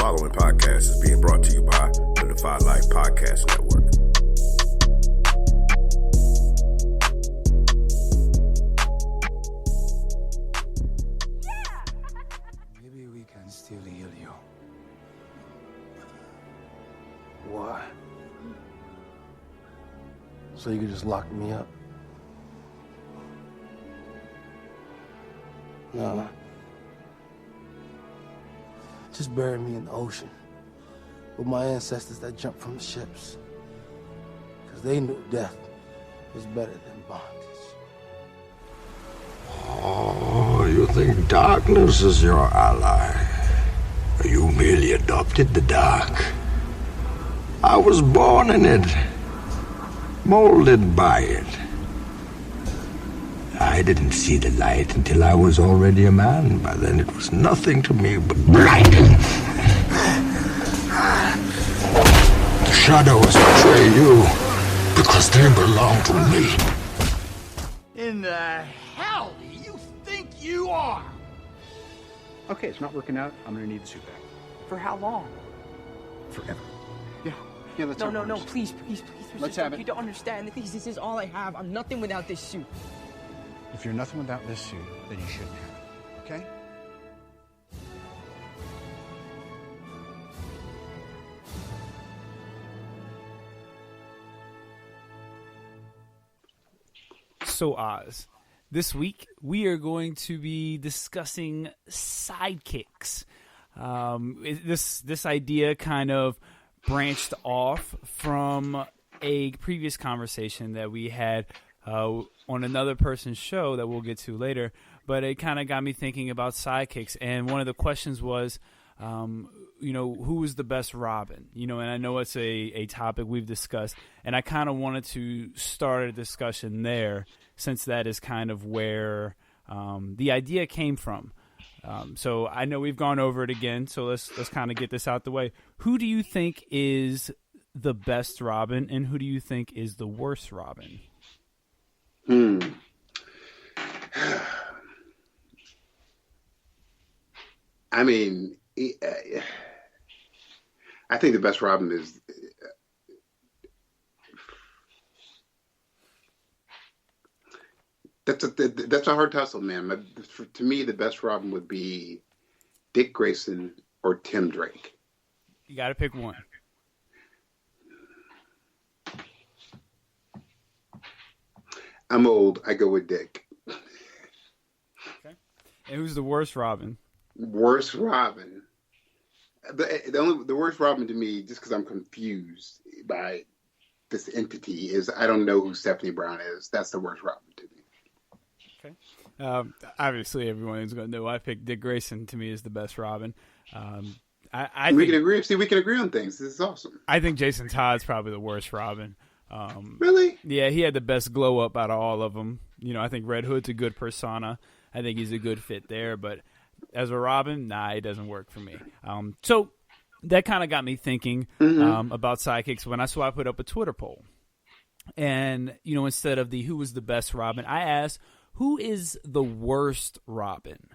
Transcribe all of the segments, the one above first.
following podcast is being brought to you by the Defy Life Podcast Network. Maybe we can still heal you. Why? So you could just lock me up? No. Just bury me in the ocean with my ancestors that jumped from the ships. Because they knew death was better than bondage. Oh, you think darkness is your ally? You merely adopted the dark. I was born in it, molded by it. I didn't see the light until I was already a man. By then it was nothing to me but blinding. The shadows betray you because they belong to me. In the hell do you think you are? Okay, it's not working out. I'm gonna need the suit back. For how long? Forever. Yeah, let's No, please. Let's have it. You don't understand. This is all I have. I'm nothing without this suit. If you're nothing without this suit, then you shouldn't have it. Okay? So Oz, this week we are going to be discussing sidekicks. This idea kind of branched off from a previous conversation that we had on another person's show that we'll get to later, but it kind of got me thinking about sidekicks. And one of the questions was, who is the best Robin? And I know it's a topic we've discussed, and I kind of wanted to start a discussion there since that is kind of where the idea came from. So I know we've gone over it again, so let's kind of get this out the way. Who do you think is the best Robin, and who do you think is the worst Robin? I mean, I think the best Robin is that's a hard tussle, man. To me, the best Robin would be Dick Grayson or Tim Drake. You got to pick one. I'm old. I go with Dick. Okay. And who's the worst Robin? Worst Robin. The worst Robin to me, just because I'm confused by this entity, is I don't know who Stephanie Brown is. That's the worst Robin to me. Okay. Obviously, everyone is going to know I picked Dick Grayson. To me, is the best Robin. We can agree. See, we can agree on things. This is awesome. I think Jason Todd's probably the worst Robin. Really? Yeah, he had the best glow up out of all of them. I think Red Hood's a good persona. I think he's a good fit there, but as a Robin, it doesn't work for me. So that kind of got me thinking about sidekicks when I put up a Twitter poll. And, instead of who was the best Robin, I asked, who is the worst Robin?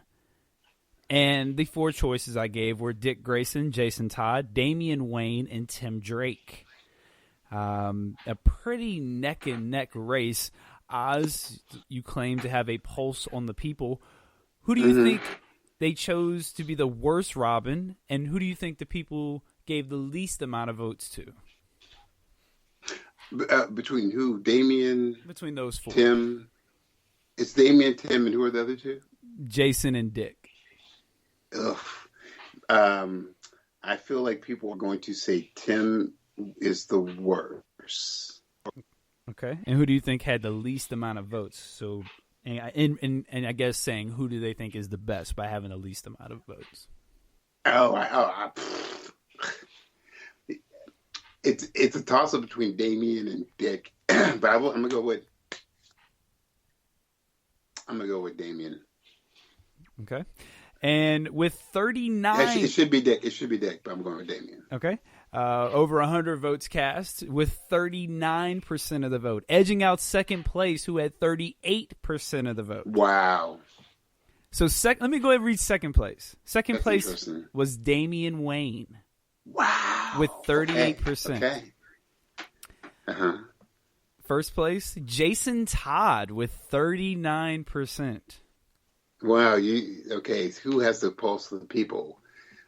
And the four choices I gave were Dick Grayson, Jason Todd, Damian Wayne, and Tim Drake. A pretty neck-and-neck race. Oz, you claim to have a pulse on the people. Who do you think they chose to be the worst Robin, and who do you think the people gave the least amount of votes to? Between who? Damian? Between those four. Tim? It's Damian, Tim, and who are the other two? Jason and Dick. Ugh. I feel like people are going to say Tim is the worst. Okay. And who do you think had the least amount of votes? So, and I guess saying who do they think is the best by having the least amount of votes? It's a toss-up between Damian and Dick, but I'm gonna go with Damian. Okay. And with 39... It should be Dick. It should be Dick, but I'm going with Damian. Okay. Over 100 votes cast with 39% of the vote. Edging out second place, who had 38% of the vote. Wow. So let me go ahead and read second place. Second That's place interesting. was Damian Wayne. Wow. With 38%. Okay. Uh-huh. First place, Jason Todd with 39%. Wow. Okay? Who has the pulse of the people?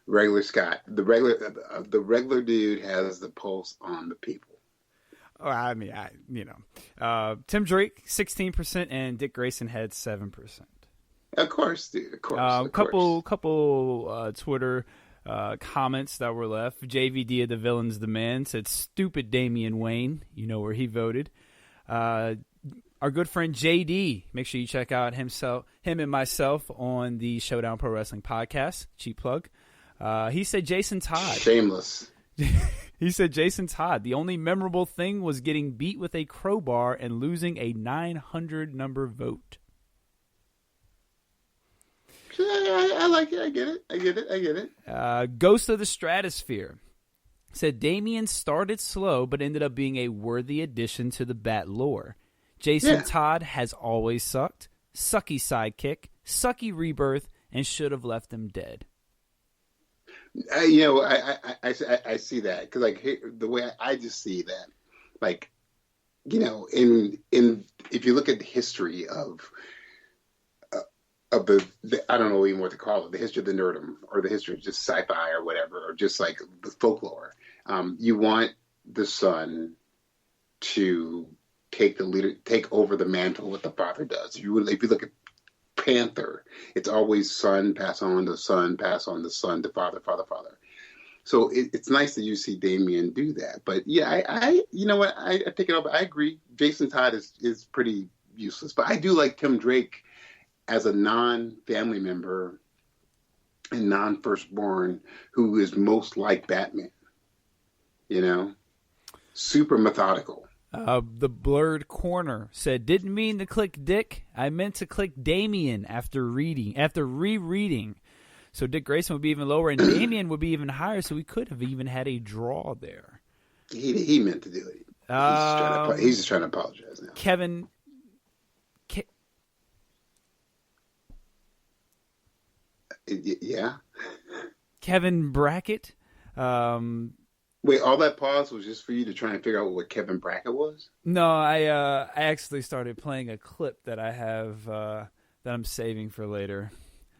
Regular Scott. The regular dude has the pulse on the people. Oh, I mean, Tim Drake 16% and Dick Grayson had 7%. Of course, dude. Of course. Couple Twitter comments that were left. JVD of the Villains the Man said, "Stupid Damian Wayne." You know where he voted. Our good friend JD. Make sure you check out him and myself on the Showdown Pro Wrestling podcast. Cheap plug. He said Jason Todd. Shameless. He said Jason Todd. The only memorable thing was getting beat with a crowbar and losing a 900 number vote. I like it. I get it. Ghost of the Stratosphere said Damien started slow but ended up being a worthy addition to the Bat lore. Jason Todd has always sucked. Sucky sidekick. Sucky rebirth. And should have left him dead. I see that because the way I just see that, in if you look at the history of the I don't know even what to call it, the history of the nerdom or the history of just sci-fi or whatever, or just like the folklore. You want the son to take over the mantle what the father does. If you look at Panther, it's always son pass on to son, pass on to son to father, father, father. So it's nice that you see Damien do that. But yeah, I you know what, I take it over. I agree. Jason Todd is pretty useless, but I do like Tim Drake as a non-family member and non-firstborn who is most like Batman. Super methodical. The Blurred Corner said, "Didn't mean to click Dick. I meant to click Damien after rereading. So Dick Grayson would be even lower and Damien would be even higher. So we could have even had a draw there." He meant to do it. He's just trying to apologize now. Kevin. Yeah. Kevin Brackett. Wait, all that pause was just for you to try and figure out what Kevin Brackett was? No, I actually started playing a clip that I have that I'm saving for later.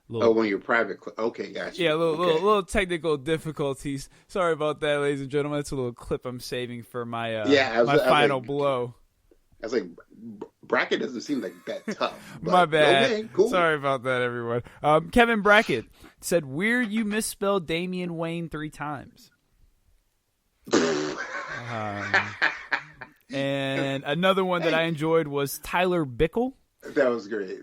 One of your private clips. Okay, gotcha. Yeah, little technical difficulties. Sorry about that, ladies and gentlemen. It's a little clip I'm saving for my final blow. I was like, Brackett doesn't seem like that tough. My bad. Okay, cool. Sorry about that, everyone. Kevin Brackett said, "Weird you misspelled Damian Wayne 3 times." And another one that I enjoyed was Tyler Bickle. That was great.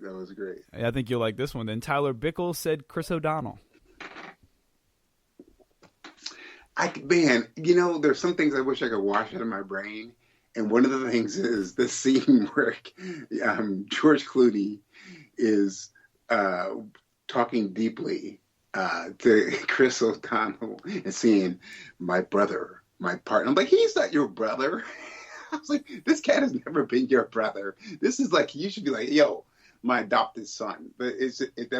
I think you'll like this one then. Tyler Bickle said Chris O'Donnell. There's some things I wish I could wash out of my brain. And one of the things is the scene where George Clooney is talking deeply to Chris O'Donnell and saying, "My brother, my partner." I'm like, he's not your brother. I was like, this cat has never been your brother. This is like, you should be like, yo, my adopted son. But I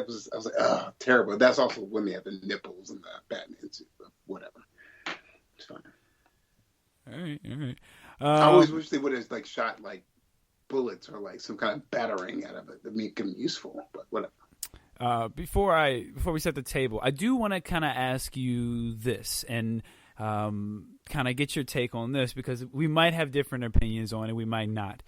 was like, oh, terrible. That's also when they have the nipples and the Batman suit, but whatever. It's fine. All right. I always wish they would have shot bullets or some kind of battering out of it to make them useful, but whatever. Before we set the table, I do want to kind of ask you this and kind of get your take on this because we might have different opinions on it. We might not.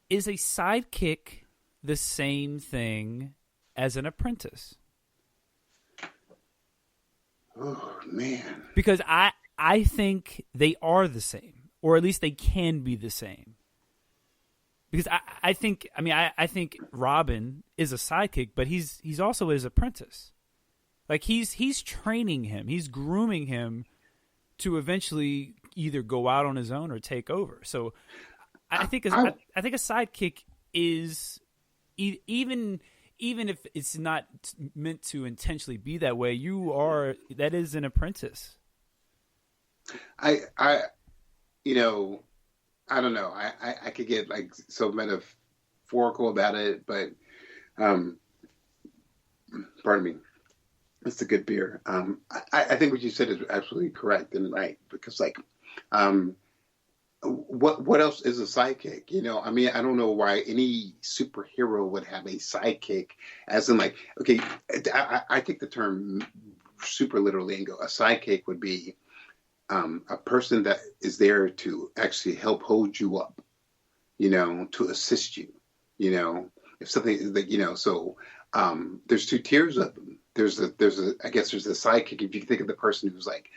Is a sidekick the same thing as an apprentice? Oh, man. Because I think they are the same, or at least they can be the same. Because I think Robin is a sidekick, but he's also his apprentice. He's training him, he's grooming him to eventually either go out on his own or take over. So I think a sidekick is even if it's not meant to intentionally be that way, that is an apprentice. I don't know. I could get so metaphorical about it, but pardon me. It's a good beer. I think what you said is absolutely correct and right, because like, what else is a sidekick? You know, I mean, I don't know why any superhero would have a sidekick, as in like, okay, I take the term super literally and go, a sidekick would be a person that is there to actually help hold you up, you know, to assist you, you know, if something is like, you know, so there's two tiers of them. I guess there's a sidekick. If you think of the person who's like,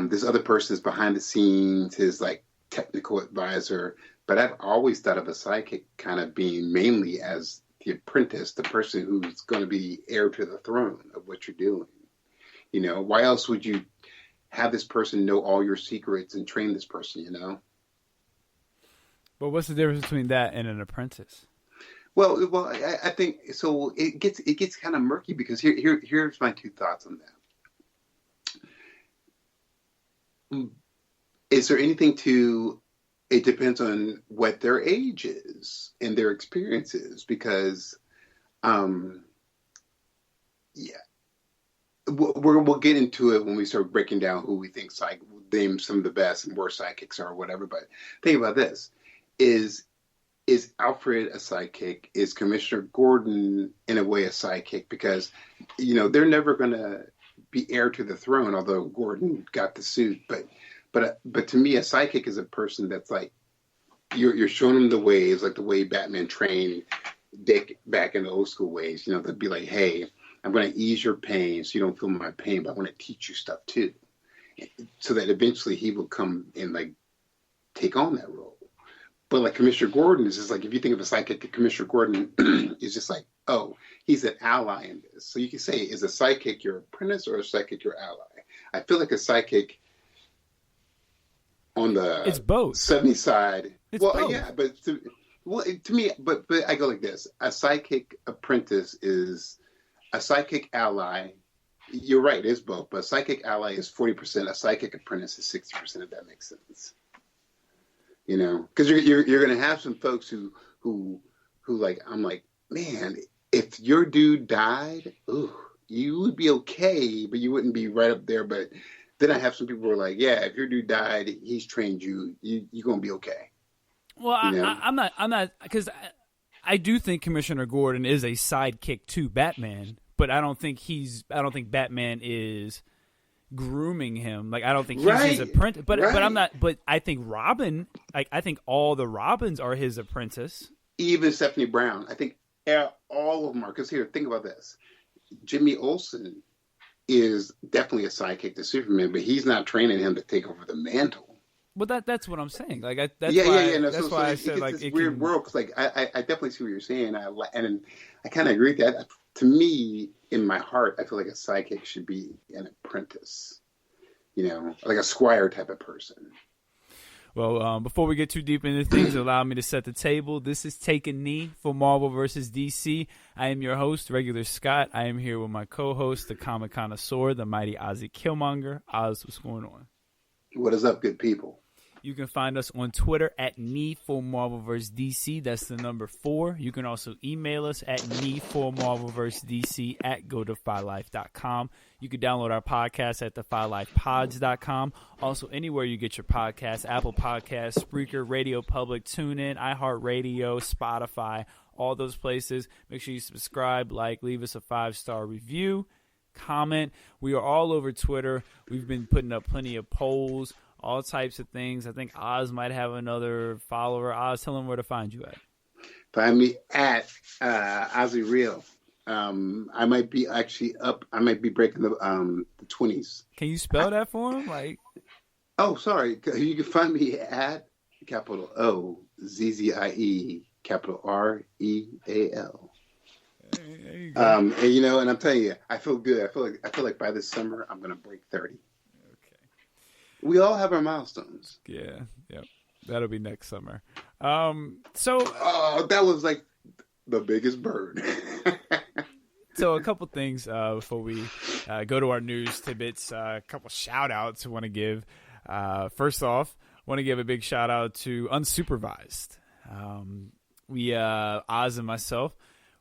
this other person is behind the scenes, his like technical advisor, but I've always thought of a sidekick kind of being mainly as the apprentice, the person who's going to be heir to the throne of what you're doing. You know, why else would you have this person know all your secrets and train this person, you know? But what's the difference between that and an apprentice? Well, I think so. It gets kind of murky because here's my two thoughts on that. Is there anything to? It depends on what their age is and their experiences, because, yeah, we'll get into it when we start breaking down who we think name some of the best and worst sidekicks are, or whatever. But think about this: is Alfred a sidekick? Is Commissioner Gordon in a way a sidekick? Because, you know, they're never going to be heir to the throne, although Gordon got the suit. But to me, a sidekick is a person that's like, you're showing them the ways, like the way Batman trained Dick back in the old school ways. You know, they'd be like, hey, I'm going to ease your pain so you don't feel my pain, but I want to teach you stuff too. So that eventually he will come and like take on that role. But like Commissioner Gordon is just like, if you think of a sidekick, Commissioner Gordon is just like, oh, he's an ally in this. So you can say, is a sidekick your apprentice or a sidekick your ally? I feel like a sidekick on the it's both 70 side. It's well, both. Yeah, but to me, but I go like this: a sidekick apprentice is a sidekick ally. You're right, it's both. But a sidekick ally is 40%. A sidekick apprentice is 60%. If that makes sense. You know, because you're going to have some folks who like, I'm like, man, if your dude died, ooh, you would be okay, but you wouldn't be right up there. But then I have some people who are like, yeah, if your dude died, he's trained you, you're going to be okay. Well, you know? I'm not, because I do think Commissioner Gordon is a sidekick to Batman, but I don't think Batman is grooming him. Like, I don't think he's his apprentice. But I'm not. But I think Robin. Like, I think all the Robins are his apprentice. Even Stephanie Brown. I think all of them are. Because here, think about this: Jimmy Olsen is definitely a sidekick to Superman, but he's not training him to take over the mantle. Well, that's what I'm saying. Like, that's No, that's why I said like it's weird world. Because like I definitely see what you're saying, and I kind of agree with that. To me, in my heart, I feel like a sidekick should be an apprentice, you know, like a squire type of person. Well, before we get too deep into things, allow me to set the table. This is Take a Knee for Marvel vs. DC. I am your host, Regular Scott. I am here with my co-host, the comic connoisseur, the mighty Ozzy Killmonger. Oz, what's going on? What is up, good people? You can find us on Twitter at Knee for Marvel vs. DC. That's the number 4. You can also email us at Knee for Marvel vs. DC at godefylife.com. You can download our podcast at thefylifepods.com. Also, anywhere you get your podcasts, Apple Podcasts, Spreaker, Radio Public, TuneIn, iHeartRadio, Spotify, all those places. Make sure you subscribe, like, leave us a 5-star review, comment. We are all over Twitter. We've been putting up plenty of polls, all types of things. I think Oz might have another follower. Oz, tell him where to find you at. Find me at Ozzy Real. I might be actually up. I might be breaking the 20s. Can you spell that for him? Like, oh, sorry. You can find me at capital O ZZIE capital REAL. there you go. And you know, and I'm telling you, I feel good. I feel like by this summer I'm gonna break 30. Okay. We all have our milestones. Yeah. Yep. That'll be next summer. Oh, that was like the biggest bird. So a couple things before we go to our news tidbits. A couple shout outs I want to give. First off, I want to give a big shout out to Unsupervised. Oz and myself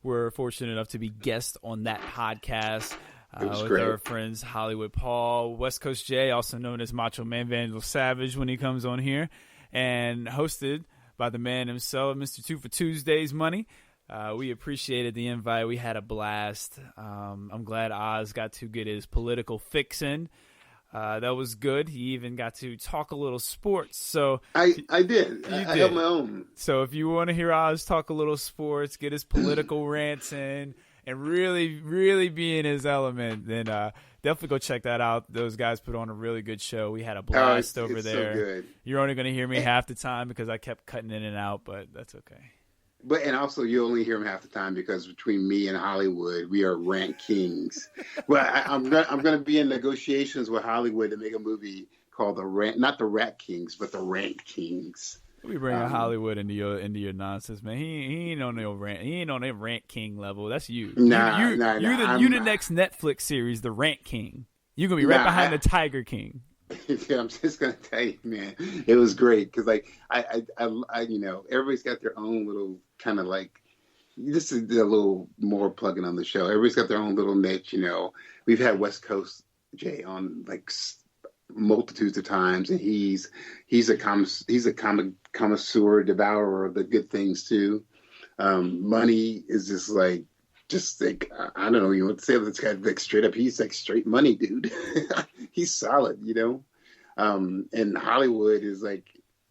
were fortunate enough to be guests on that podcast with great. our friends Hollywood Paul, West Coast Jay, also known as Macho Man Vandal Savage when he comes on here, and hosted by the man himself, Mr. 2 for Tuesdays Money. We appreciated the invite. We had a blast. I'm glad Oz got to get his political fix in. That was good. He even got to talk a little sports. So I did. I held my own. So if you want to hear Oz talk a little sports, get his political rants in, and really, really be in his element, then definitely go check that out. Those guys put on a really good show. We had a blast over there. So good. You're only going to hear me half the time because I kept cutting in and out, but that's okay. And also you only hear him half the time because between me and Hollywood, we are rant kings. Well, I'm going to be in negotiations with Hollywood to make a movie called not the Rat Kings, but the Rant Kings. We bring Hollywood into your nonsense, man. He ain't on no rant. He ain't on that Rant King level. That's you. You're the next Netflix series, the Rant King. You're gonna be right behind the Tiger King. Yeah, I'm just gonna tell you, man, it was great because like I everybody's got their own little kind of like, this is a little more plugging on the show. Everybody's got their own little niche. We've had West Coast Jay on like multitudes of times, and he's a connoisseur, devourer of the good things too. Money is just like I don't know, you want to say this guy like straight up, he's like straight money, dude. He's solid, and Hollywood is like,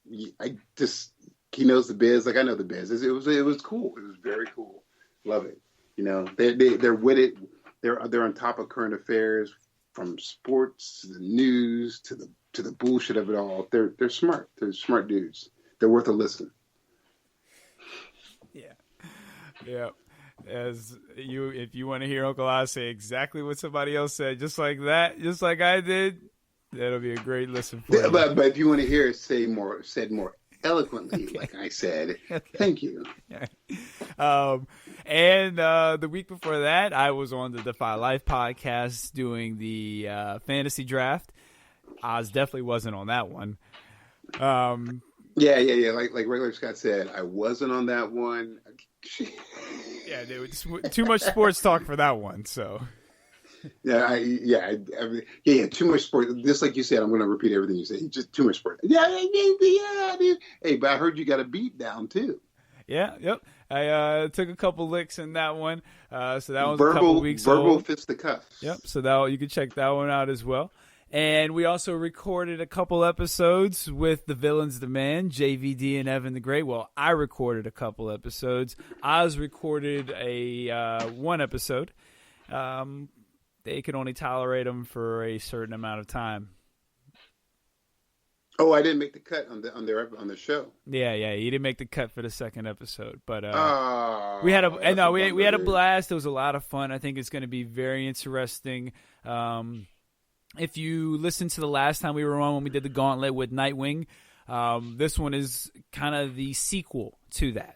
he knows the biz like I know the biz. It was cool. It was very cool. Love it. They're with it. They're on top of current affairs, from sports to the news to the bullshit of it all. They're smart. They're smart dudes. They're worth a listen. Yeah. If you want to hear Uncle Oz say exactly what somebody else said, just like that, just like I did, that'll be a great listen for you. But if you want to hear it said more eloquently, like I said, thank you. And the week before that, I was on the Defy Life podcast doing the fantasy draft. Oz definitely wasn't on that one. Yeah. Like regular Scott said, I wasn't on that one. Yeah, there was too much sports talk for that one. So. Yeah. Too much sport. Just like you said, I'm going to repeat everything you said. Just too much sport. Yeah, dude. Hey, but I heard you got a beat down too. Yeah, yep. I took a couple licks in that one. So that was a couple weeks old. Verbal fisticuffs. Yep. So you can check that one out as well. And we also recorded a couple episodes with the Villains Demand, JVD and Evan the Great. Well, I recorded a couple episodes. Oz recorded one episode. They could only tolerate them for a certain amount of time. Oh, I didn't make the cut on the show. Yeah, he didn't make the cut for the second episode, but we had a blast. It was a lot of fun. I think it's going to be very interesting. If you listen to the last time we were on when we did the Gauntlet with Nightwing, this one is kind of the sequel to that.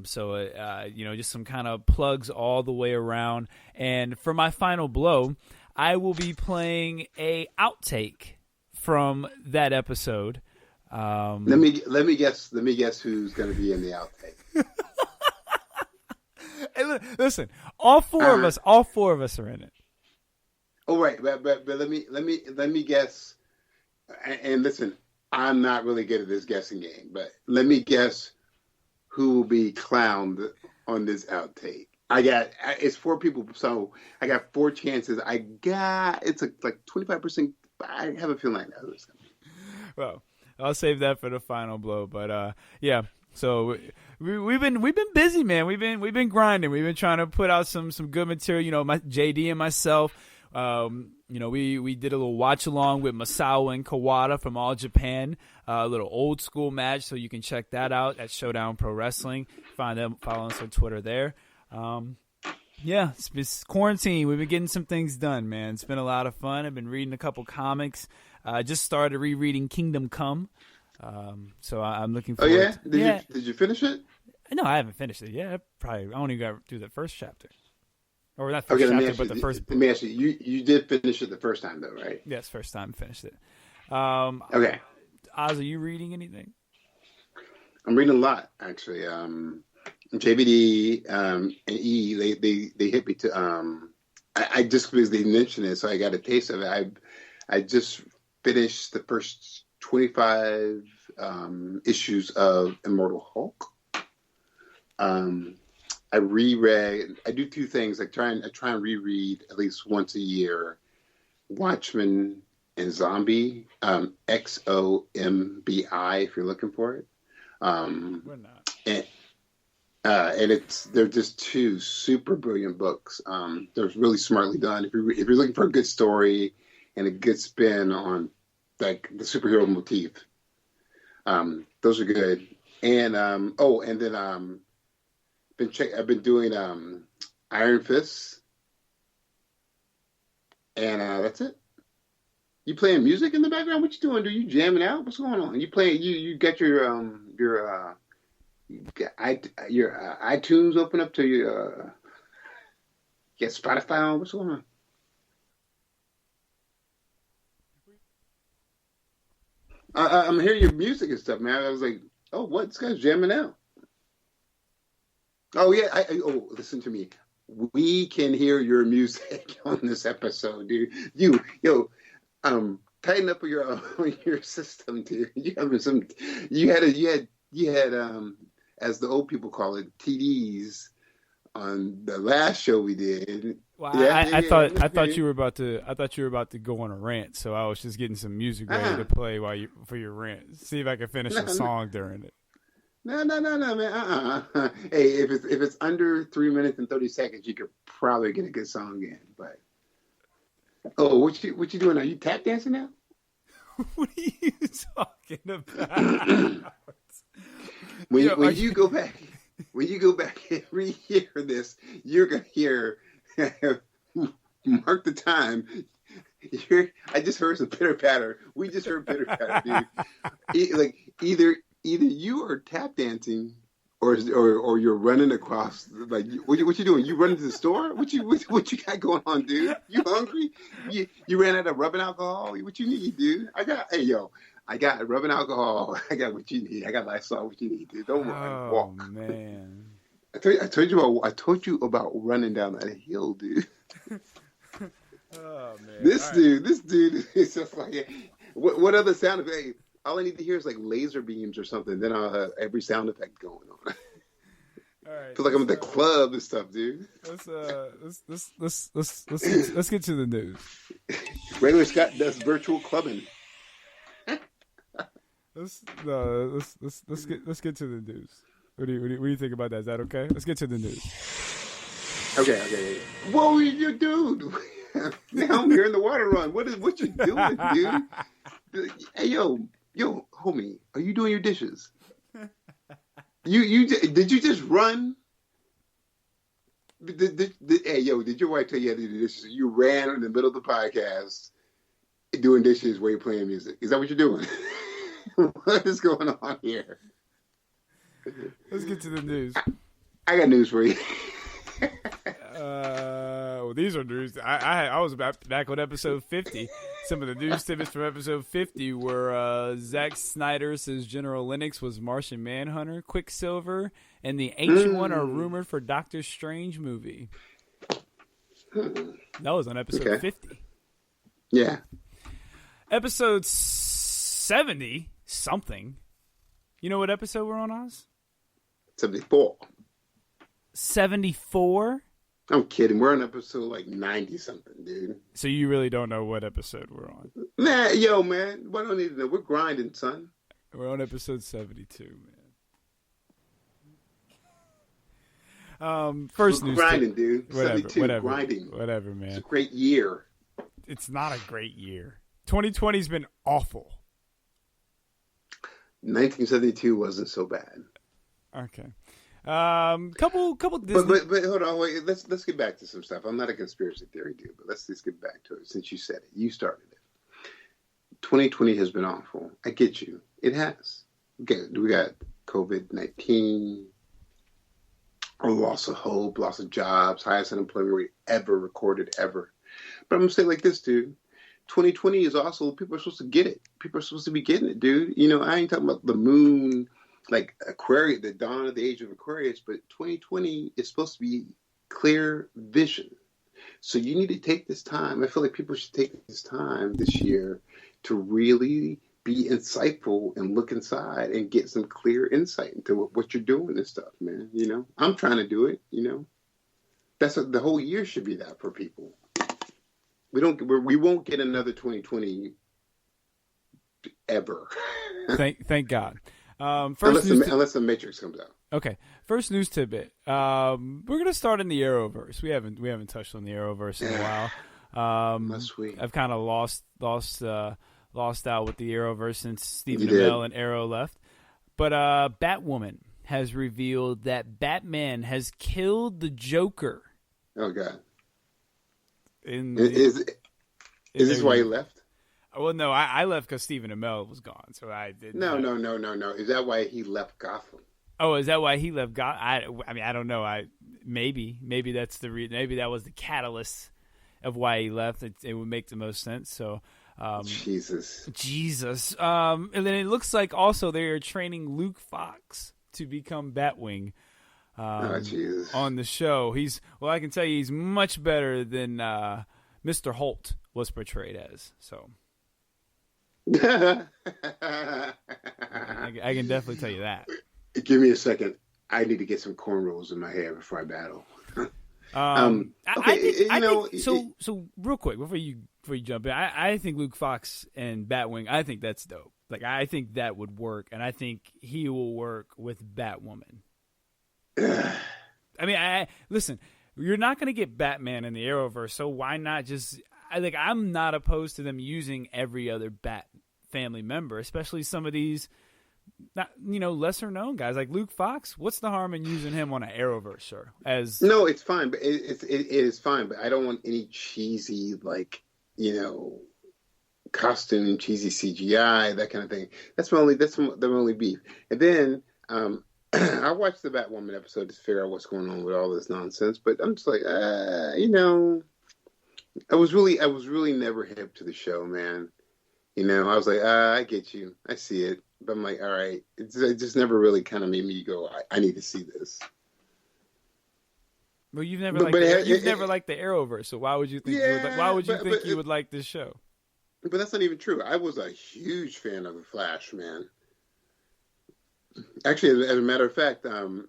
Just some kind of plugs all the way around. And for my final blow, I will be playing a outtake from that episode. Let me guess who's going to be in the outtake. Hey, listen, all four of us are in it. Oh right, but let me guess. And listen, I'm not really good at this guessing game, but let me guess who will be clowned on this outtake. It's 4 people, so I got 4 chances. It's like 25%. I have a feeling I know who's coming. Well, I'll save that for the final blow. But yeah, so we've been busy, man. We've been grinding. We've been trying to put out some good material. My JD and myself. We did a little watch along with Masao and Kawada from All Japan, a little old school match. So you can check that out at Showdown Pro Wrestling. Follow us on Twitter there. Yeah, it's quarantine. We've been getting some things done, man. It's been a lot of fun. I've been reading a couple comics. I just started rereading Kingdom Come. So I'm looking forward. Oh yeah? Did you finish it? No, I haven't finished it. Yeah, I only got through the first chapter. Or not first chapter, but the first book. Let me ask you, you did finish it the first time though, right? Yes, first time finished it. Okay. Oz, are you reading anything? I'm reading a lot, actually. JBD and E, they hit me to I just because they mentioned it, so I got a taste of it. I just finished the first 25 issues of Immortal Hulk. I reread. I do two things. I try and reread at least once a year. Watchmen and Zombie, XOMBI, if you're looking for it. We're not. And they're just two super brilliant books. They're really smartly done. If you're looking for a good story and a good spin on like the superhero motif, those are good. And I've been doing Iron Fist, and that's it. You playing music in the background? What you doing? Are you jamming out? What's going on? You playing? You got your iTunes open up to your get Spotify on? What's going on? I'm hearing your music and stuff, man. I was like, oh, what? This guy's jamming out. Oh yeah. Listen to me. We can hear your music on this episode, dude. Tighten up your system, dude. You had as the old people call it, TDs on the last show we did. Well, yeah, I thought you were about to go on a rant, so I was just getting some music ready to play for your rant. See if I can finish a song during it. No, man. Hey, if it's under 3 minutes and 30 seconds, you could probably get a good song in. But what you doing? Are you tap dancing now? What are you talking about? When you go back and rehear this, you're gonna hear. Mark the time. I just heard some pitter patter. We just heard pitter patter, dude. Either you are tap dancing, or you're running across. Like what you doing? You running to the store? What you got going on, dude? You hungry? You ran out of rubbing alcohol? What you need, dude? I got rubbing alcohol. I got what you need. I got Lysol. What you need, dude? Don't run. Walk. Oh man. I told you about running down that hill, dude. Oh man. This dude is just like what other sound effect? All I need to hear is like laser beams or something. Then I'll have every sound effect going on. All right. Feel like I'm at the club and stuff, dude. Let's get to the news. Regular Scott does virtual clubbing. Let's get to the news. What do you think about that? Is that okay? Let's get to the news. Okay. Whoa, you dude! Now I'm hearing the water run. What you doing, dude? Hey, yo, homie, are you doing your dishes? Did you just run? Hey, yo, did your wife tell you how to do the dishes? You ran in the middle of the podcast doing dishes while you're playing music. Is that what you're doing? What is going on here? Let's get to the news. I got news for you. Well, these are news. I was back on episode 50. Some of the news tidbits from episode 50 were Zack Snyder says General Lennox was Martian Manhunter, Quicksilver, and the Ancient One are rumored for Doctor Strange movie. That was on episode 50. Yeah. Episode 70 something. You know what episode we're on, Oz? 74. 74? I'm kidding. We're on episode like 90 something, dude. So you really don't know what episode we're on? Man. What do I need to know? We're grinding, son. We're on episode 72, man. First news. Grinding, dude. Whatever, 72, grinding. Whatever, man. It's a great year. It's not a great year. 2020's been awful. 1972 wasn't so bad. Okay. Couple Disney... But hold on, wait. Let's get back to some stuff. I'm not a conspiracy theory dude, but let's just get back to it since you said it. You started it. 2020 has been awful. I get you. It has. Okay, we got COVID-19, loss of hope, loss of jobs, highest unemployment rate ever recorded ever. But I'm gonna say it like this, dude. 2020 is also, people are supposed to get it. People are supposed to be getting it, dude. You know, I ain't talking about the moon like Aquarius, the dawn of the age of Aquarius, but 2020 is supposed to be clear vision. So you need to take this time. I feel like people should take this time this year to really be insightful and look inside and get some clear insight into what you're doing and stuff, man. You know, I'm trying to do it. You know, the whole year should be that for people. We won't get another 2020 ever. Thank God. Unless the Matrix comes out. Okay, first news tidbit. We're gonna start in the Arrowverse. We haven't touched on the Arrowverse in a while. Must we? I've kind of lost out with the Arrowverse since Stephen Amell and Arrow left. But Batwoman has revealed that Batman has killed the Joker. Oh God! Is this why he left? Well, no, I left because Stephen Amell was gone, so I didn't. No. Is that why he left Gotham? Oh, is that why he left Gotham? I mean, I don't know. Maybe that's the reason. Maybe that was the catalyst of why he left. It would make the most sense. So, Jesus. And then it looks like also they are training Luke Fox to become Batwing. Jesus. On the show, I can tell you, he's much better than Mr. Holt was portrayed as. So. I can definitely tell you that. Give me a second. I need to get some cornrows in my hair before I battle. So real quick before you jump in, I think Luke Fox and Batwing. I think that's dope. Like I think that would work, and I think he will work with Batwoman. I mean, listen. You're not going to get Batman in the Arrowverse, so why not just? I'm not opposed to them using every other Bat family member, especially some of these, lesser known guys like Luke Fox. What's the harm in using him on an Arrowverse show? No, it's fine, but it is fine. But I don't want any cheesy costume, cheesy CGI, that kind of thing. That's the only beef. And then I watched the Batwoman episode to figure out what's going on with all this nonsense. But I'm just like, I was really never hip to the show, man. I was like, I get you. I see it. But I'm like, all right. It just never really kind of made me go, I need to see this. Well, you've never liked the Arrowverse, so why would you think you would like this show? But that's not even true. I was a huge fan of The Flash, man. Actually, as a matter of fact, the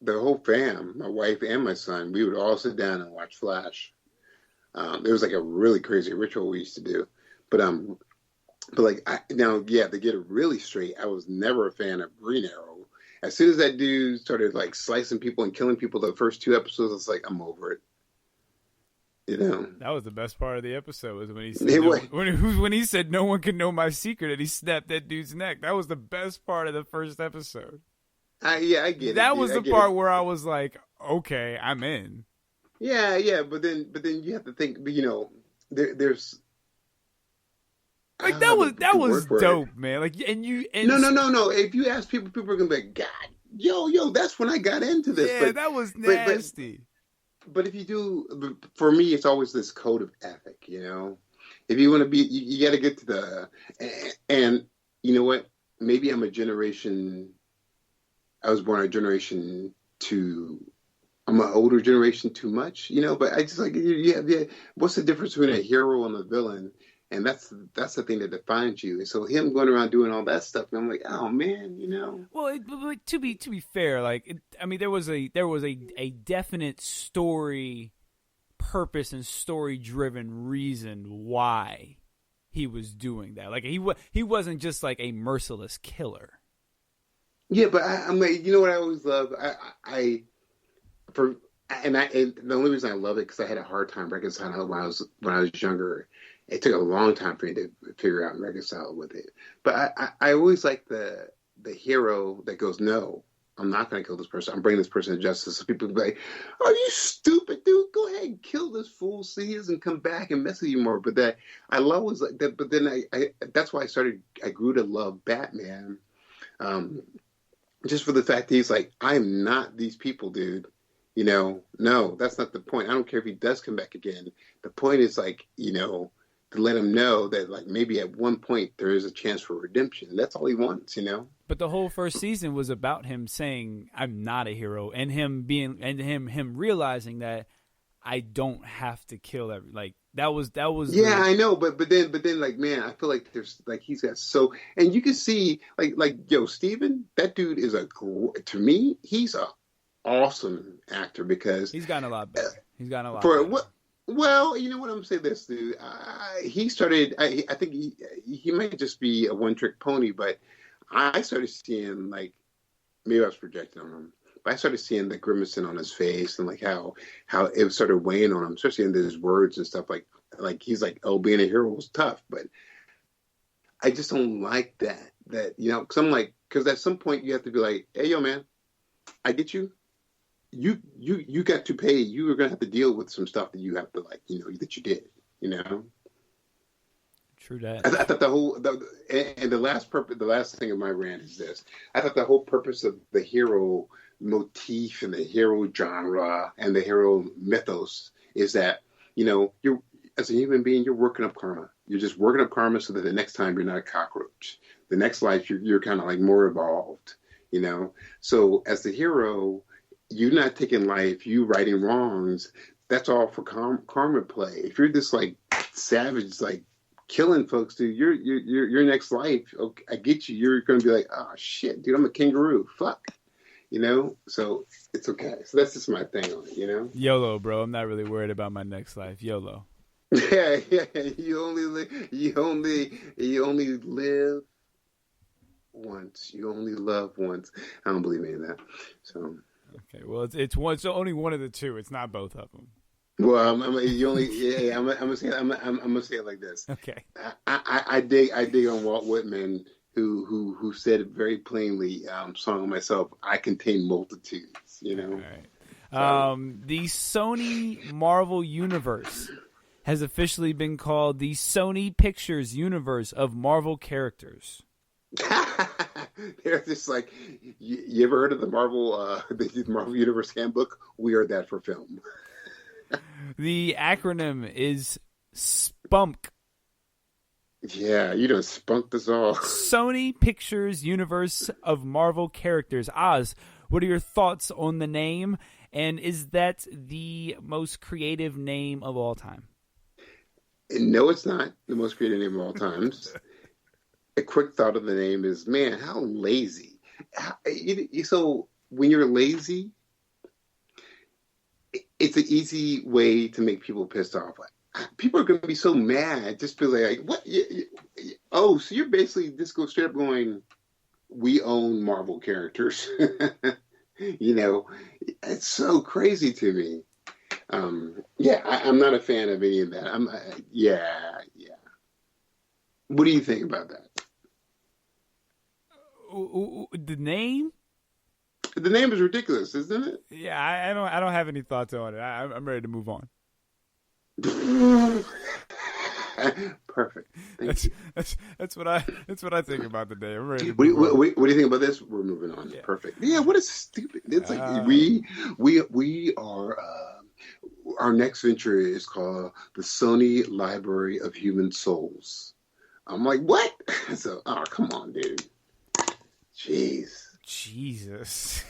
whole fam, my wife and my son, we would all sit down and watch Flash. It was like a really crazy ritual we used to do. But to get it really straight, I was never a fan of Green Arrow. As soon as that dude started like slicing people and killing people, the first 2 episodes, I was like, I'm over it. That was the best part of the episode, was when he said when he said no one can know my secret, and he snapped that dude's neck. That was the best part of the first episode. I get it. That was the part where I was like, okay, I'm in. Yeah, but then you have to think, there's like that was dope, man. Like, no. If you ask people are gonna be like, God, yo, that's when I got into this. Yeah, that was nasty. But if you do, for me, it's always this code of ethic, If you want to be, you got to get to and you know what? Maybe I'm I was born a generation I'm an older generation too much, but I just like, what's the difference between a hero and a villain? And that's the thing that defines you. And so him going around doing all that stuff, and I'm like, oh man, Well, to be fair, there was a definite story, purpose, and story driven reason why he was doing that. Like he wasn't just like a merciless killer. Yeah, but I'm like, what I always love, the only reason I love it because I had a hard time reconciling when I was younger. It took a long time for me to figure out and reconcile with it. But I always like the hero that goes, no, I'm not going to kill this person. I'm bringing this person to justice. So people be like, are you stupid, dude? Go ahead and kill this fool so he doesn't come back and mess with you more. But that I love was like that. But then that's why I grew to love Batman. Just for the fact that he's like, I'm not these people, dude. No, that's not the point. I don't care if he does come back again. The point is like, to let him know that like maybe at one point there is a chance for redemption. That's all he wants, you know. But the whole first season was about him saying, "I'm not a hero," and him him realizing that I don't have to kill every like that was. Yeah, I know, but then like man, I feel like there's like he's got so, and you can see like yo Steven, that dude is to me he's a awesome actor because he's gotten a lot better. He's gotten a lot for better. what. Well, you know what I'm gonna say this, dude. He started. I think he might just be a one-trick pony, but I started seeing like maybe I was projecting on him, but I started seeing the grimacing on his face and like how it started weighing on him, especially in his words and stuff. Like he's like, oh, being a hero was tough, but I just don't like that. That you know, because at some point you have to be like, hey, yo, man, I get you. You got to pay. You were gonna have to deal with some stuff that you have to like, you know, that you did. You know. True that. I thought the last thing of my rant is this. I thought the whole purpose of the hero motif and the hero genre and the hero mythos is that, you know, you're as a human being, you're working up karma. You're just working up karma so that the next time you're not a cockroach. The next life you're kind of like more evolved, you know. So as the hero, you're not taking life, you righting wrongs. That's all for karma play. If you're this like savage, like killing folks, dude, your next life, okay, I get you. You're going to be like, oh shit, dude, I'm a kangaroo. Fuck, you know. So it's okay. So that's just my thing on it, you know. YOLO, bro. I'm not really worried about my next life. YOLO. Yeah. You only live once. You only love once. I don't believe any of that. So. Okay. Well, it's only one of the two. It's not both of them. Well, I'm gonna say it like this. Okay. I dig on Walt Whitman, who said it very plainly. Song of myself, I contain multitudes. You know. All right. The Sony Marvel Universe has officially been called the Sony Pictures Universe of Marvel characters. They're just like, you ever heard of the Marvel Universe Handbook? We are that for film. The acronym is SPUMP. Yeah, you done spunked us all. Sony Pictures Universe of Marvel characters. Oz, what are your thoughts on the name? And is that the most creative name of all time? No, it's not the most creative name of all times. A quick thought of the name is, man, how lazy. So when you're lazy, it's an easy way to make people pissed off. People are going to be so mad, just be like, what? Oh, so you're basically just go straight up going, we own Marvel characters. You know, it's so crazy to me. I'm not a fan of any of that. Yeah. What do you think about that? The name? The name is ridiculous, isn't it? Yeah, I don't have any thoughts on it. I'm ready to move on. Perfect. That's what I think about the day. I'm ready. What do you think about this? We're moving on. Yeah. Perfect. Yeah. What is stupid? It's like we are. Our next venture is called the Sony Library of Human Souls. I'm like, what? So, come on, dude. Jeez. Jesus.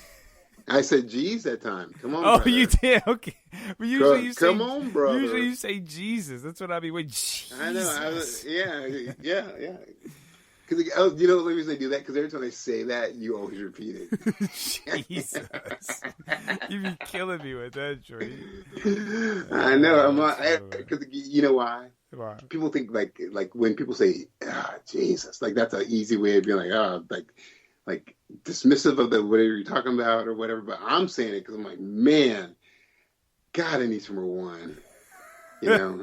I said "jeez" that time. Come on. Oh, brother. You did. Okay. But usually you say, come on, brother. Usually you say Jesus. That's what I mean. Wait, Jesus. I know. Yeah. Because you know the reason they do that, because every time they say that, you always repeat it. Jesus. You be killing me with that, Jordy. I know. Because you know why? Why? People think like when people say Jesus, like that's an easy way of being like like dismissive of the whatever you're talking about or whatever. But I'm saying it because I'm like, man, God, I need some more wine. You know. I'm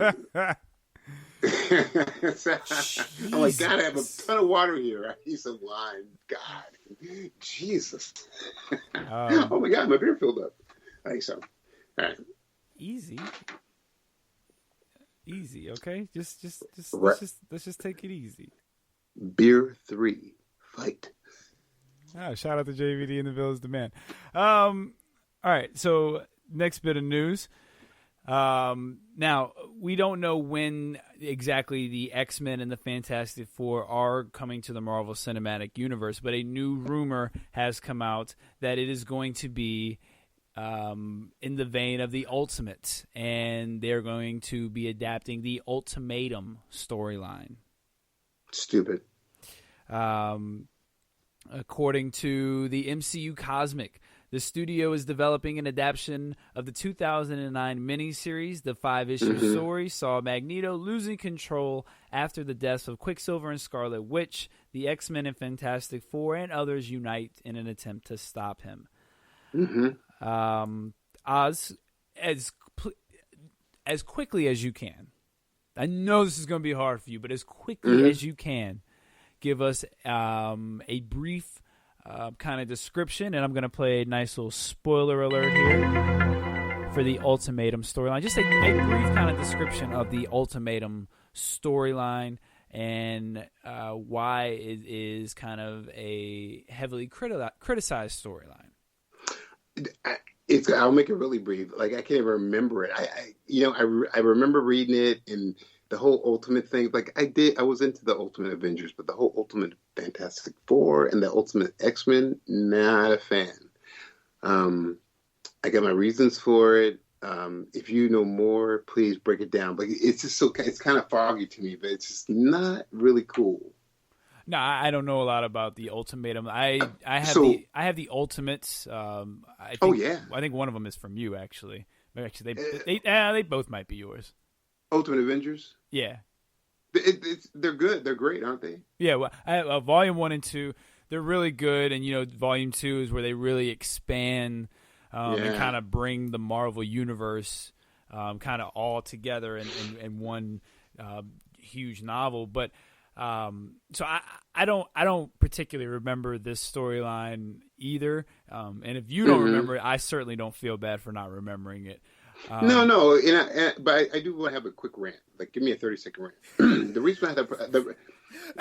like, God, I have a ton of water here. I need some wine. God, Jesus. Oh my God, my beer filled up. I think so. All right. Easy. Okay. Just right. let's just take it easy. Beer 3, fight. Shout out to JVD and the Village Demand. All right. So next bit of news. Now, we don't know when exactly the X-Men and the Fantastic Four are coming to the Marvel Cinematic Universe, but a new rumor has come out that it is going to be in the vein of the Ultimates, and they're going to be adapting the Ultimatum storyline. Stupid. According to the MCU Cosmic, the studio is developing an adaptation of the 2009 miniseries. The 5-issue story saw Magneto losing control after the deaths of Quicksilver and Scarlet Witch. The X-Men and Fantastic Four and others unite in an attempt to stop him. Oz, as quickly as you can. I know this is going to be hard for you, but as quickly as you can, give us a brief kind of description, and I'm going to play a nice little spoiler alert here for the Ultimatum storyline. Just a brief kind of description of the Ultimatum storyline and why it is kind of a heavily criticized storyline. I'll make it really brief. Like, I can't even remember it. I remember reading it and the whole Ultimate thing. Like, I was into the Ultimate Avengers, but the whole Ultimate Fantastic Four and the Ultimate X-Men, not a fan. I got my reasons for it. If you know more, please break it down. But it's just it's kind of foggy to me, but it's just not really cool. No, I don't know a lot about the Ultimatum. I have the Ultimates. I think one of them is from you, actually. Actually, they both might be yours. Ultimate Avengers. Yeah, they're good. They're great, aren't they? Yeah. Well, Volume 1 and 2, they're really good, and Volume 2 is where they really expand and kind of bring the Marvel universe kind of all together in one huge novel, but. So I don't particularly remember this storyline either. And if you don't remember it, I certainly don't feel bad for not remembering it. No. But I do want to have a quick rant. Like, give me a 30-second rant. The reason I have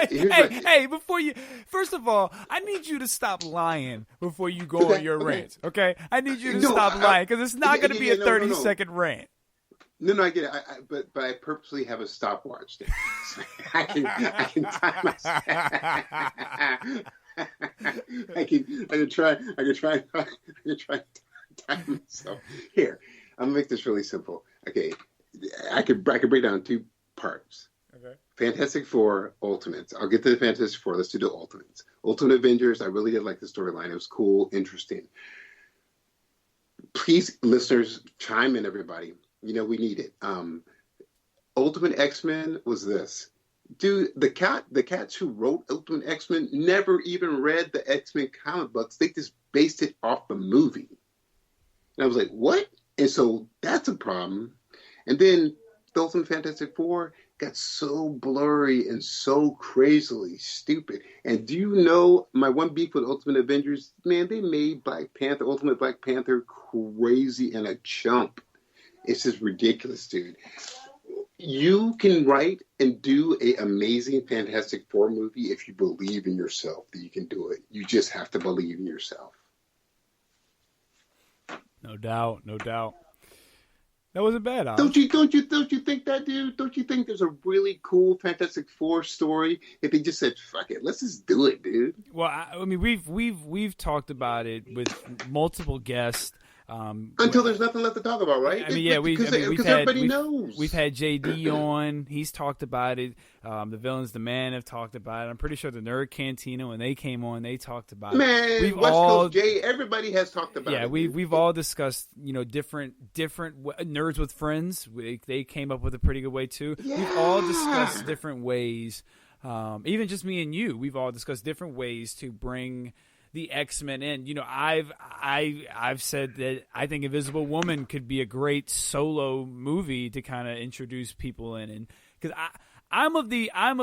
Hey, before you, first of all, I need you to stop lying before you go on your rant. Okay, I need you to stop lying because it's not going to be a 30-second rant. No, I get it. But I purposely have a stopwatch there. So I can time myself. I can try to time myself. Here, I'm gonna make this really simple. Okay, I could break down 2 parts. Okay. Fantastic Four Ultimates. I'll get to the Fantastic Four. Let's do the Ultimates. Ultimate Avengers. I really did like the storyline. It was cool, interesting. Please, listeners, chime in, everybody. We need it. Ultimate X-Men was this. Dude, the cats who wrote Ultimate X-Men never even read the X-Men comic books. They just based it off the movie. And I was like, what? And so that's a problem. And then the Ultimate Fantastic Four got so blurry and so crazily stupid. And do you know my one beef with Ultimate Avengers? Man, they made Ultimate Black Panther crazy and a chump. It's just ridiculous, dude. You can write and do an amazing Fantastic Four movie if you believe in yourself that you can do it. You just have to believe in yourself. No doubt. That wasn't bad, Alex. Don't you think that, dude? Don't you think there's a really cool Fantastic Four story if they just said, "Fuck it, let's just do it, dude"? Well, I mean, we've talked about it with multiple guests. Until there's nothing left to talk about, right? I mean, because everybody knows. We've had JD on. He's talked about it. The Villains, the Man have talked about it. I'm pretty sure the Nerd Cantina, when they came on, they talked about it. Man, West Coast Jay, everybody has talked about it. Yeah, we've all discussed, different Nerds with Friends. They came up with a pretty good way too. Yeah. We've all discussed different ways. Even just me and you, we've all discussed different ways to bring the X-Men in. I've said that I think Invisible Woman could be a great solo movie to kind of introduce people in, and because I'm of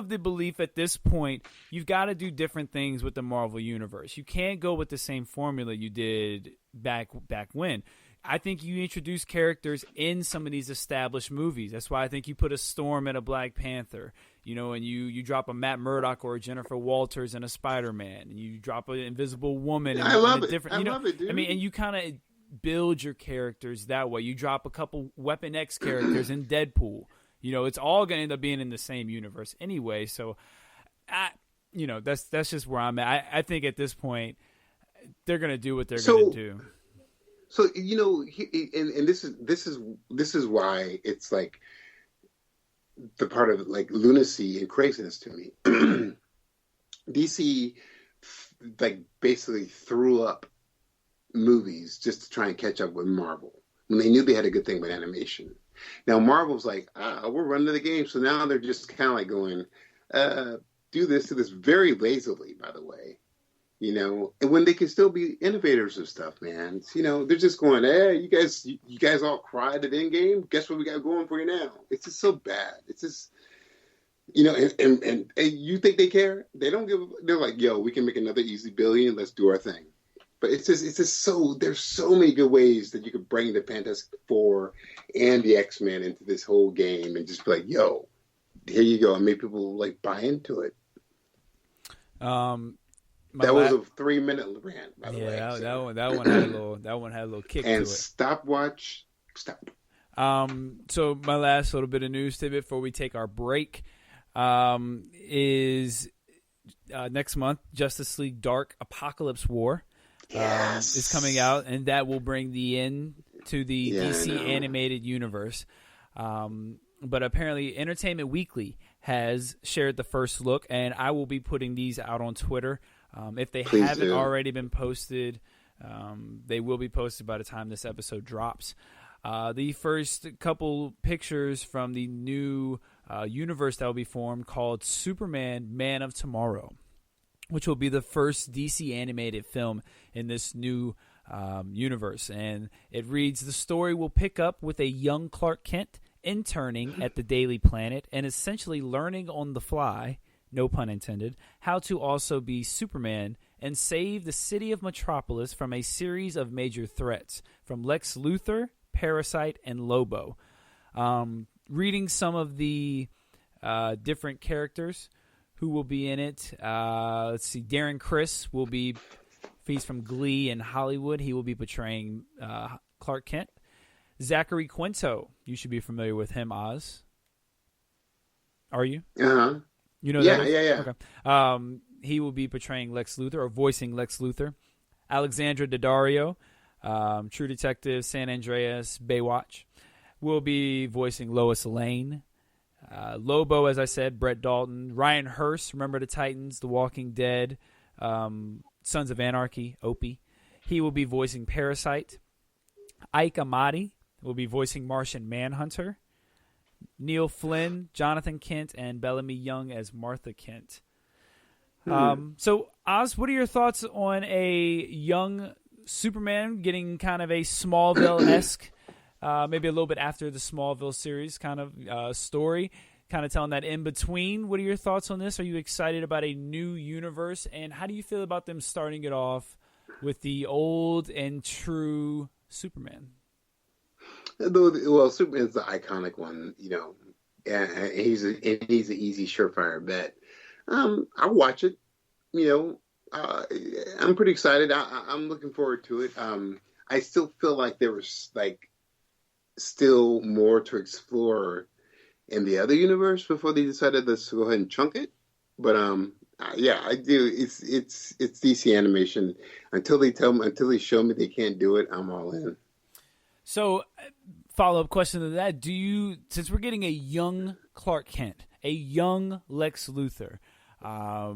the belief at this point you've got to do different things with the Marvel universe. You can't go with the same formula you did back when. I think you introduce characters in some of these established movies. That's why I think you put a Storm in a Black Panther, and you drop a Matt Murdock or a Jennifer Walters in a Spider-Man, and you drop an Invisible Woman. I love it. I love it, dude. I mean, and you kind of build your characters that way. You drop a couple Weapon X characters in Deadpool. It's all going to end up being in the same universe anyway. So, that's just where I'm at. I think at this point, they're going to do what they're going to do. So and this is why it's like the part of like lunacy and craziness to me. DC like basically threw up movies just to try and catch up with Marvel when they knew they had a good thing with animation. Now Marvel's like, we're running the game, so now they're just kind of like going, do this very lazily, by the way. And when they can still be innovators of stuff, man. They're just going, hey, you guys all cried at Endgame. Guess what we got going for you now? It's just so bad. It's just, and you think they care? They don't give. They're like, yo, we can make another easy billion. Let's do our thing. But it's just so. There's so many good ways that you could bring the Fantastic Four and the X-Men into this whole game, and just be like, yo, here you go, and make people like buy into it. That was a 3-minute rant, by the way. Yeah, that one had a little kick to it. And stop. So my last little bit of news tidbit before we take our break is next month, Justice League Dark Apocalypse War is coming out, and that will bring the end to the DC animated universe. But apparently Entertainment Weekly has shared the first look, and I will be putting these out on Twitter. If they haven't already been posted, they will be posted by the time this episode drops. The first couple pictures from the new universe that will be formed called Superman Man of Tomorrow, which will be the first DC animated film in this new universe. And it reads, the story will pick up with a young Clark Kent interning at the Daily Planet and essentially learning on the fly, no pun intended, how to also be Superman and save the city of Metropolis from a series of major threats from Lex Luthor, Parasite, and Lobo. Reading some of the different characters who will be in it. Let's see, Darren Criss will be, he's from Glee in Hollywood. He will be portraying Clark Kent. Zachary Quinto, you should be familiar with him, Oz. Are you? Uh-huh. You know that? Yeah. Okay. He will be portraying Lex Luthor, or voicing Lex Luthor. Alexandra Daddario, True Detective, San Andreas, Baywatch, will be voicing Lois Lane. Lobo, as I said, Brett Dalton. Ryan Hurst, remember the Titans, The Walking Dead, Sons of Anarchy, Opie. He will be voicing Parasite. Ike Amati will be voicing Martian Manhunter. Neil Flynn, Jonathan Kent, and Bellamy Young as Martha Kent. So, Oz, what are your thoughts on a young Superman getting kind of a Smallville-esque, maybe a little bit after the Smallville series kind of story, kind of telling that in between? What are your thoughts on this? Are you excited about a new universe? And how do you feel about them starting it off with the old and true Superman? Well, Superman's the iconic one, and he's an easy, surefire bet. I'll watch it. I'm pretty excited. I'm looking forward to it. I still feel like there was still more to explore in the other universe before they decided to go ahead and chunk it. But yeah, I do. It's DC animation. Until they show me they can't do it, I'm all in. So, follow-up question to that. Since we're getting a young Clark Kent, a young Lex Luthor, a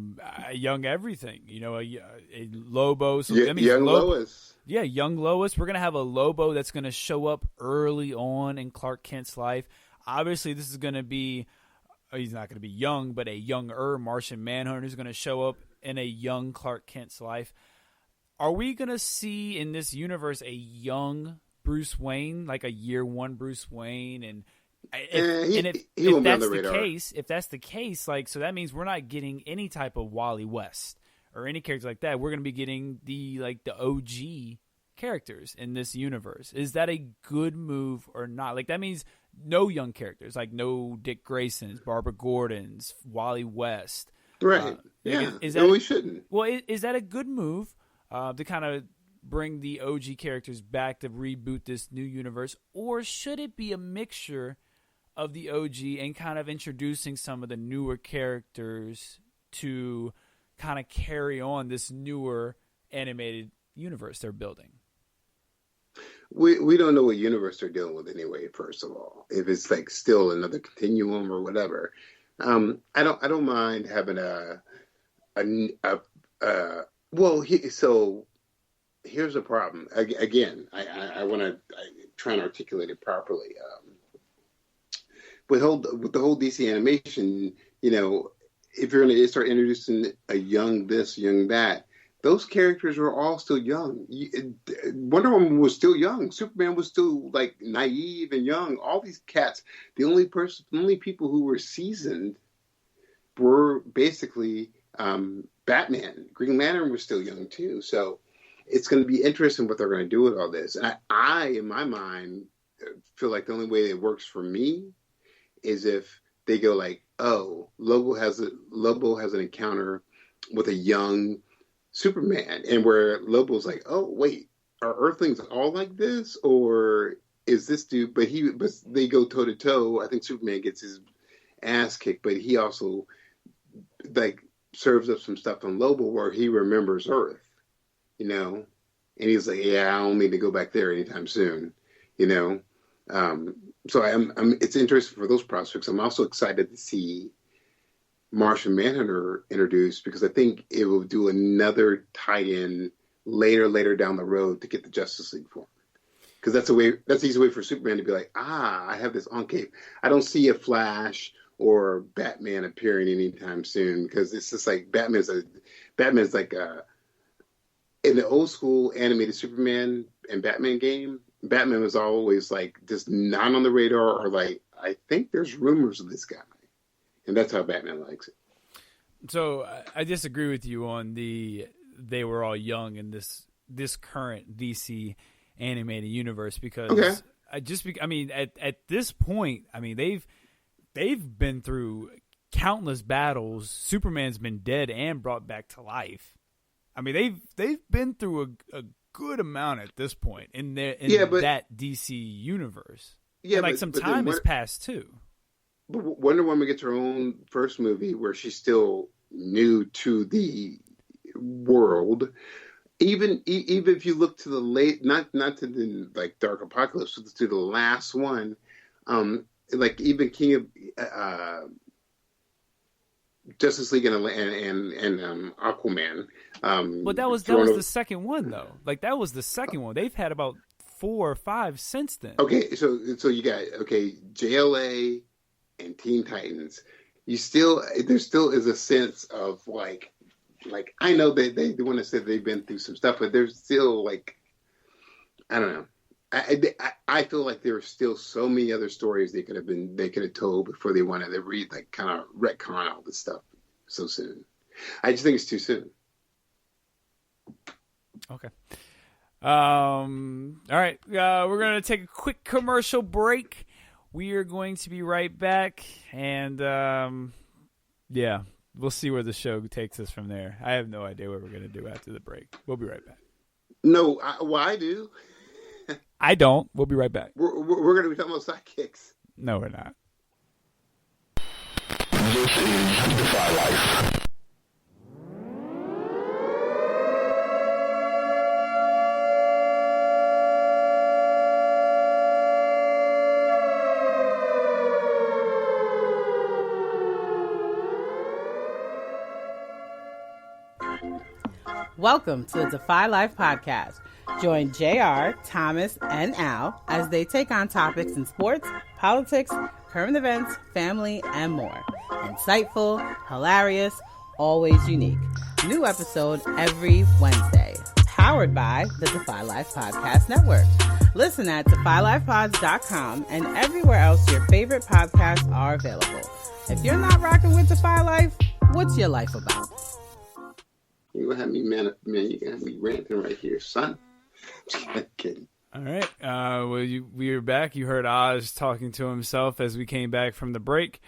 young everything, a Lobo. So that means young Lois. Yeah, young Lois. We're going to have a Lobo that's going to show up early on in Clark Kent's life. Obviously, this is going to be, he's not going to be young, but a younger Martian Manhunter is going to show up in a young Clark Kent's life. Are we going to see in this universe a young Bruce Wayne, like a year one Bruce Wayne? And if that's the case, like, so that means we're not getting any type of Wally West or any character like that. We're going to be getting the OG characters in this universe. Is that a good move or not? Like, that means no young characters, like no Dick Graysons, Barbara Gordons, Wally West. Right. We shouldn't. Well, is that a good move to kind of bring the OG characters back to reboot this new universe, or should it be a mixture of the OG and kind of introducing some of the newer characters to kind of carry on this newer animated universe they're building? We don't know what universe they're dealing with anyway. First of all, if it's like still another continuum or whatever, I don't mind having so here's the problem. Again, I want to try and articulate it properly. With the whole DC animation, if you're going to start introducing a young this, young that, those characters were all still young. Wonder Woman was still young. Superman was still like naive and young. All these cats, the only people who were seasoned were basically Batman. Green Lantern was still young too. So it's going to be interesting what they're going to do with all this. And I, in my mind, feel like the only way it works for me is if they go like, oh, Lobo has an encounter with a young Superman, and where Lobo's like, oh wait, are Earthlings all like this, or is this dude? But they go toe to toe. I think Superman gets his ass kicked, but he also like serves up some stuff on Lobo where he remembers Earth, and he's like, yeah, I don't need to go back there anytime soon, So it's interesting for those prospects. I'm also excited to see Martian Manhunter introduced, because I think it will do another tie-in later down the road to get the Justice League formed. Because that's an easy way for Superman to be like, I have this enclave. I don't see a Flash or Batman appearing anytime soon, because it's just like Batman's like in the old school animated Superman and Batman game, Batman was always like just not on the radar, or like, I think there's rumors of this guy. And that's how Batman likes it. So I disagree with you on they were all young in this current DC animated universe, because at this point, they've been through countless battles. Superman's been dead and brought back to life. They've been through a good amount at this point in that DC universe. Yeah, and some time has passed too. But Wonder Woman gets her own first movie where she's still new to the world. Even if you look to the late, not to the like Dark Apocalypse, but to the last one, like even King of Justice League and Aquaman. But that was the second one though. Like that was the second one. They've had about 4 or 5 since then. Okay, so you got JLA and Teen Titans. There still is a sense of like I know they want to say they've been through some stuff, but there's still like, I don't know. I feel like there are still so many other stories they could have told before they wanted to kind of retcon all this stuff so soon. I just think it's too soon. Okay. All right. We're going to take a quick commercial break. We are going to be right back, and we'll see where the show takes us from there. I have no idea what we're going to do after the break. We'll be right back. No, I do. I don't. We'll be right back. We're going to be talking about sidekicks. No, we're not. This is Defy Life. Welcome to the Defy Life podcast. Join JR, Thomas, and Al as they take on topics in sports, politics, current events, family, and more. Insightful, hilarious, always unique. New episode every Wednesday. Powered by the Defy Life Podcast Network. Listen at DefyLifePods.com and everywhere else your favorite podcasts are available. If you're not rocking with Defy Life, what's your life about? You're going to have me, man, you're going to have me ranting right here, son. I'm kidding. All right. We are back. You heard Oz talking to himself as we came back from the break.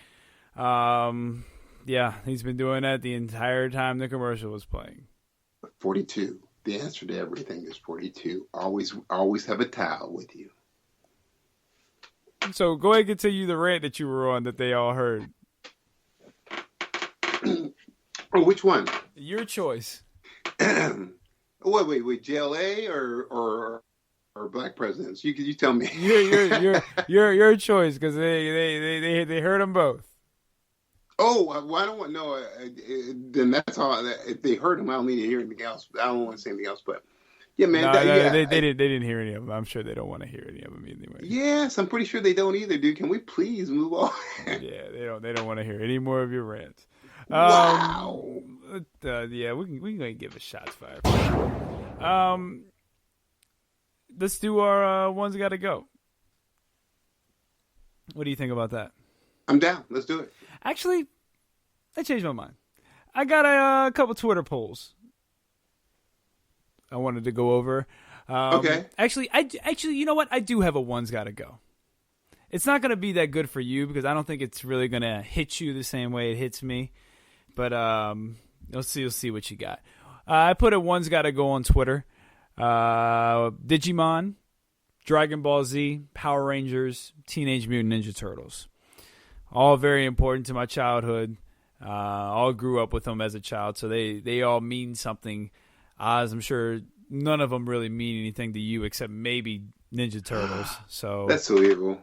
He's been doing that the entire time the commercial was playing. 42. The answer to everything is 42. Always have a towel with you. So go ahead and continue the rant that you were on that they all heard. Oh, which one? Your choice. Wait, JLA or black presidents? You tell me. Your choice, because they heard them both. Oh, well, I don't want no. Then that's all. If they heard them, I don't need to hear anything else. I don't want to say anything else. But yeah, man. They didn't hear any of them. I'm sure they don't want to hear any of them anyway. Yes, I'm pretty sure they don't either, dude. Can we please move on? Yeah, they don't want to hear any more of your rants. Wow. Yeah, we can give a shots fired. Let's do our one's got to go. What do you think about that? I'm down. Let's do it. Actually, I changed my mind. I got a couple Twitter polls I wanted to go over. Okay. Actually, you know what? I do have a one's got to go. It's not going to be that good for you because I don't think it's really going to hit you the same way it hits me. But you'll see what you got. I put a one's got to go on Twitter. Digimon, Dragon Ball Z, Power Rangers, Teenage Mutant Ninja Turtles. All very important to my childhood. All grew up with them as a child, so they all mean something. As I'm sure none of them really mean anything to you except maybe Ninja Turtles. So that's so evil.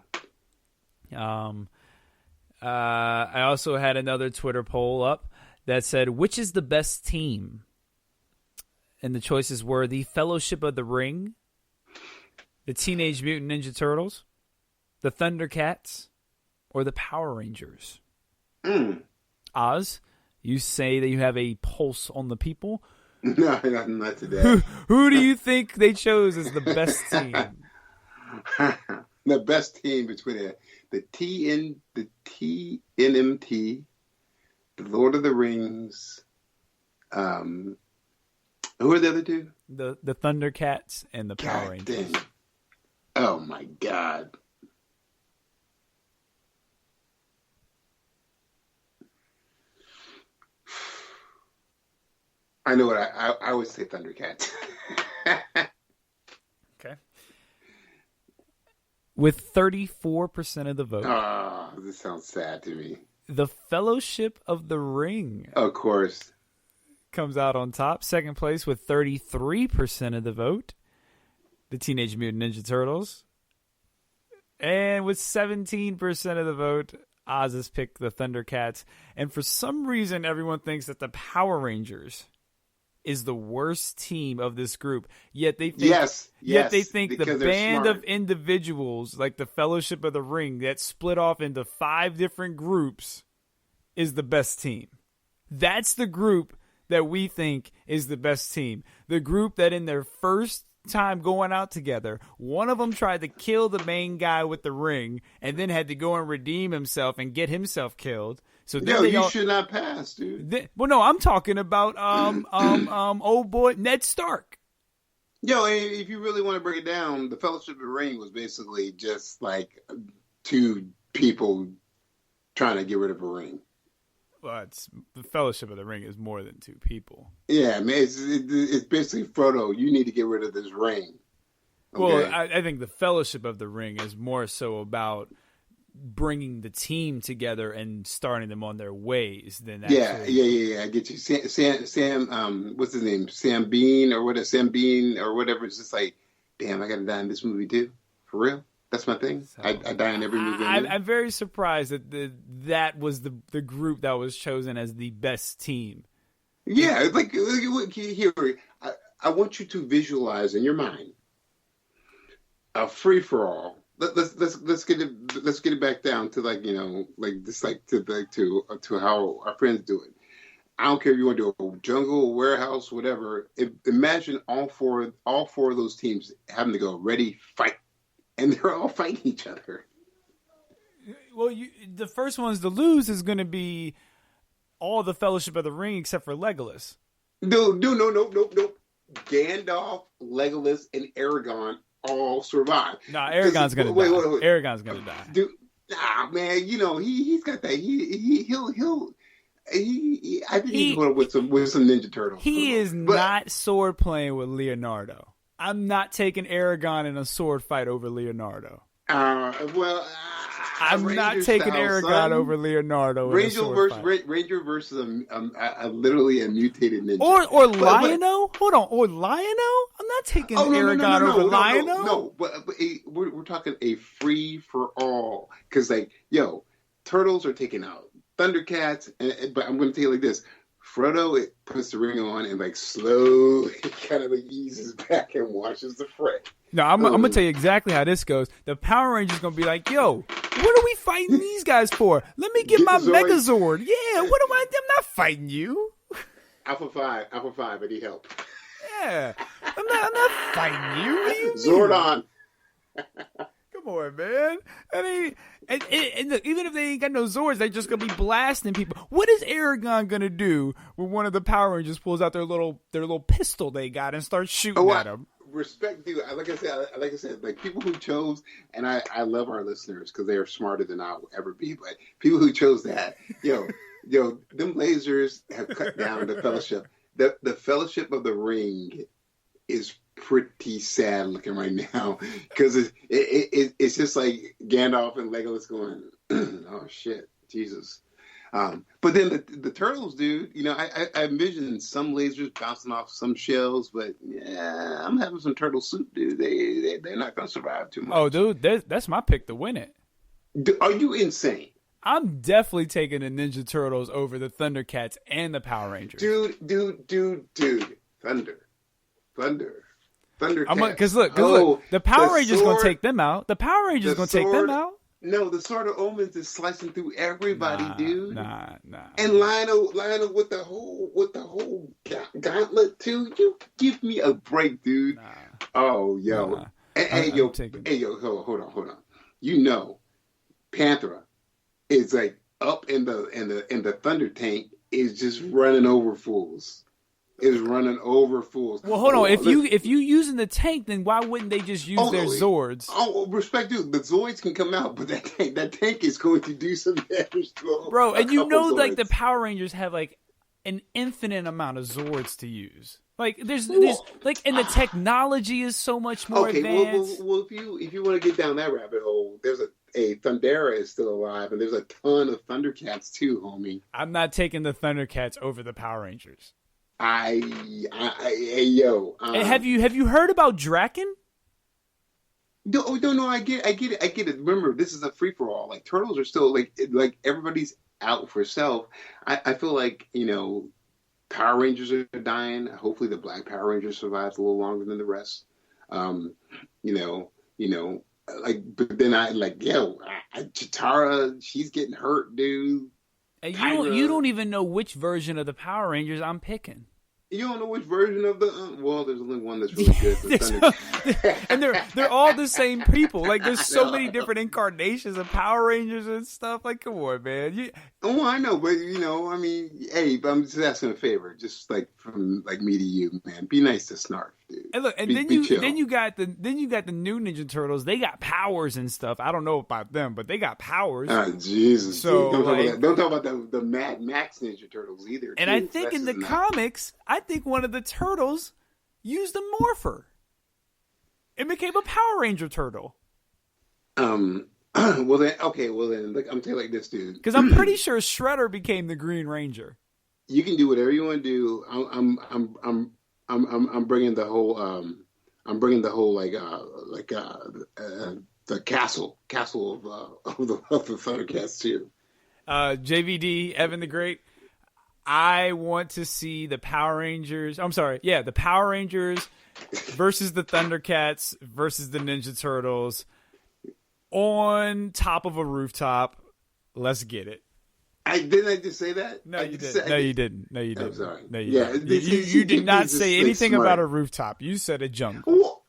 I also had another Twitter poll up that said, which is the best team? And the choices were the Fellowship of the Ring, the Teenage Mutant Ninja Turtles, the ThunderCats, or the Power Rangers. Oz, you say that you have a pulse on the people. No, not today. Who do you think they chose as the best team? The best team between the TNMT, the Lord of the Rings. Who are the other two? The ThunderCats and the Power Rangers. Dang. Oh my God. I know what I would say ThunderCats. Okay. With 34% of the vote. Oh, this sounds sad to me. The Fellowship of the Ring. Of course. Comes out on top. Second place with 33% of the vote. The Teenage Mutant Ninja Turtles. And with 17% of the vote, Oz has picked the ThunderCats. And for some reason, everyone thinks that the Power Rangers is the worst team of this group. Yet they think, they think the band of individuals, like the Fellowship of the Ring, that split off into 5 different groups, is the best team. That's the group that we think is the best team. The group that in their first time going out together, one of them tried to kill the main guy with the ring and then had to go and redeem himself and get himself killed. So you should not pass, dude. Well, no, I'm talking about old boy Ned Stark. If you really want to break it down, the Fellowship of the Ring was basically just like 2 people trying to get rid of a ring. Well, the Fellowship of the Ring is more than 2 people. Yeah, man, it's basically Frodo. You need to get rid of this ring. Okay? Well, I think the Fellowship of the Ring is more so about bringing the team together and starting them on their ways than actually... Yeah. I get you. Sam, what's his name? Sam Bean or whatever. It's just like, damn, I got to die in this movie too. For real? That's my thing. So, I die in every movie. I'm very surprised that that was the group that was chosen as the best team. Yeah, like here, I want you to visualize in your mind a free for all. Let's get it back down to to how our friends do it. I don't care if you want to do a jungle, warehouse, whatever. Imagine all four of those teams having to go ready, fight, and they're all fighting each other. Well, the first ones to lose is going to be all the Fellowship of the Ring except for Legolas. No. Gandalf, Legolas, and Aragorn all survive. Nah, Aragorn's gonna die. Wait. Aragorn's gonna die. Dude, man, he's got that. He'll. I think he's going with some Ninja Turtles. He is not sword playing with Leonardo. I'm not taking Aragon in a sword fight over Leonardo. I'm not taking Aragon over Leonardo. Ranger versus literally a mutated ninja. Or Lion-O? Hold on. Or Lion-O? I'm not taking Aragon over Lion-O. No, but we're talking a free for all. Because, Turtles are taking out ThunderCats. But I'm going to tell you like this. Frodo puts the ring on and slowly kind of eases back and watches the fray. No, I'm going to tell you exactly how this goes. The Power Ranger's going to be like, yo, what are we fighting these guys for? Let me get my Megazord. Yeah, I'm not fighting you. Alpha 5, I need help. Yeah, I'm not fighting you. What do you Zordon. Come on, man. I mean, and look, even if they ain't got no Zords, they're just gonna be blasting people. What is Aragon gonna do when one of the Power Rangers pulls out their little pistol they got and starts shooting at him? Respect, dude. Like I said, people who chose, and I love our listeners because they are smarter than I will ever be. But people who chose that, them lasers have cut down the Fellowship. The Fellowship of the Ring is pretty sad looking right now because it's just like Gandalf and Legolas going, oh shit, Jesus. But then the turtles, dude, I envision some lasers bouncing off some shells, but yeah, I'm having some turtle soup, dude. They're not going to survive too much. Oh, dude, that's my pick to win it. Are you insane? I'm definitely taking the Ninja Turtles over the ThunderCats and the Power Rangers. Dude. Thunder. Because look, the Power Rangers going to take them out. The Power Rangers going to take them out. No, the Sword of Omens is slicing through everybody, dude. Nah. And Lionel with the whole gauntlet too. You give me a break, dude. Nah. Oh, yo. Nah. Hey, yo, hold on. Panthera is up in the Thunder tank is just running over fools. Well, hold on. If you using the tank, then why wouldn't they just use their Zords? Oh, respect, dude. The Zoids can come out, but that tank is going to do some damage to them. Bro, and Zoids. The Power Rangers have an infinite amount of Zords to use. There's and the technology is so much more advanced. Well, if you want to get down that rabbit hole, there's a Thundera is still alive, and there's a ton of ThunderCats too, homie. I'm not taking the ThunderCats over the Power Rangers. Have you heard about Draken? No, I get it. Remember, this is a free for all. Turtles are still like everybody's out for self. I feel like Power Rangers are dying. Hopefully, the Black Power Ranger survives a little longer than the rest. But then Chitara, she's getting hurt, dude. And you don't even know which version of the Power Rangers I'm picking. You don't know which version of the well, there's only one that's really good. And they're all the same people. There's so many different incarnations of Power Rangers and stuff. Come on, man. I know, but hey, but I'm just asking a favor, just from me to you, man. Be nice to Snarf, dude. And look, and then you got the new Ninja Turtles. They got powers and stuff. I don't know about them, but they got powers. Oh, Jesus. So don't talk about the Mad Max Ninja Turtles either. And I think in the comics, I think one of the turtles used a morpher. It became a Power Ranger turtle. Well then, look, I'm telling you like this, dude. Because I'm pretty sure Shredder became the Green Ranger. You can do whatever you want to do. I'm bringing the whole. The castle of the ThunderCats too. JVD, Evan the Great. I want to see the Power Rangers. I'm sorry. Yeah, the Power Rangers versus the ThunderCats versus the Ninja Turtles on top of a rooftop. Let's get it. Didn't I just say that? No, you didn't. No, you didn't. I'm sorry. No, you didn't. You did not say anything about a rooftop. You said a jungle.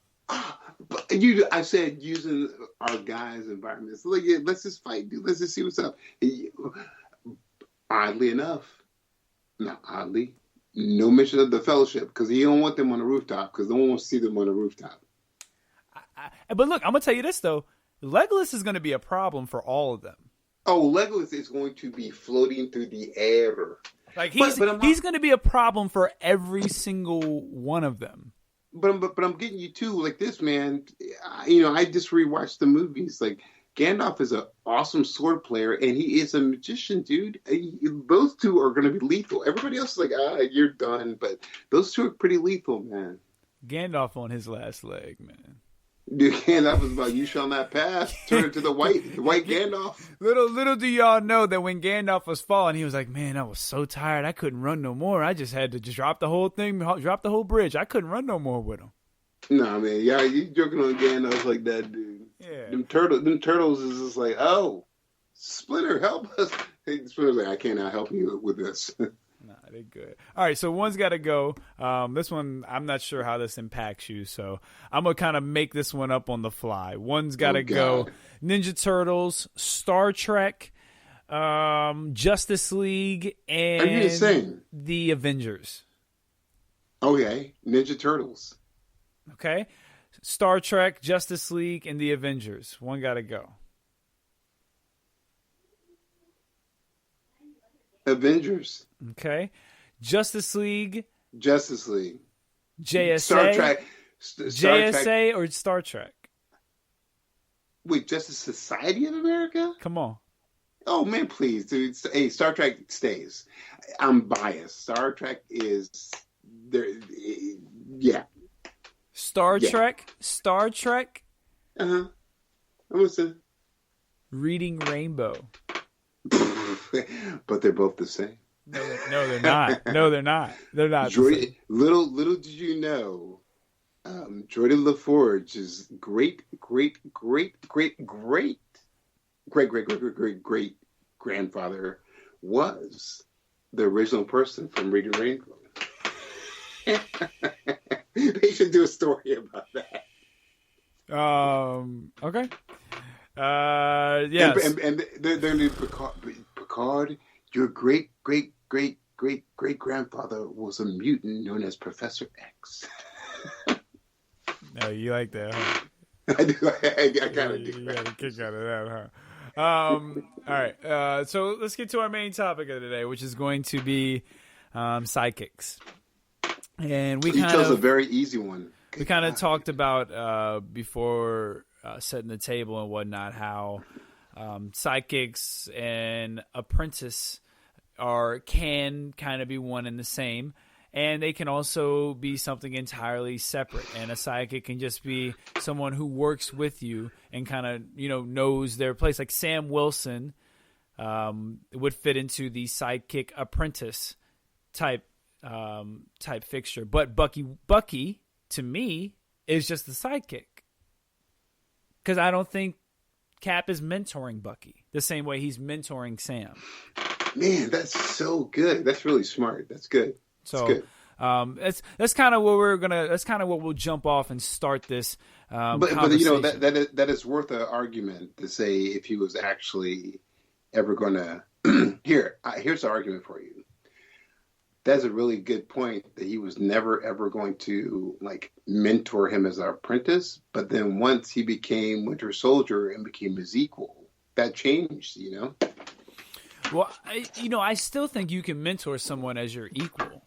But I said using our guys' environments. Let's just fight, dude. Let's just see what's up. Oddly enough, no mention of the Fellowship because he don't want them on the rooftop because no one wants to see them on the rooftop. But look, I'm gonna tell you this though. Legolas is gonna be a problem for all of them. Oh, Legolas is going to be floating through the air. Like he's going to be a problem for every single one of them. But I'm getting you too. Like this man, I just rewatched the movies. Like Gandalf is an awesome sword player, and he is a magician, dude. Those two are going to be lethal. Everybody else is like, you're done. But those two are pretty lethal, man. Gandalf on his last leg, man. Dude, Gandalf was about you shall not pass. Turn it to the white Gandalf. Little do y'all know that when Gandalf was falling, he was like, "Man, I was so tired, I couldn't run no more. I just had to drop the whole thing, drop the whole bridge. I couldn't run no more with him." Nah, man, yeah, you joking on Gandalf like that, dude. Yeah, them turtles is just like, oh, Splinter, help us. Hey, Splinter's like, I cannot help you with this. Nah, they're good. All right, so one's got to go. This one, I'm not sure how this impacts you, so I'm going to kind of make this one up on the fly. One's got to go. Ninja Turtles, Star Trek, Justice League, and Are you insane? The Avengers. Okay, Ninja Turtles. Okay, Star Trek, Justice League, and The Avengers. One got to go. Avengers. Okay. Justice League. JSA. Star Trek. JSA or Star Trek? Wait, Justice Society of America? Come on. Oh, man, please, dude. Hey, Star Trek stays. I'm biased. Star Trek is there. Yeah. Star Trek. Uh-huh. I'm listening. Reading Rainbow. But they're both the same. No, they're not. No, they're not. They're not. Little did you know, Jordan LaForge's great grandfather was the original person from Reading Rainbow. They should do a story about that. Okay. Yes. And they're going to be Picard, your great grandfather was a mutant known as Professor X. No, you like that, huh? I do. I kind of do. You got a kick out of that, huh? All right. So let's get to our main topic of today, which is going to be sidekicks. And we chose a very easy one. We kind of talked about before setting the table and whatnot how sidekicks and apprentice can kind of be one and the same, and they can also be something entirely separate. And a sidekick can just be someone who works with you and kind of knows their place. Like Sam Wilson would fit into the sidekick apprentice type fixture, but Bucky to me is just the sidekick, because I don't think Cap is mentoring Bucky the same way he's mentoring Sam. Man, that's so good. That's really smart. That's good. So that's kind of what that's kind of what we'll jump off and start this. But that is worth an argument to say if he was actually ever going to. Here's the argument for you. That's a really good point that he was never ever going to mentor him as an apprentice. But then once he became Winter Soldier and became his equal, that changed. Well, I still think you can mentor someone as your equal.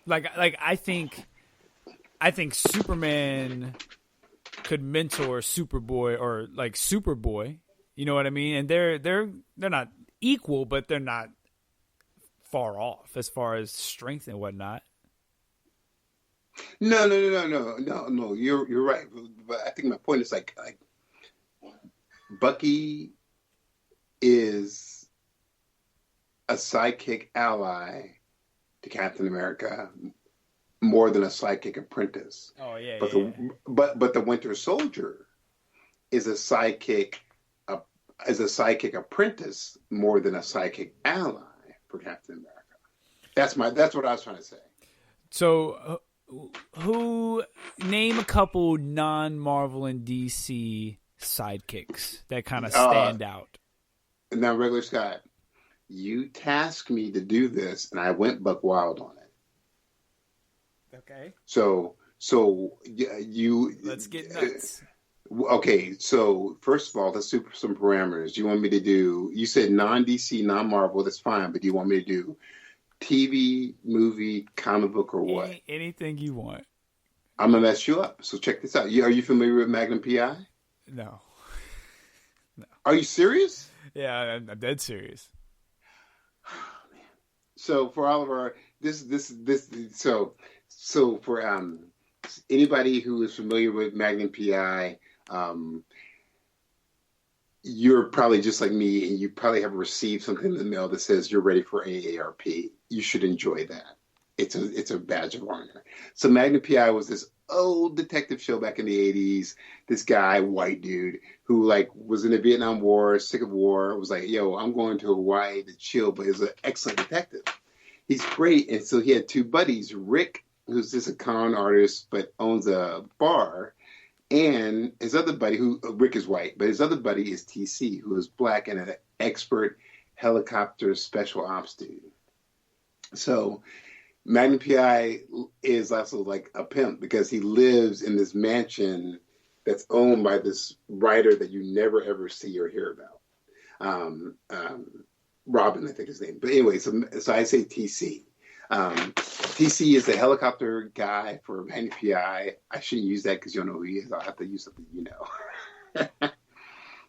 I think Superman could mentor Superboy or Superboy. You know what I mean? And they're not equal, but they're not far off as far as strength and whatnot. No. You're right. But I think my point is Bucky is a sidekick ally to Captain America more than a sidekick apprentice. Oh yeah. But the Winter Soldier is a sidekick apprentice more than a sidekick ally for Captain America. That's what I was trying to say. So, who name a couple non-Marvel and DC sidekicks that kind of stand out? Now, Regular Scott, you tasked me to do this, and I went buck wild on it. Okay. So you. Let's get nuts. Okay, so first of all, let's do some parameters. Do you want me to do? You said non-DC, non-Marvel. That's fine, but do you want me to do TV, movie, comic book, or what? Anything you want. I'm gonna mess you up. So check this out. Are you familiar with Magnum PI? No. Are you serious? Yeah, I'm dead serious. So for all of our so for anybody who is familiar with Magnum PI, you're probably just like me, and you probably have received something in the mail that says you're ready for AARP. You should enjoy that. It's a badge of honor. So Magnum PI was this old detective show back in the 80s. This guy, white dude, who like was in the Vietnam War, sick of war, was like, yo, I'm going to Hawaii to chill, but he's an excellent detective. He's great. And so he had two buddies, Rick, who's just a con artist but owns a bar, and his other buddy, who Rick is white, but his other buddy is TC, who is black and an expert helicopter special ops dude. So Magnum PI is also like a pimp because he lives in this mansion that's owned by this writer that you never ever see or hear about. Robin, I think his name. But anyway, so I say TC. TC is the helicopter guy for Magnum PI. I shouldn't use that because you don't know who he is. I'll have to use something you know.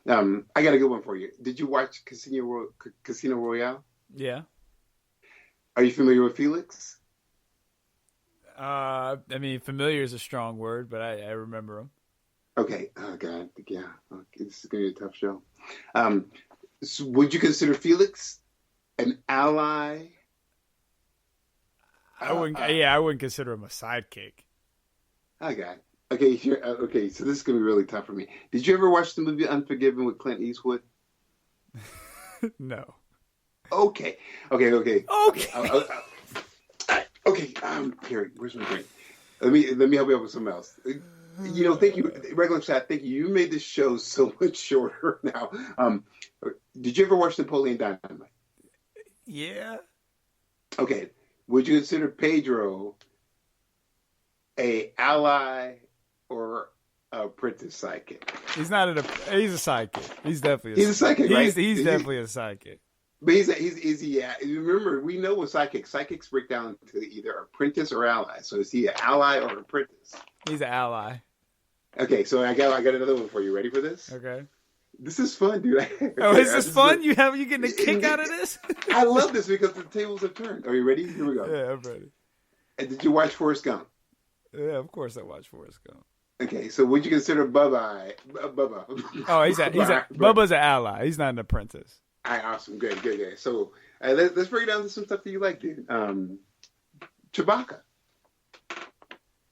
I got a good one for you. Did you watch Casino Royale? Yeah. Are you familiar with Felix? I mean, familiar is a strong word, but I remember him. Okay. Oh, God. Yeah. Okay. This is going to be a tough show. So would you consider Felix an ally? I wouldn't consider him a sidekick. Okay. Okay, so this is going to be really tough for me. Did you ever watch the movie Unforgiven with Clint Eastwood? No. Okay. Here, where's my drink? Let me help you out with something else. Thank you, regular chat. Thank you. You made this show so much shorter now. Did you ever watch Napoleon Dynamite? Yeah. Okay. Would you consider Pedro a ally or a apprentice sidekick? He's not he's a sidekick. He's definitely a sidekick, right? He's definitely a sidekick. But is he? Remember, we know with psychics. Psychics break down to either apprentice or ally. So is he an ally or an apprentice? He's an ally. Okay, so I got another one for you. Ready for this? Okay. This is fun, dude. Is this fun? You getting a kick out of this? I love this because the tables have turned. Are you ready? Here we go. Yeah, I'm ready. And did you watch Forrest Gump? Yeah, of course I watched Forrest Gump. Okay, so would you consider Bubba? Oh, Bubba's an ally. He's not an apprentice. All right, awesome, good. So let's break it down to some stuff that you like, dude. Chewbacca.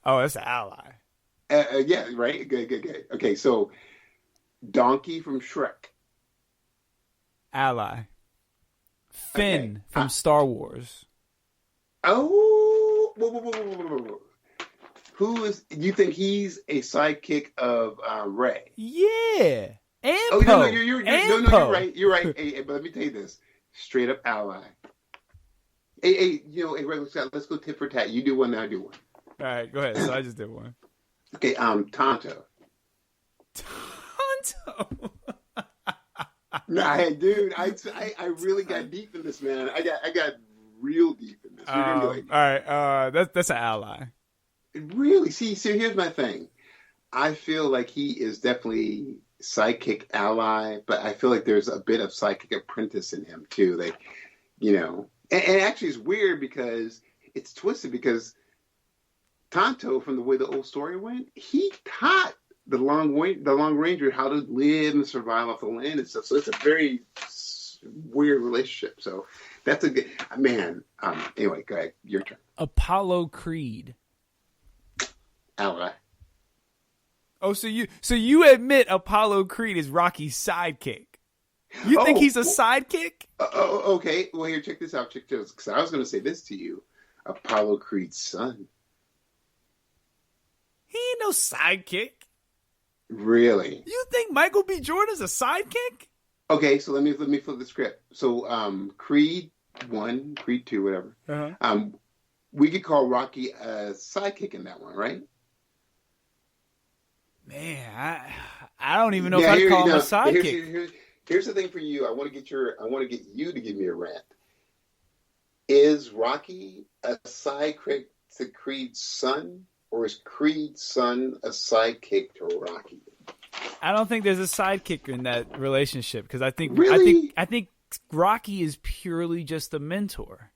Oh, that's an ally. Yeah, right. Good. Okay, so Donkey from Shrek. Ally. Finn from Star Wars. Oh, whoa. Who is? You think he's a sidekick of Rey? Yeah. And Poe. No, you're right. You're right. Hey, but let me tell you this: straight up ally. Hey, regular chat. Let's go tit for tat. You do one, I do one. All right, go ahead. So I just did one. Okay, Tonto. Nah, dude, I really got deep in this, man. I got real deep in this. All right, that's an ally. Really? See, here's my thing. I feel like he is definitely sidekick ally, but I feel like there's a bit of sidekick apprentice in him too. Like, and actually it's weird because it's twisted because Tonto, from the way the old story went, he taught the Long Ranger how to live and survive off the land and stuff. So it's a very weird relationship. So that's a good man. Anyway, go ahead. Your turn. Apollo Creed. Ally. Oh, so you admit Apollo Creed is Rocky's sidekick? You think he's a sidekick? Okay. Well, here, check this out. Because I was going to say this to you. Apollo Creed's son. He ain't no sidekick. Really? You think Michael B. Jordan's a sidekick? Okay, so let me flip the script. So Creed 1, Creed 2, whatever. Uh-huh. We could call Rocky a sidekick in that one, right? Man, I don't even know if I'd call him a sidekick. Here's the thing for you. I want to get you to give me a rant. Is Rocky a sidekick to Creed's son, or is Creed's son a sidekick to Rocky? I don't think there's a sidekick in that relationship because I think Really? I think Rocky is purely just a mentor.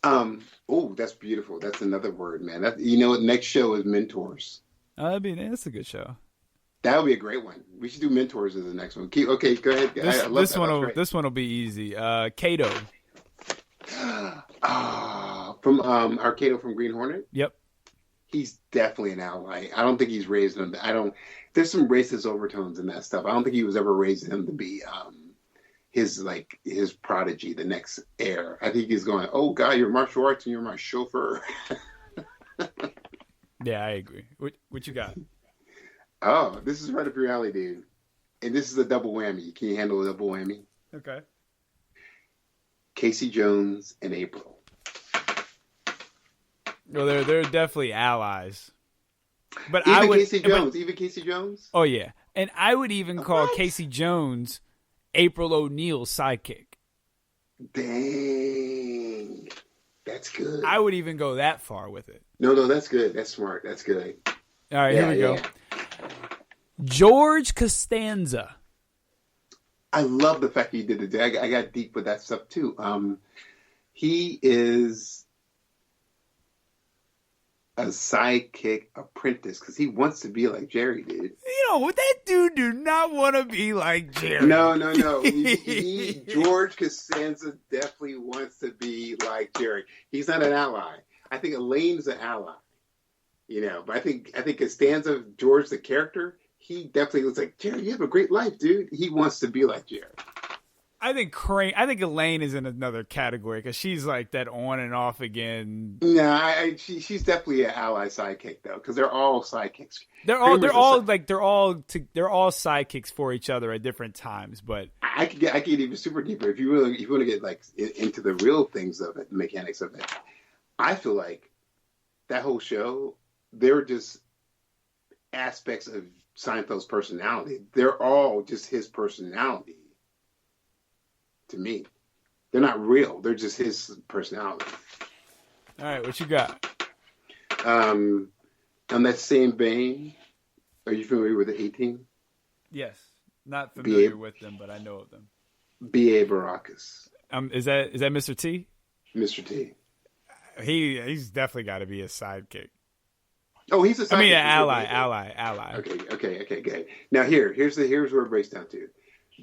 Oh, that's beautiful. That's another word, man. What next show is mentors. That's a good show. That would be a great one. We should do mentors as the next one. Okay, go ahead. This one will be easy. Kato. From Arcado from Green Hornet? Yep. He's definitely an ally. I don't think he's raised him. There's some racist overtones in that stuff. I don't think he was ever raising him to be his prodigy, the next heir. I think he's going, oh God, you're martial arts and you're my chauffeur. Yeah, I agree. What you got? Oh, this is right up your alley, dude. And this is a double whammy. Can you handle a double whammy? Okay. Casey Jones and April. Well, they're definitely allies. But Even Casey Jones? Oh yeah, and I would even call Casey Jones April O'Neil's sidekick. Dang, that's good. I would even go that far with it. No, that's good. That's smart. That's good. All right, here we go. George Costanza. I love the fact that you did it. I got deep with that stuff too. He is a sidekick apprentice because he wants to be like Jerry, dude. That dude do not want to be like Jerry. No. George Costanza definitely wants to be like Jerry. He's not an ally. I think Elaine's an ally. But I think Costanza, George the character, he definitely looks like Jerry. You have a great life, dude. He wants to be like Jerry. I think Elaine is in another category because she's like that on and off again. No, she's definitely an ally sidekick though, because they're all sidekicks. They're all sidekicks for each other at different times. But I could get even super deeper if you want to get like into the real things of it, the mechanics of it. I feel like that whole show, they're just aspects of Seinfeld's personality. They're all just his personality. To me, they're not real. They're just his personality. All right, what you got? On that same vein, are you familiar with the 18? Yes, not familiar with them, but I know of them. B.A. Baracus. Is that Mr. T? Mr. T. He's definitely got to be a sidekick. Oh, he's a sidekick. I mean, an ally. Okay, good. Now here's where it breaks down to.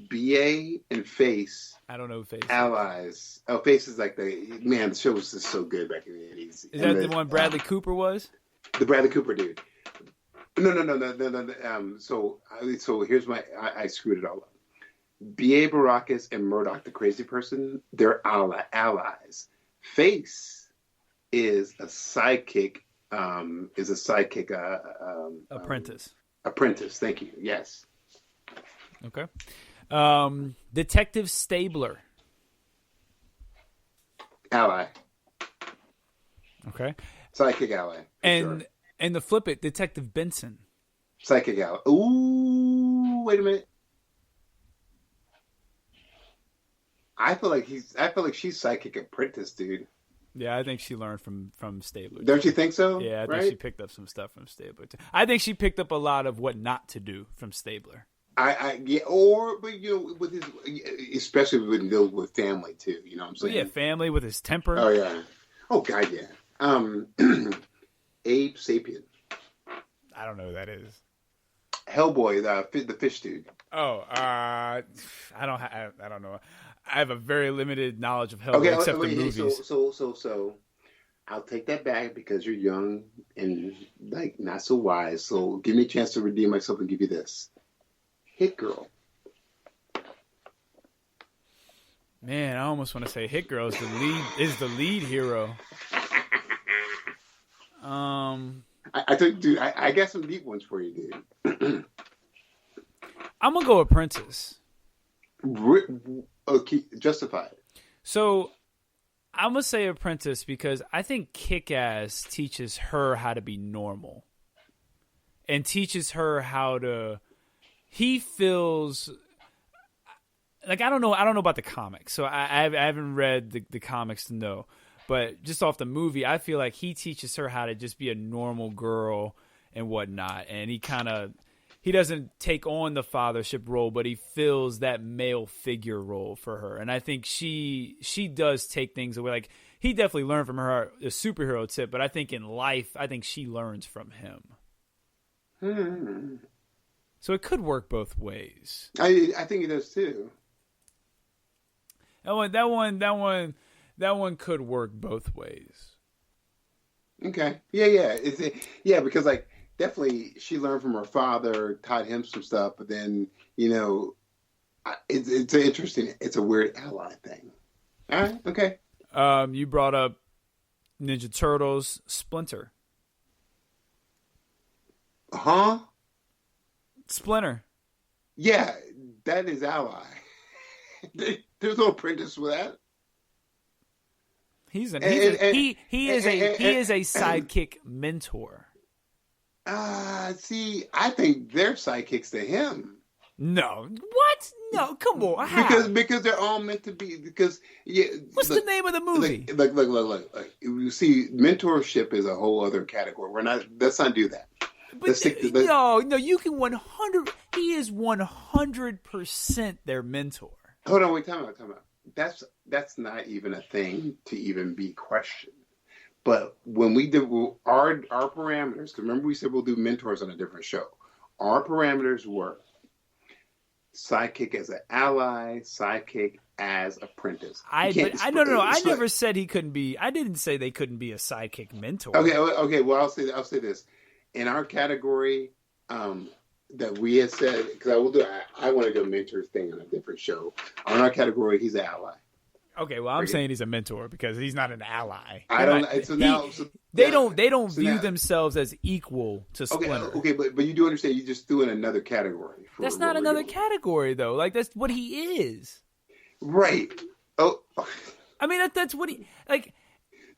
B.A. and Face. I don't know Face. Allies. Oh, Face is like the show was just so good back in the 80s. Is that the one Bradley Cooper was? The Bradley Cooper dude. No. So here's I screwed it all up. B.A. Baracus and Murdoch, the crazy person, they're allies. Face is a sidekick. Apprentice. Apprentice. Thank you. Yes. Okay. Detective Stabler. Ally. Okay. Sidekick ally. And to flip it, Detective Benson. Sidekick ally. Ooh, wait a minute. I feel like she's sidekick apprentice, dude. Yeah, I think she learned from Stabler. Don't you think so? Yeah, I think she picked up some stuff from Stabler too. I think she picked up a lot of what not to do from Stabler. But with his, especially with family too. You know what I'm saying? Well, yeah, family with his temper. Oh yeah. Oh God, yeah. Abe Sapien. I don't know who that is. Hellboy, the fish dude. Oh, I don't know. I have a very limited knowledge of Hellboy except the movies. So I'll take that back because you're young and like not so wise. So give me a chance to redeem myself and give you this. Hit Girl. Man, I almost want to say Hit Girl is the lead hero. I took, dude. I got some deep ones for you, dude. I'm gonna go Apprentice. Okay, justify it. So I'm gonna say Apprentice because I think Kick-Ass teaches her how to be normal. and teaches her how to. He feels like I don't know about the comics, so I haven't read the comics to know. But just off the movie, I feel like he teaches her how to just be a normal girl and whatnot, and he doesn't take on the fathership role, but he fills that male figure role for her. And I think she does take things away. Like, he definitely learned from her a superhero tip, but I think in life, I think she learns from him. So it could work both ways. I think it does too. That one could work both ways. Okay. Yeah, because like definitely she learned from her father, taught him some stuff, but then, it's interesting. It's a weird ally thing. All right. Okay. You brought up Ninja Turtles Splinter. Huh? Splinter. Yeah, that is ally. There's no apprentice with that. He is a sidekick mentor. See, I think they're sidekicks to him. No, what? No, come on. How? Because they're all meant to be. What's the name of the movie? Look. You see, mentorship is a whole other category. Let's not do that. But no, you can 100. He is 100% their mentor. Hold on, wait, time out. That's not even a thing to even be questioned. But when we do our parameters, because remember we said we'll do mentors on a different show. Our parameters were sidekick as an ally, sidekick as apprentice. I never said he couldn't be. I didn't say they couldn't be a sidekick mentor. Okay. Well, I'll say this. In our category, that we had said, because I want to do a mentor thing on a different show. On our category, he's an ally. Okay, well, I'm saying he's a mentor because he's not an ally. They don't view themselves as equal to Splinter. Okay, but you do understand you just threw in another category. That's not another category though. Like, that's what he is. Right. Oh. I mean, that's what he like.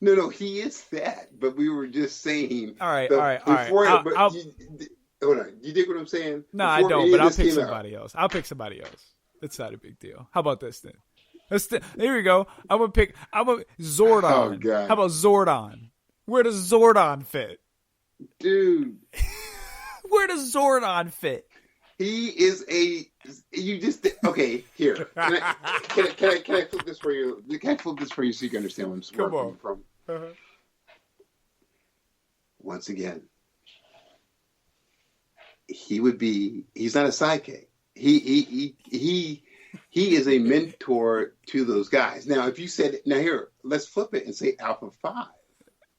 No, he is that. But we were just saying. All right. Hold on. You dig what I'm saying? No, I don't. But I'll pick somebody else. It's not a big deal. How about this then? Here we go. I'm gonna pick Zordon. Oh, God. How about Zordon? Where does Zordon fit? Dude. Where does Zordon fit? He is okay, here. Can I flip this for you? Can I flip this for you so you can understand where I'm coming from? Uh-huh. Once again, he's not a sidekick. He is a mentor to those guys. Now, if you said, here, let's flip it and say Alpha 5.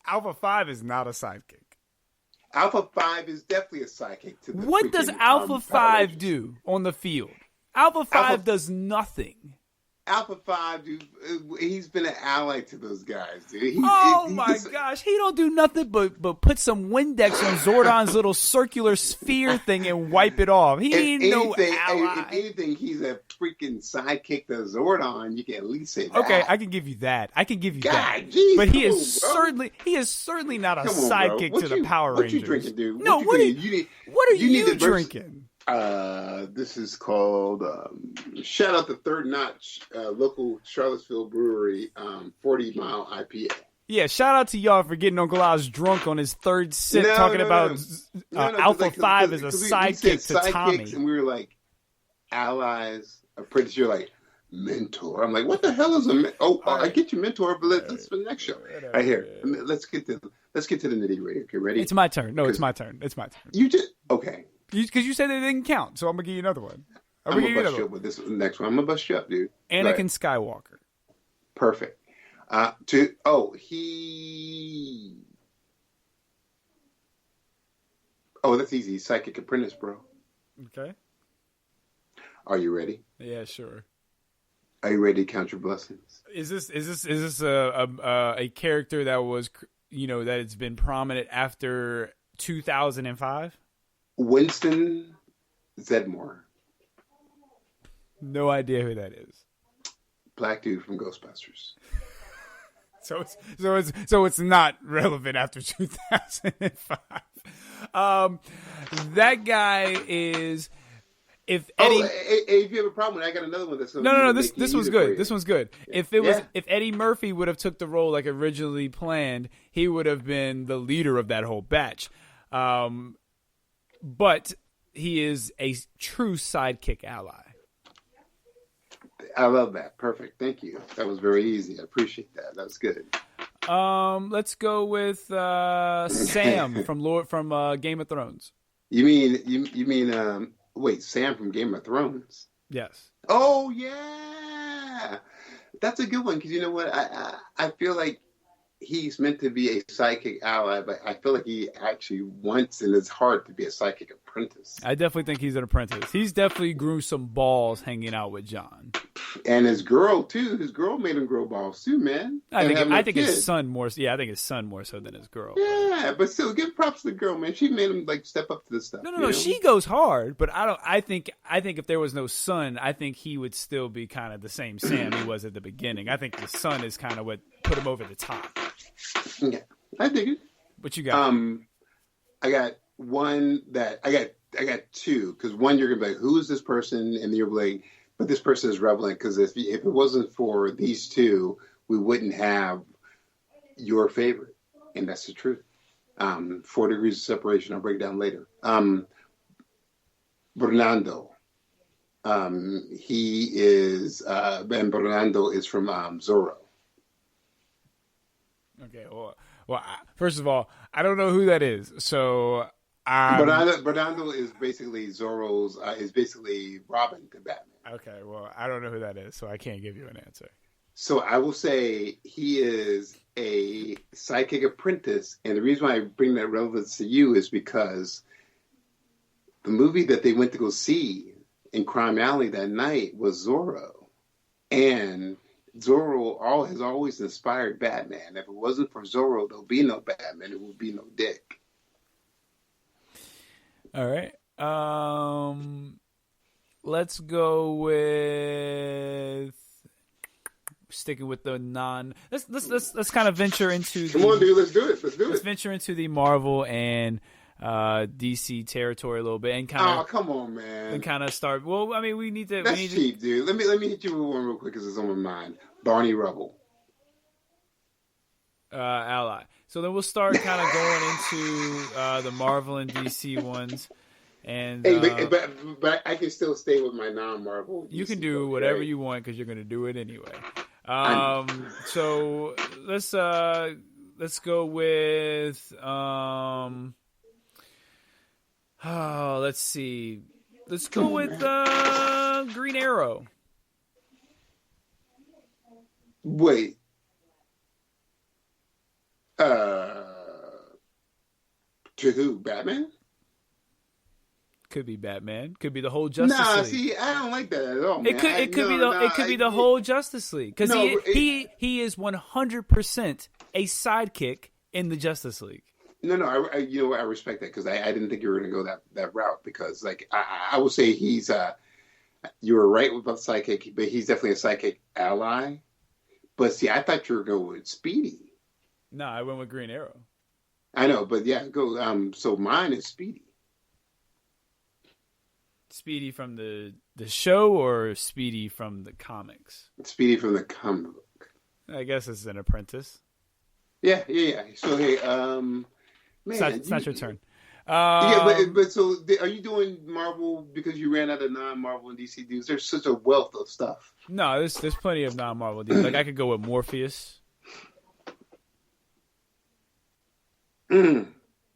Alpha 5 is not a sidekick. Alpha 5 is definitely a sidekick to the What does Alpha 5 do on the field? Alpha 5 does nothing. Alpha 5, dude, he's been an ally to those guys, dude. My gosh, he don't do nothing but put some Windex on Zordon's little circular sphere thing and wipe it off. He ain't no ally. If anything, he's a freaking sidekick to Zordon. You can at least say that. Okay, I can give you that. Geez, but he is certainly not a sidekick to the Power Rangers. What you drinking, dude? No, what are you drinking? This is called shout out to Third Notch, local Charlottesville brewery, 40 Mile IPA. Yeah, shout out to y'all for getting Uncle Oz drunk on his third sip, talking about Alpha 5 as a sidekick to Tommy. And we were like, allies, apprentice. You're like, mentor. I'm like, what the hell is a mentor? I get you mentor, but let's for the next show. Right here. Let's get to the nitty gritty. Okay, ready? It's my turn. No, it's my turn. You just okay. Because you said they didn't count, so I'm gonna give you another one. I'm gonna bust you up with this next one. I'm gonna bust you up, dude. Anakin Skywalker. Perfect. That's easy. Psychic apprentice, bro. Okay. Are you ready? Yeah, sure. Are you ready to count your blessings? Is this a character that was that it's been prominent after 2005? Winston Zedmore. No idea who that is. Black dude from Ghostbusters. So it's not relevant after 2005. That guy is. If Eddie, if you have a problem, I got another one that's no. This one's good. This one's good. If Eddie Murphy would have took the role like originally planned, he would have been the leader of that whole batch. But he is a true sidekick ally. I love that. Perfect. Thank you. That was very easy. I appreciate that. That's good. Let's go with Sam from Game of Thrones. You mean wait, Sam from Game of Thrones? Yes. Oh yeah, that's a good one because you know what? I feel like he's meant to be a psychic ally, but I feel like he actually wants in his heart to be a psychic apprentice. I definitely think he's an apprentice. He's definitely grew some balls hanging out with John. And his girl too. His girl made him grow balls too, man. I think his son more. Yeah, I think his son more so than his girl. Yeah, but still, give props to the girl, man. She made him like step up to this stuff. No. She goes hard, but I think if there was no son, I think he would still be kind of the same Sam he was at the beginning. I think the son is kind of what put him over the top. Yeah, I dig it. What you got? I got one that I got two because one you're gonna be like, who is this person, and then you're like, but this person is relevant because if it wasn't for these two, we wouldn't have your favorite, and that's the truth. 4 degrees of separation. I'll break down later. Bernardo. He is and Bernardo is from Zorro. Okay. Well, first of all, I don't know who that is, so. Bernardo is basically Zorro's. Is basically Robin to Batman. Okay, well, I don't know who that is, so I can't give you an answer. So I will say he is a psychic apprentice, and the reason why I bring that relevance to you is because the movie that they went to go see in Crime Alley that night was Zorro, and Zorro has always inspired Batman. If it wasn't for Zorro, there'll be no Batman. There would be no Dick. All right. Let's go with sticking with the non. Let's kind of venture into. Come on, dude. Let's do it. Let's venture into the Marvel and DC territory a little bit and kind of. Oh, come on, man. And kind of start. Well, I mean, we need to. That's cheap, dude. Let me hit you with one real quick because it's on my mind. Barney Rubble. Ally. So then we'll start kind of going into the Marvel and DC ones. And hey, but I can still stay with my non-Marvel. You can do whatever you want because you're going to do it anyway. So let's go with let's see. Let's go with Green Arrow. Wait. To who? Batman? Could be Batman. Could be the whole Justice League. Nah, see, I don't like that at all. Man. It could be the whole Justice League because he is 100% a sidekick in the Justice League. No, you know what? I respect that because I didn't think you were going to go that route because like I will say he's you were right about psychic, but he's definitely a psychic ally. But see, I thought you were going with Speedy. No, I went with Green Arrow. I know, but yeah, go. So mine is Speedy. Speedy from the show or Speedy from the comics? Speedy from the comic book. I guess it's an apprentice. Yeah. So hey, man, it's not your turn. But so are you doing Marvel because you ran out of non-Marvel and DC dudes? There's such a wealth of stuff. No, there's plenty of non-Marvel dudes. Like I could go with Morpheus.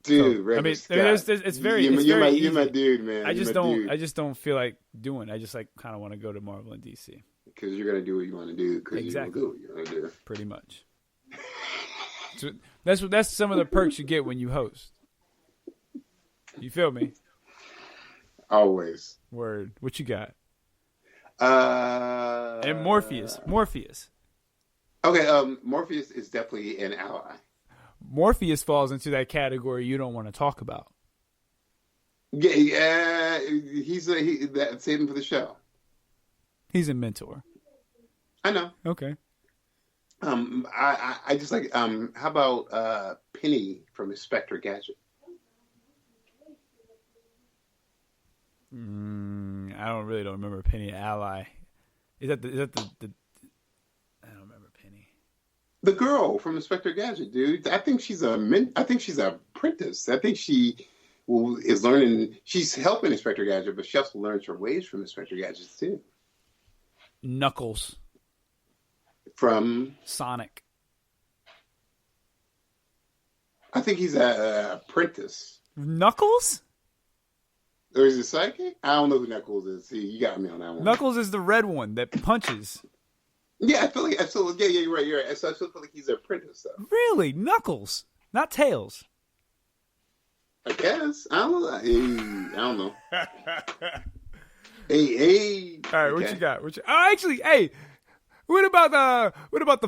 Dude, so, I mean, it's very. You're my dude, man. I just don't feel like doing. I just like kind of want to go to Marvel and DC because you're gonna do what you want to do. Exactly. You do what you want to do. Pretty much. So that's some of the perks you get when you host. You feel me? Always. Word. What you got? And Morpheus. Okay. Morpheus is definitely an ally. Morpheus falls into that category you don't want to talk about. Yeah, save him for the show. He's a mentor. I know. Okay. I just like how about Penny from Inspector Gadget? I don't remember Penny Ally. Is that the I don't remember Penny. The girl from Inspector Gadget, dude. I think she's a apprentice. I think she is learning. She's helping Inspector Gadget, but she also learns her ways from Inspector Gadget too. Knuckles from Sonic. I think he's an apprentice. Knuckles? Or is it Sidekick? I don't know who Knuckles is. See, you got me on that one. Knuckles is the red one that punches. Yeah, I feel like you're right. So I still feel like he's an apprentice, though. Really? Knuckles? Not Tails? I guess. I don't know. Hey. All right, what you got? Actually, hey, what about the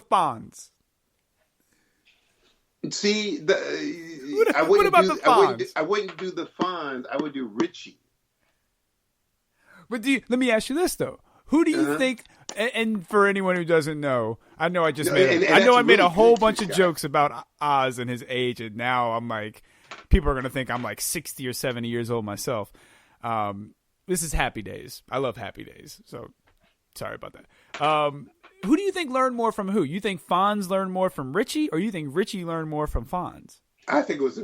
Fonz? See, what about the Fonz? I wouldn't do the Fonz. I would do Richie. But let me ask you this though: who do you think? And for anyone who doesn't know, I know I made a whole bunch of jokes about Oz and his age, and now I'm like, people are gonna think I'm like 60 or 70 years old myself. This is Happy Days. I love Happy Days, so sorry about that. Who do you think learned more from who? You think Fonz learned more from Richie, or you think Richie learned more from Fonz? I think it was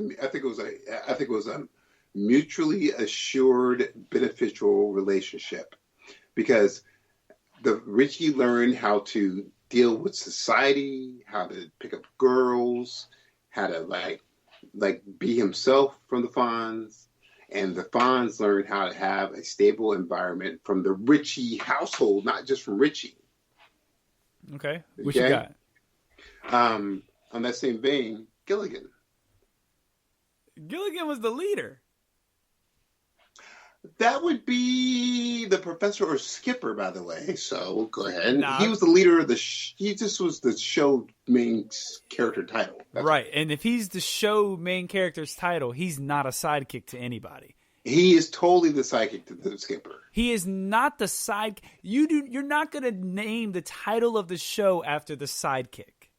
a mutually assured, beneficial relationship, because Richie learned how to deal with society, how to pick up girls, how to like be himself from the Fonz, and the Fonz learned how to have a stable environment from the Richie household, not just from Richie. Okay. What you got? On that same vein, Gilligan. Gilligan was the leader. That would be the professor or Skipper, by the way. So go ahead. Nah. He was the leader of he just was the show main character title. Right. And if he's the show main character's title, he's not a sidekick to anybody. He is totally the sidekick to the Skipper. He is not the sidekick. You're not going to name the title of the show after the sidekick,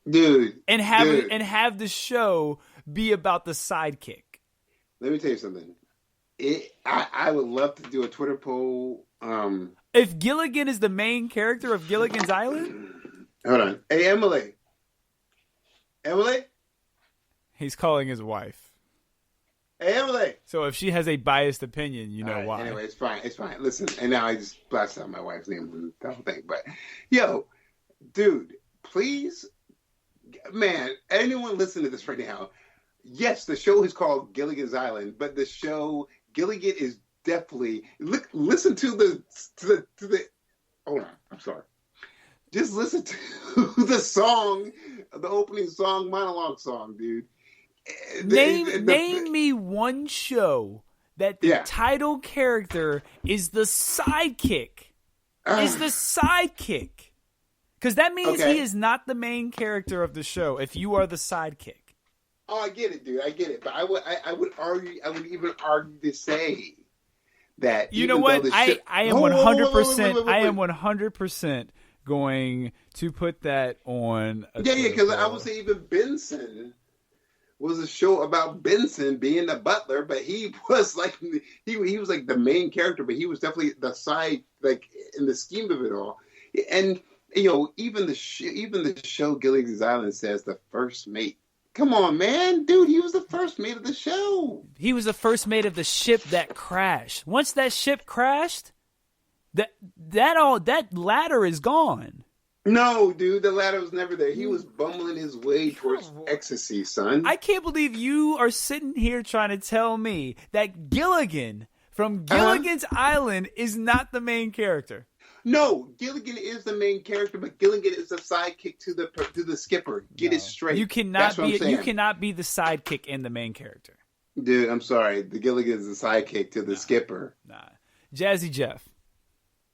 dude. And have the show be about the sidekick. Let me tell you something. I would love to do a Twitter poll. If Gilligan is the main character of Gilligan's Island, hold on. Hey, Emily. He's calling his wife. Hey, Emily. So if she has a biased opinion, you know why. Anyway, it's fine. Listen, and now I just blasted out my wife's name and the whole thing. But, yo, dude, please, man, anyone listening to this right now, yes, the show is called Gilligan's Island, but the show Gilligan is definitely listen to the. Hold on, I'm sorry. Just listen to the song, the opening song, monologue song, dude. Name me one show that the title character is the sidekick. Because that means he is not the main character of the show if you are the sidekick. Oh, I get it, dude. I get it. But I would even argue to say that you know what? I am 100%. I am 100% going to put that on. Because I would say even Benson was a show about Benson being the butler, but he was like he was like the main character, but he was definitely the side, like in the scheme of it all. And even the show Gilligan's Island says the first mate. Come on, man, dude, he was the first mate of the show. He was the first mate of the ship that crashed. Once that ship crashed, that ladder is gone. No, dude, the ladder was never there. He was bumbling his way towards ecstasy, son. I can't believe you are sitting here trying to tell me that Gilligan from Gilligan's Island is not the main character. No, Gilligan is the main character, but Gilligan is the sidekick to the Skipper. Get it straight. You cannot be the sidekick and the main character. Dude, I'm sorry. The Gilligan is the sidekick to the Skipper. Nah. Jazzy Jeff.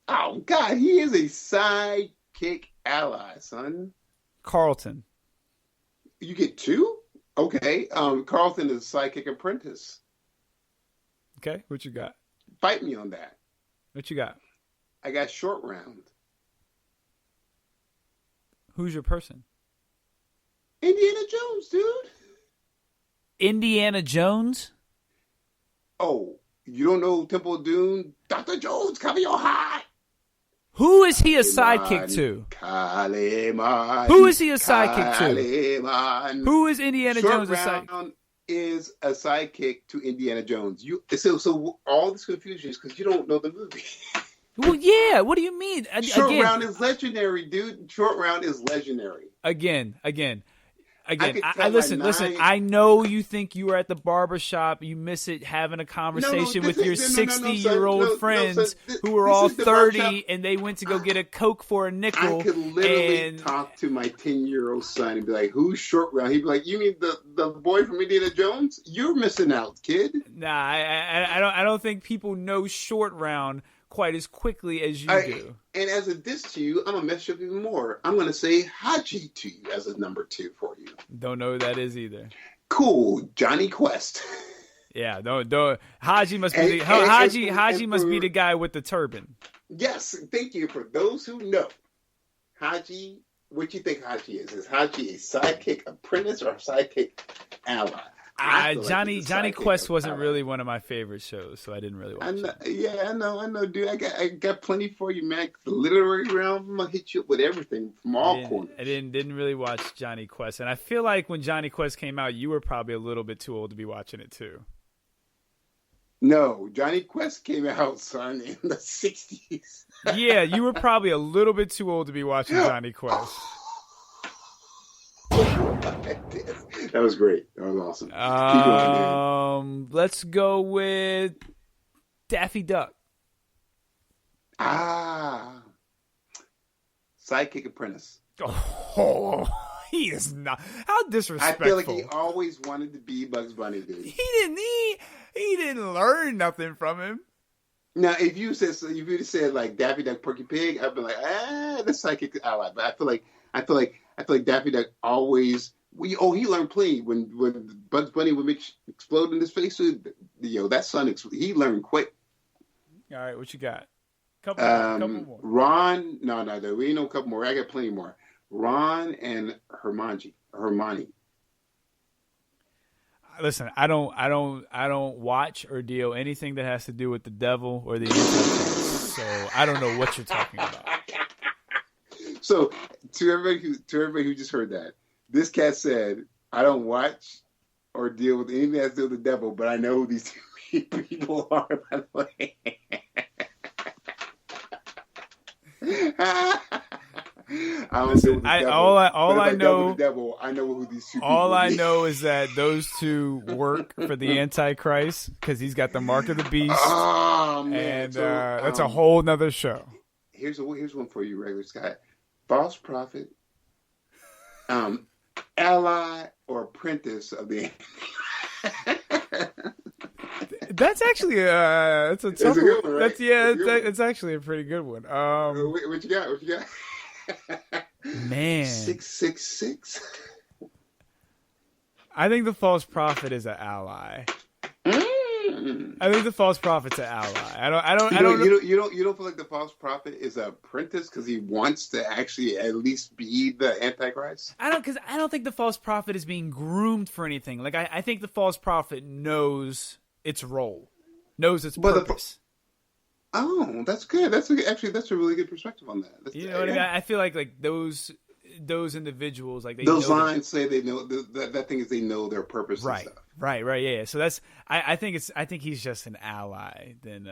Oh God, he is a sidekick ally, son. Carlton. You get two? Okay. Carlton is a sidekick apprentice. Okay, what you got? Fight me on that. What you got? I got Short Round. Who's your person? Indiana Jones, dude. Indiana Jones? Oh, You don't know Temple of Doom? Dr. Jones, cover your heart. Who is he a sidekick to? Kaliman. Who is he a sidekick to? Kaliman. Who is Indiana Short Jones a Round sidekick? is a sidekick to Indiana Jones. So all this confusion is because you don't know the movie. Well, yeah. What do you mean? Short Round is legendary, dude. Short Round is legendary. Again. I Listen. I know you think you were at the barber shop. You miss it having a conversation with your 60-year-old friends who were all 30 and they went to go get a Coke for a nickel. I could literally talk to my 10-year-old son and be like, "Who's Short Round?" He'd be like, "You mean the boy from Indiana Jones? You're missing out, kid." Nah, I don't think people know Short Round quite as quickly as you do. And as a diss to you, I'm gonna mess you up even more. I'm gonna say Haji to you as a number 2 for you. Don't know who that is either. Cool, Johnny Quest. Yeah, don't. Haji must be Haji must be the guy with the turban. Yes, thank you. For those who know, Haji, what you think Haji is? Is Haji a sidekick apprentice or a sidekick ally? Johnny Quest wasn't really one of my favorite shows, so I didn't really watch it. Yeah, I know, dude. I got plenty for you, man. The literary realm, I'm gonna hit you up with everything from all corners. I didn't really watch Johnny Quest, and I feel like when Johnny Quest came out, you were probably a little bit too old to be watching it too. No, Johnny Quest came out, son, in the 60s. Yeah, you were probably a little bit too old to be watching Johnny Quest. That was great. That was awesome. Let's go with Daffy Duck. Sidekick apprentice. Oh, he is not. How disrespectful. I feel like he always wanted to be Bugs Bunny, dude. He didn't learn nothing from him. Now, if you said like Daffy Duck, Porky Pig, I'd be like, that's sidekick ally. But I feel like Daffy Duck always. He learned plenty when Bugs Bunny would explode in his face. That son, he learned quick. All right, what you got? Couple more. Ron, no, we ain't no couple more. I got plenty more. Ron and Hermione. Listen, I don't watch or deal anything that has to do with the devil or the Antichrist. So I don't know what you're talking about. So to everybody who just heard that. This cat said, "I don't watch or deal with anything that has to do with the devil, but I know who these two people are." By the way, all I know who these two. All I know is that those two work for the Antichrist because he's got the mark of the beast. Oh man! And that's a whole nother show. Here's one for you, regular Scott. False prophet. Ally or apprentice of the. That's actually that's a tough one. Good one, right? It's actually a pretty good one. What you got? Man, 666. I think the false prophet is an ally. I think the false prophet's an ally. I don't. You don't feel like the false prophet is an apprentice because he wants to actually at least be the Antichrist? I don't think the false prophet is being groomed for anything. Like I think the false prophet knows its role, knows its purpose. That's good. That's a really good perspective on that. You know what I mean? I feel like those individuals, like those lines say they know that thing is they know their purpose. Right. And stuff. Right. Yeah. So that's I think he's just an ally. Then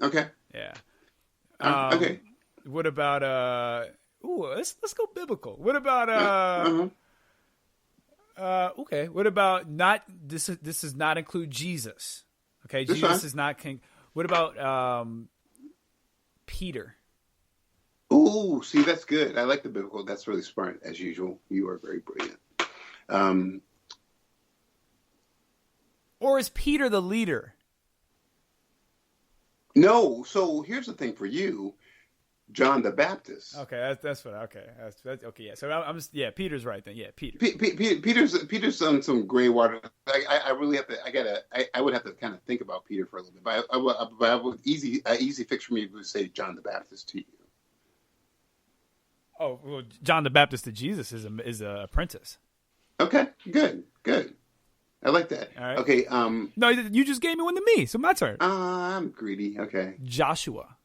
okay. Yeah. Okay. What about let's go biblical. What about okay. What about not this does not include Jesus. Okay, Jesus is not king. What about Peter? Oh, see, that's good. I like the biblical. That's really smart, as usual. You are very brilliant. Or is Peter the leader? No. So here's the thing for you, John the Baptist. Okay, that's what. Okay, that's okay. Yeah. So I'm just Peter's right then. Yeah, Peter. Peter's done some gray water. I really have to. I would have to kind of think about Peter for a little bit. But I would easy fix for me would say John the Baptist to you. Oh, well, John the Baptist to Jesus is a apprentice. Okay, good. I like that. All right. Okay. No, you just gave me one to me, so my turn. I'm greedy. Okay. Joshua.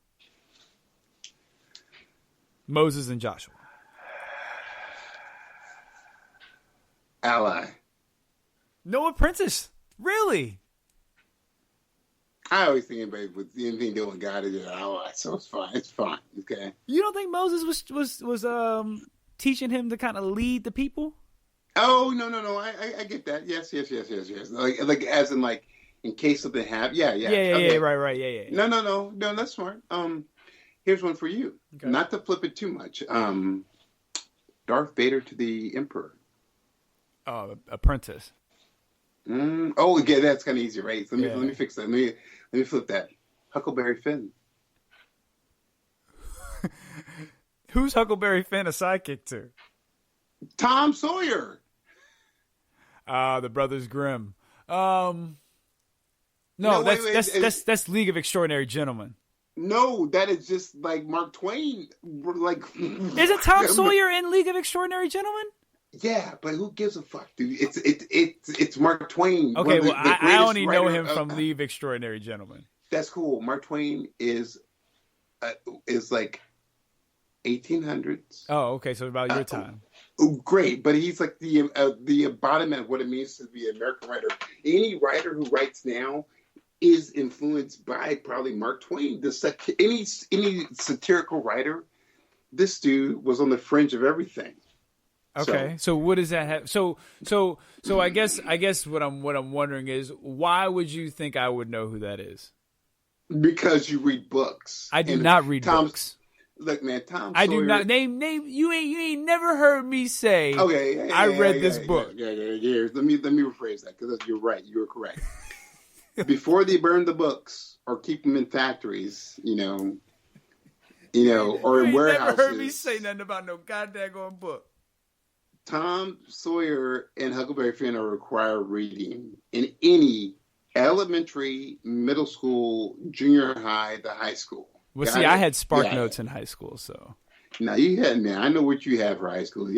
Moses and Joshua. Ally. No apprentice. Really? I always think anybody with anything doing God is an ally, so it's fine. It's fine. Okay. You don't think Moses was teaching him to kind of lead the people? Oh no. I get that. Yes. Like as in like in case something happens. Yeah. Yeah. Right. Yeah. No. That's smart. Here's one for you. Okay. Not to flip it too much. Darth Vader to the Emperor. Apprentice. Oh, yeah, that's kind of easy, right? So let me fix that. Let me flip that. Huckleberry Finn. Who's Huckleberry Finn a sidekick to? Tom Sawyer. The Brothers Grimm. No, wait, that's League of Extraordinary Gentlemen. No, that is just like Mark Twain. Like, isn't Tom Sawyer in League of Extraordinary Gentlemen? Yeah, but who gives a fuck, dude? It's Mark Twain. Okay, well, I only know him from League of Extraordinary Gentlemen. That's cool. Mark Twain is like 1800s. Oh, okay, so about your time. Great, but he's like the embodiment of what it means to be an American writer. Any writer who writes now is influenced by probably Mark Twain. Any satirical writer, this dude was on the fringe of everything. Okay, so what does that have? So I guess what I'm wondering is, why would you think I would know who that is? Because you read books. I do not read books. Look, man, Tom Sawyer. I do not name. You ain't never heard me say. Okay, I read this book. Yeah. Let me rephrase that, because you're right. You were correct. Before they burn the books or keep them in factories, or in warehouses. Never heard me say nothing about no goddamn book. Tom Sawyer and Huckleberry Finn are required reading in any elementary, middle school, junior high, to high school. Well, see, I had Spark Notes in high school, so. Now you had, man. I know what you had for high school.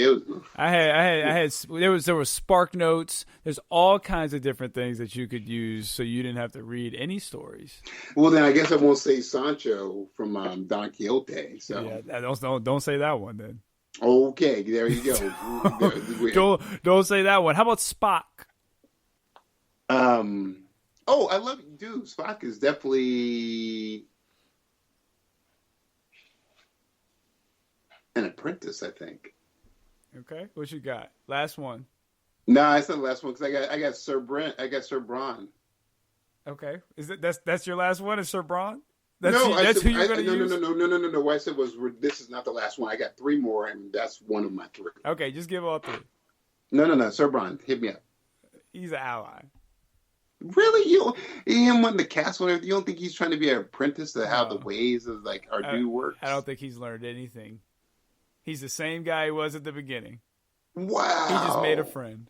I had. There was Spark Notes. There's all kinds of different things that you could use, so you didn't have to read any stories. Well, then I guess I won't say Sancho from Don Quixote. So yeah, don't say that one then. Okay, there you go. don't say that one. How about Spock? Oh, I love it. Dude, Spock is definitely an apprentice, I think. Okay, what you got? Last one. No, it's not the last one, because I got Sir Brent. I got Sir Braun. Okay, that's your last one? Is Sir Braun? Who you're going to use? No. What I said was, this is not the last one. I got 3 more, and that's one of my 3. Okay, just give all 3. No. Sir Braun, hit me up. He's an ally. Really? Him wanting the castle and everything? You don't think he's trying to be an apprentice to how the ways of our dude works? I don't think he's learned anything. He's the same guy he was at the beginning. Wow. He just made a friend.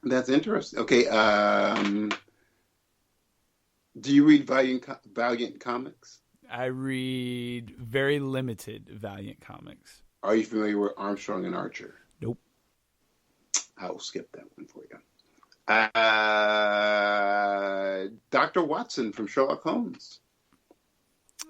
That's interesting. Okay. Do you read Valiant comics? I read very limited Valiant comics. Are you familiar with Armstrong and Archer? Nope. I will skip that one for you. Dr. Watson from Sherlock Holmes.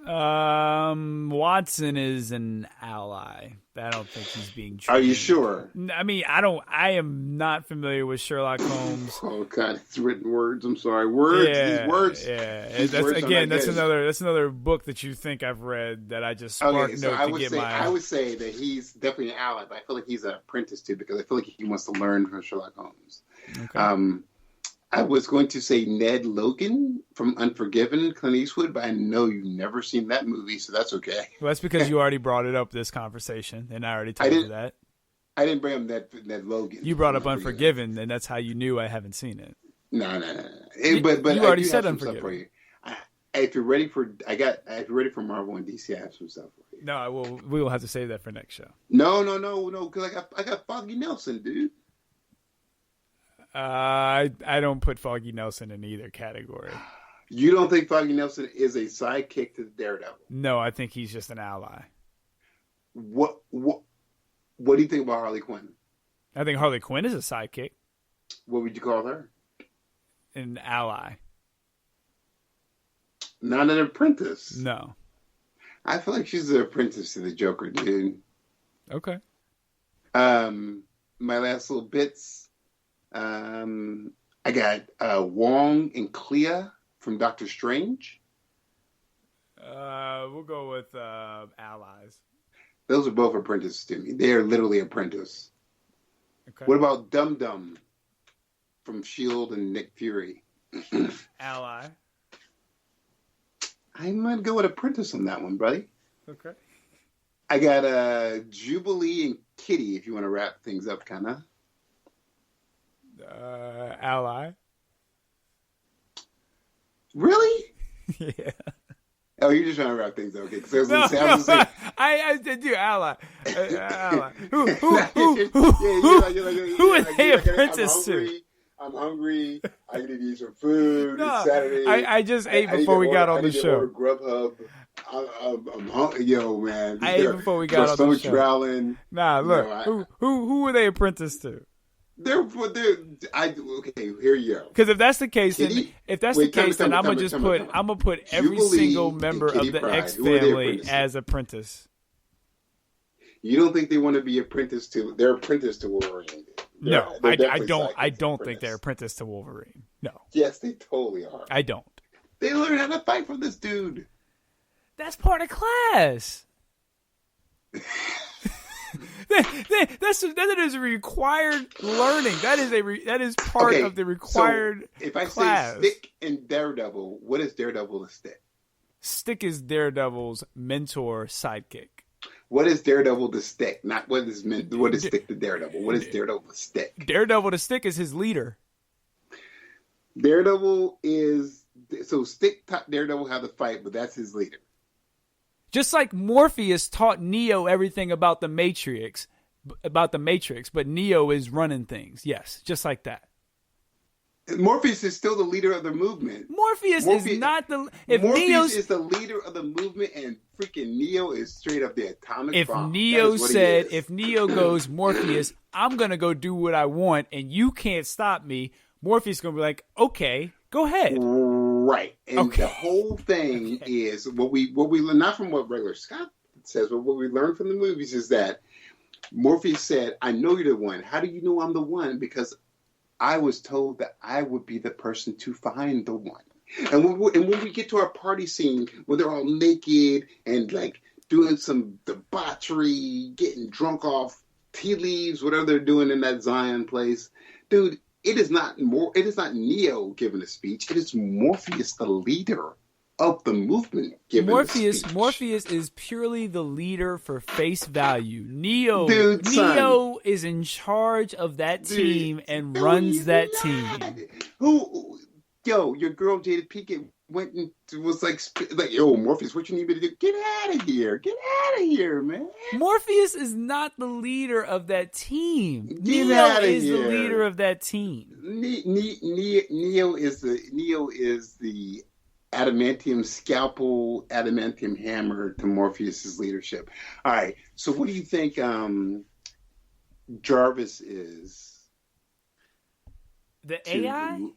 Watson is an ally. I don't think he's being trained. Are you sure? I mean, I am not familiar with Sherlock Holmes. Oh God, it's written words. I'm sorry, words. Yeah, these words. Yeah, that's another book that you think I've read that I just spark note to get my. I would say that he's definitely an ally, but I feel like he's an apprentice too, because I feel like he wants to learn from Sherlock Holmes. Okay. I was going to say Ned Logan from Unforgiven, Clint Eastwood, but I know you've never seen that movie, so that's okay. Well, that's because you already brought it up this conversation, and I already told you that. I didn't bring up Ned Logan. You brought up Unforgiven, and that's how you knew I haven't seen it. No. But you already said Unforgiven. For you. If you're ready for Marvel and DC, I have some stuff for you. No, we will have to save that for next show. No, because I got Foggy Nelson, dude. I don't put Foggy Nelson in either category. You don't think Foggy Nelson is a sidekick to Daredevil? No, I think he's just an ally. What do you think about Harley Quinn? I think Harley Quinn is a sidekick. What would you call her? An ally. Not an apprentice. No. I feel like she's an apprentice to the Joker, dude. Okay. My last little bits. I got Wong and Clea from Doctor Strange. We'll go with allies. Those are both apprentices to me. They are literally apprentice. Okay. What about Dum Dum from S.H.I.E.L.D. and Nick Fury? Ally. I'm going to go with apprentice on that one, buddy. Okay. I got Jubilee and Kitty, if you want to wrap things up, kind of. Ally. Really? Yeah. Oh, you're just trying to wrap things up. Okay. I do ally. Ally. Who are they apprentice to? I'm hungry. I need to eat some food. No, it's Saturday. I just ate before we got on the show. Grubhub. I'm hungry. Yo, man. I ate before we got on the show. Traveling. Nah, look. Who were they apprentice to? Okay, here you go. Because if that's the case, then I'm gonna put every Jubilee single member of the Pride. X family as apprentice. You don't think they want to be apprentice to? They're apprentice to Wolverine. No, I don't think they're apprentice to Wolverine. No. Yes, they totally are. I don't. They learn how to fight from this dude. That's part of class. That is required learning. That is part of the required. So if I class. say Stick and Daredevil, what is Daredevil to Stick? Stick is Daredevil's mentor sidekick. What is Daredevil to Stick? Not what is Stick to Daredevil? What is Daredevil to Stick? Daredevil to Stick is his leader. Daredevil is Stick taught Daredevil how to fight, but that's his leader. Just like Morpheus taught Neo everything about the Matrix, but Neo is running things. Yes, just like that. Morpheus is still the leader of the movement. Morpheus is not the. If Morpheus is the leader of the movement, and freaking Neo is straight up the atomic bomb. If Neo goes, Morpheus, I'm gonna go do what I want, and you can't stop me. Morpheus is gonna be like, okay, go ahead. Right, and the whole thing is what we learn, not from what regular Scott says, but what we learn from the movies is that Morpheus said, "I know you're the one. How do you know I'm the one? Because I was told that I would be the person to find the one." And when we get to our party scene where they're all naked and like doing some debauchery, getting drunk off tea leaves, whatever they're doing in that Zion place, dude. It is not Neo giving a speech. It is Morpheus, the leader of the movement, giving a speech. Morpheus is purely the leader for face value. Neo is in charge of that team and runs that team. Your girl Jada Pinkett went and was like, yo, Morpheus, what you need me to do? Get out of here, man. Morpheus is not the leader of that team. Neo is the leader of that team. Neo is the adamantium scalpel, adamantium hammer to Morpheus's leadership. All right, so what do you think Jarvis is? The AI?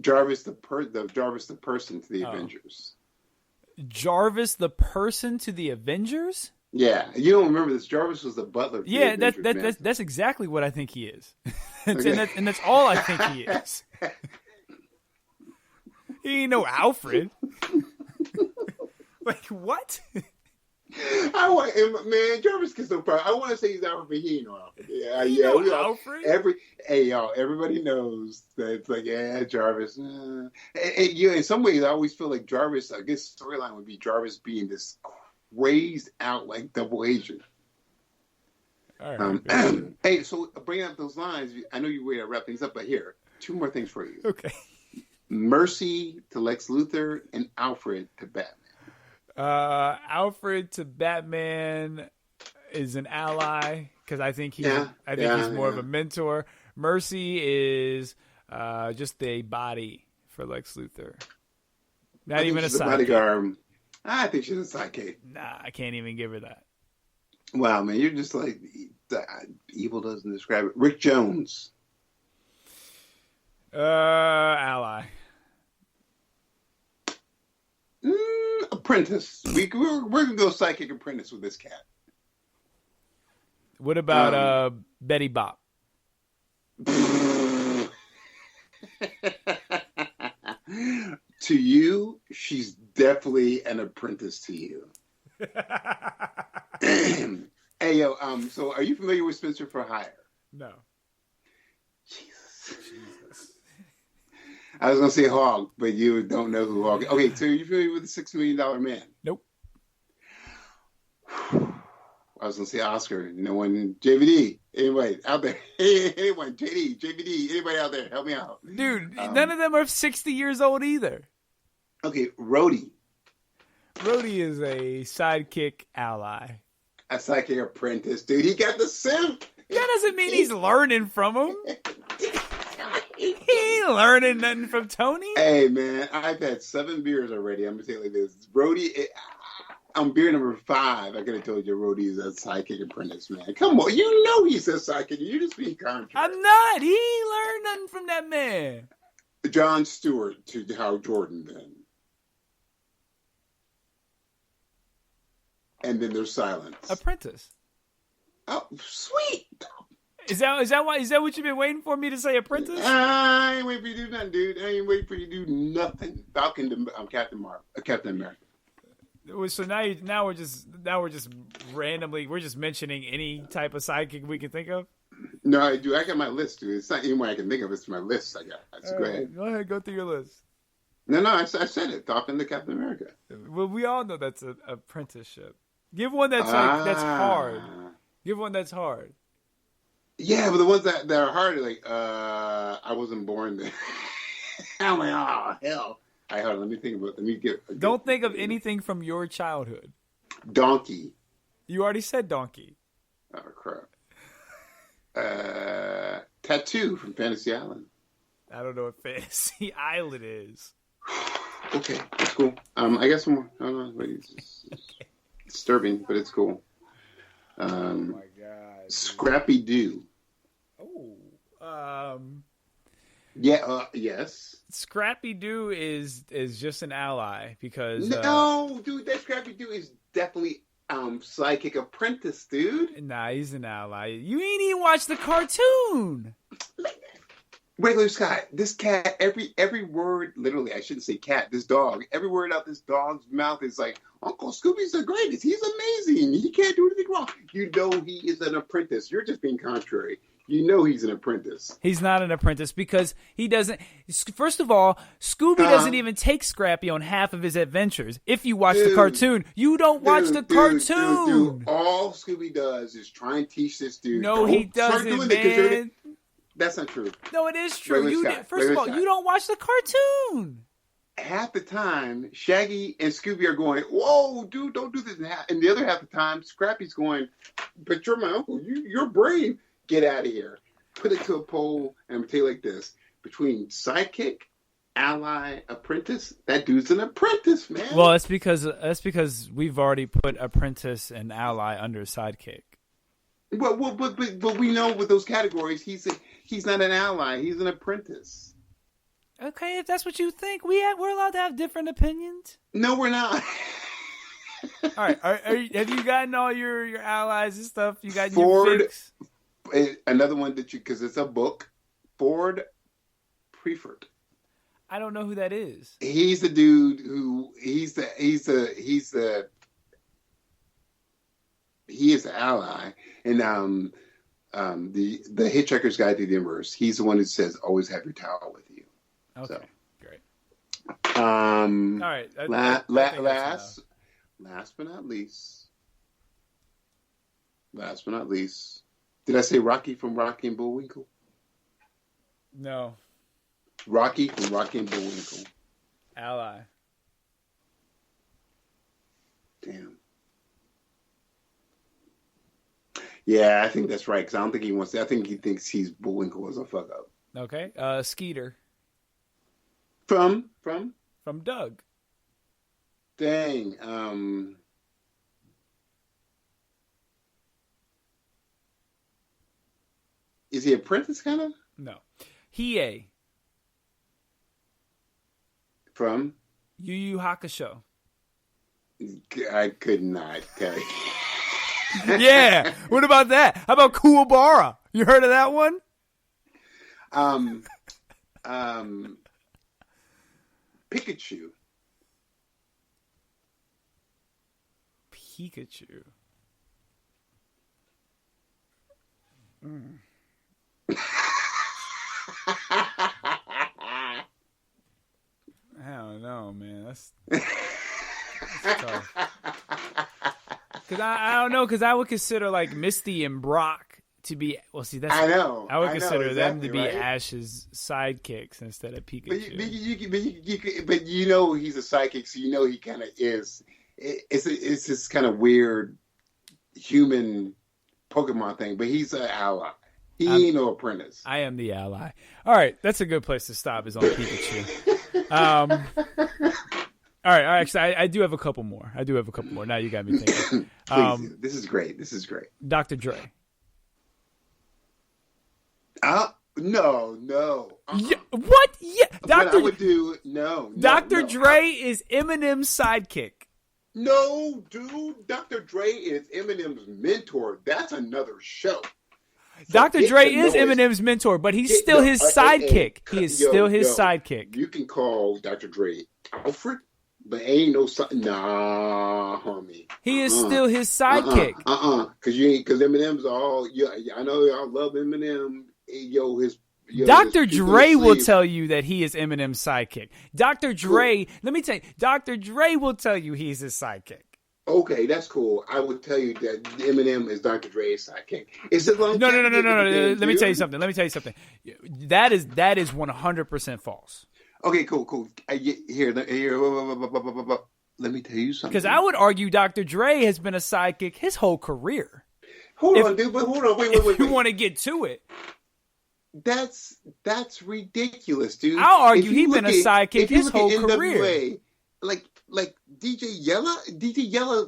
Jarvis the person to the Avengers. Jarvis the person to the Avengers? Yeah, you don't remember this. Jarvis was the butler. Yeah, that's exactly what I think he is, and that's all I think he is. He ain't no Alfred. Like what? Jarvis gets no problem. I want to say he's Alfred, but he ain't no Alfred. Alfred. Everybody knows that it's like, Jarvis. And in some ways, I always feel like Jarvis. I guess storyline would be Jarvis being this crazed out like double agent. All right. Hey, so bringing up those lines, I know you're ready to wrap things up, but here, two more things for you. Okay. Mercy to Lex Luthor and Alfred to Batman. Alfred to Batman is an ally because I think he's more of a mentor. Mercy is just a body for Lex Luthor. Not even a sidekick. Bodyguard. I think she's a sidekick. Nah, I can't even give her that. Wow, man, you're just like evil doesn't describe it. Rick Jones. Ally. Apprentice. We're gonna go sidekick apprentice with this cat. What about Betty Bop? To you, she's definitely an apprentice to you. Hey, yo, so are you familiar with Spencer for Hire? No. Jesus. I was going to say Hog, but you don't know who Hog is. Okay, so are you familiar with the $6 Million Man? Nope. I was going to say Oscar. No one, JVD. Anybody out there? Anyone? JD, JVD. Anybody out there? Help me out. Dude, none of them are 60 years old either. Okay, Rhodey. Rhodey is a sidekick ally. A sidekick apprentice, dude. He got the simp. That doesn't mean he's learning from him. He ain't learning nothing from Tony. Hey, man, I've had 7 beers already. I'm going to tell you this. Rhodey, I'm beer number 5. I could have told you Rhodey is a sidekick apprentice, man. Come on. You know he's a sidekick. You're just being contrary. I'm not. He ain't learned nothing from that man. John Stewart to Hal Jordan, then. And then there's silence. Apprentice. Oh, sweet. Is that what you've been waiting for me to say? Apprentice? I ain't waiting for you to do nothing, dude. I ain't waiting for you to do nothing. Falcon to Captain America. So now we're just randomly mentioning any type of sidekick we can think of. No, I do. I got my list, dude. It's not any way I can think of. It's my list. I got. So go ahead. Go ahead. Go through your list. No. I said it. Falcon to Captain America. Well, we all know that's an apprenticeship. Give one that's that's hard. Give one that's hard. Yeah, but the ones that are hard are like, I wasn't born then. I'm like, oh, hell. All right, hold on. Let me think about it. Don't think of anything from your childhood. Donkey. You already said donkey. Oh, crap. Tattoo from Fantasy Island. I don't know what Fantasy Island is. Okay, that's cool. I got some more. I don't know. But it's disturbing, but it's cool. Oh my God. Scrappy Doo. Oh. Yeah, yes. Scrappy Doo is just an ally because no, dude, that Scrappy Doo is definitely sidekick apprentice, dude. Nah, he's an ally. You ain't even watched the cartoon. Regular Scott, this cat, every word, literally, I shouldn't say cat, this dog, every word out this dog's mouth is like, Uncle Scooby's the greatest. He's amazing. He can't do anything wrong. You know he is an apprentice. You're just being contrary. You know he's an apprentice. He's not an apprentice because he doesn't. First of all, Scooby doesn't even take Scrappy on half of his adventures. If you watch the cartoon, you don't watch the cartoon. Dude. All Scooby does is try and teach this dude. No, he doesn't, man. That's not true. No, it is true. First of all, you don't watch the cartoon. Half the time, Shaggy and Scooby are going, whoa, dude, don't do this. And the other half the time, Scrappy's going, but you're my uncle. You're brave. Get out of here. Put it to a poll, and I'm going to tell you like this. Between sidekick, ally, apprentice, that dude's an apprentice, man. Well, that's because we've already put apprentice and ally under sidekick. But we know with those categories, he's not an ally. He's an apprentice. Okay, if that's what you think, we're allowed to have different opinions. No, we're not. All right, have you gotten all your allies and stuff? You got Ford, your fix? Another one because it's a book. Ford Prefert. I don't know who that is. He's the dude who he is the ally, and the Hitchhiker's Guide to the Universe. He's the one who says, "Always have your towel with you." Okay, so, great. All right. Last but not least. Did I say Rocky from Rocky and Bullwinkle? No. Rocky from Rocky and Bullwinkle. Ally. Damn. Yeah, I think that's right. Because I don't think he wants to. I think he thinks he's Bullwinkle as a fuck up. Okay. Skeeter. From Doug. Dang. Is he apprentice kind of? No. Hiei. From Yu Yu Hakusho. I could not. Okay. Yeah. What about that? How about Kuwabara? You heard of that one? Pikachu. Pikachu. I don't know, man. That's tough. Because I don't know, because I would consider like Misty and Brock to be. Well, see, that's I know. I would consider them to be right? Ash's sidekicks instead of Pikachu. But you know he's a sidekick, so you know he kind of is. It's this kind of weird human Pokemon thing, but he's an ally. He ain't no apprentice. I am the ally. All right, that's a good place to stop. Is on Pikachu. All right. Actually, I do have a couple more. Now you got me thinking. Please, this is great. Dr. Dre. No. Yeah, what? Yeah, What I would do? No. Dr. Dre is Eminem's sidekick. No, dude. Dr. Dre is Eminem's mentor. That's another show. Dr. Dre is Eminem's mentor, but he's still his sidekick. He is still his sidekick. You can call Dr. Dre Alfred, but ain't no nah, homie. He is still his sidekick. Because Eminem's all. Yeah, I know y'all love Eminem. Dr. Dre will tell you that he is Eminem's sidekick. Dr. Dre, let me tell you, Dr. Dre will tell you he's his sidekick. Okay, that's cool. I would tell you that Eminem is Dr. Dre's sidekick. Is it long? No. Let me tell you something. That is 100% false. Okay, cool. Here. Let me tell you something. Because I would argue Dr. Dre has been a sidekick his whole career. Hold on, dude. But hold on. Wait. You want to get to it? That's ridiculous, dude. I'll argue he's been a sidekick his whole career. N.W.A, like DJ Yella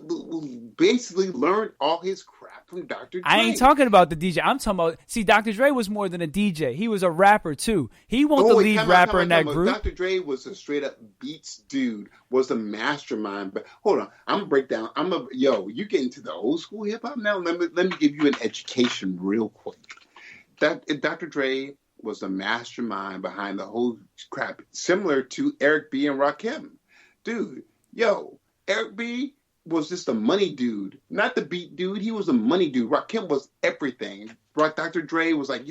basically learned all his crap from Dr. Dre. I ain't talking about the DJ. I'm talking about, see, Dr. Dre was more than a DJ. He was a rapper too. He wasn't the lead rapper in that group. Dr. Dre was a straight up beats dude, was a mastermind. But hold on, I'm gonna break down. You get into the old school hip hop now. Let me give you an education real quick. Dr. Dre was the mastermind behind the whole crap, similar to Eric B. and Rakim. Dude, Eric B. was just a money dude, not the beat dude. He was a money dude. Rakim was everything. Dr. Dre was like,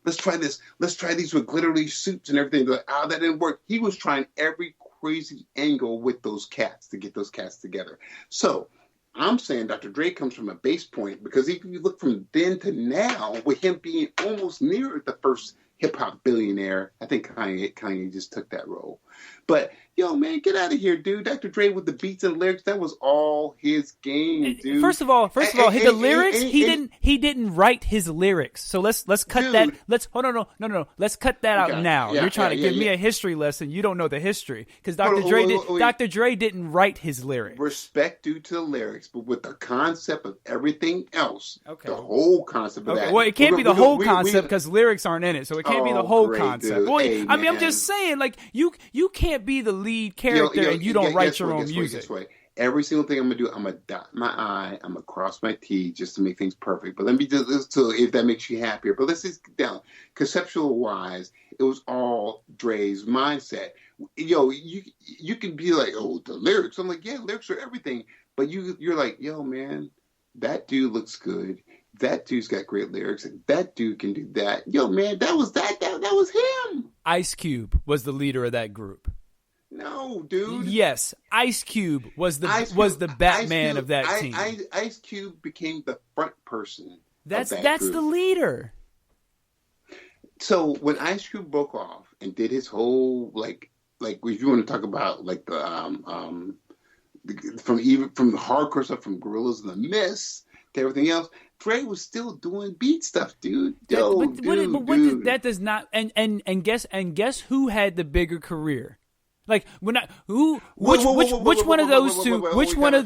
let's try this. Let's try these with glittery suits and everything. Like, that didn't work. He was trying every crazy angle with those cats to get those cats together. So I'm saying Dr. Dre comes from a base point because if you look from then to now, with him being almost near the first hip-hop billionaire, I think Kanye just took that role. But, man, get out of here, dude. Dr. Dre with the beats and lyrics, that was all his game, dude. First of all, the lyrics, he didn't write his lyrics. So let's cut dude, that. No. Let's cut that out now. You're trying to give me a history lesson. You don't know the history because Dr. Dre didn't write his lyrics. Respect due to the lyrics, but with the concept of everything else, the whole concept of that. Well, it can't be the whole concept because lyrics aren't in it, so it can't be the whole concept. Dude. Well, hey, I'm just saying, like you can't be the lead character and you don't write your own music. Every single thing I'm gonna do, I'm gonna dot my I, I'm gonna cross my T just to make things perfect. But let me just so if that makes you happier. But let's just get down. Conceptual wise, it was all Dre's mindset. You can be like, the lyrics. I'm like, lyrics are everything. But you're like, man, that dude looks good. That dude's got great lyrics. That dude can do that. Man, that was him. Ice Cube was the leader of that group. No, dude. Yes, Ice Cube was the Batman of that team. Ice Cube became the front person. That's group. The leader. So when Ice Cube broke off and did his whole like if you want to talk about like the from the hardcore stuff from Gorillas and the Mist to everything else, Dre was still doing beat stuff, dude. That does not and guess who had the bigger career? Like which one of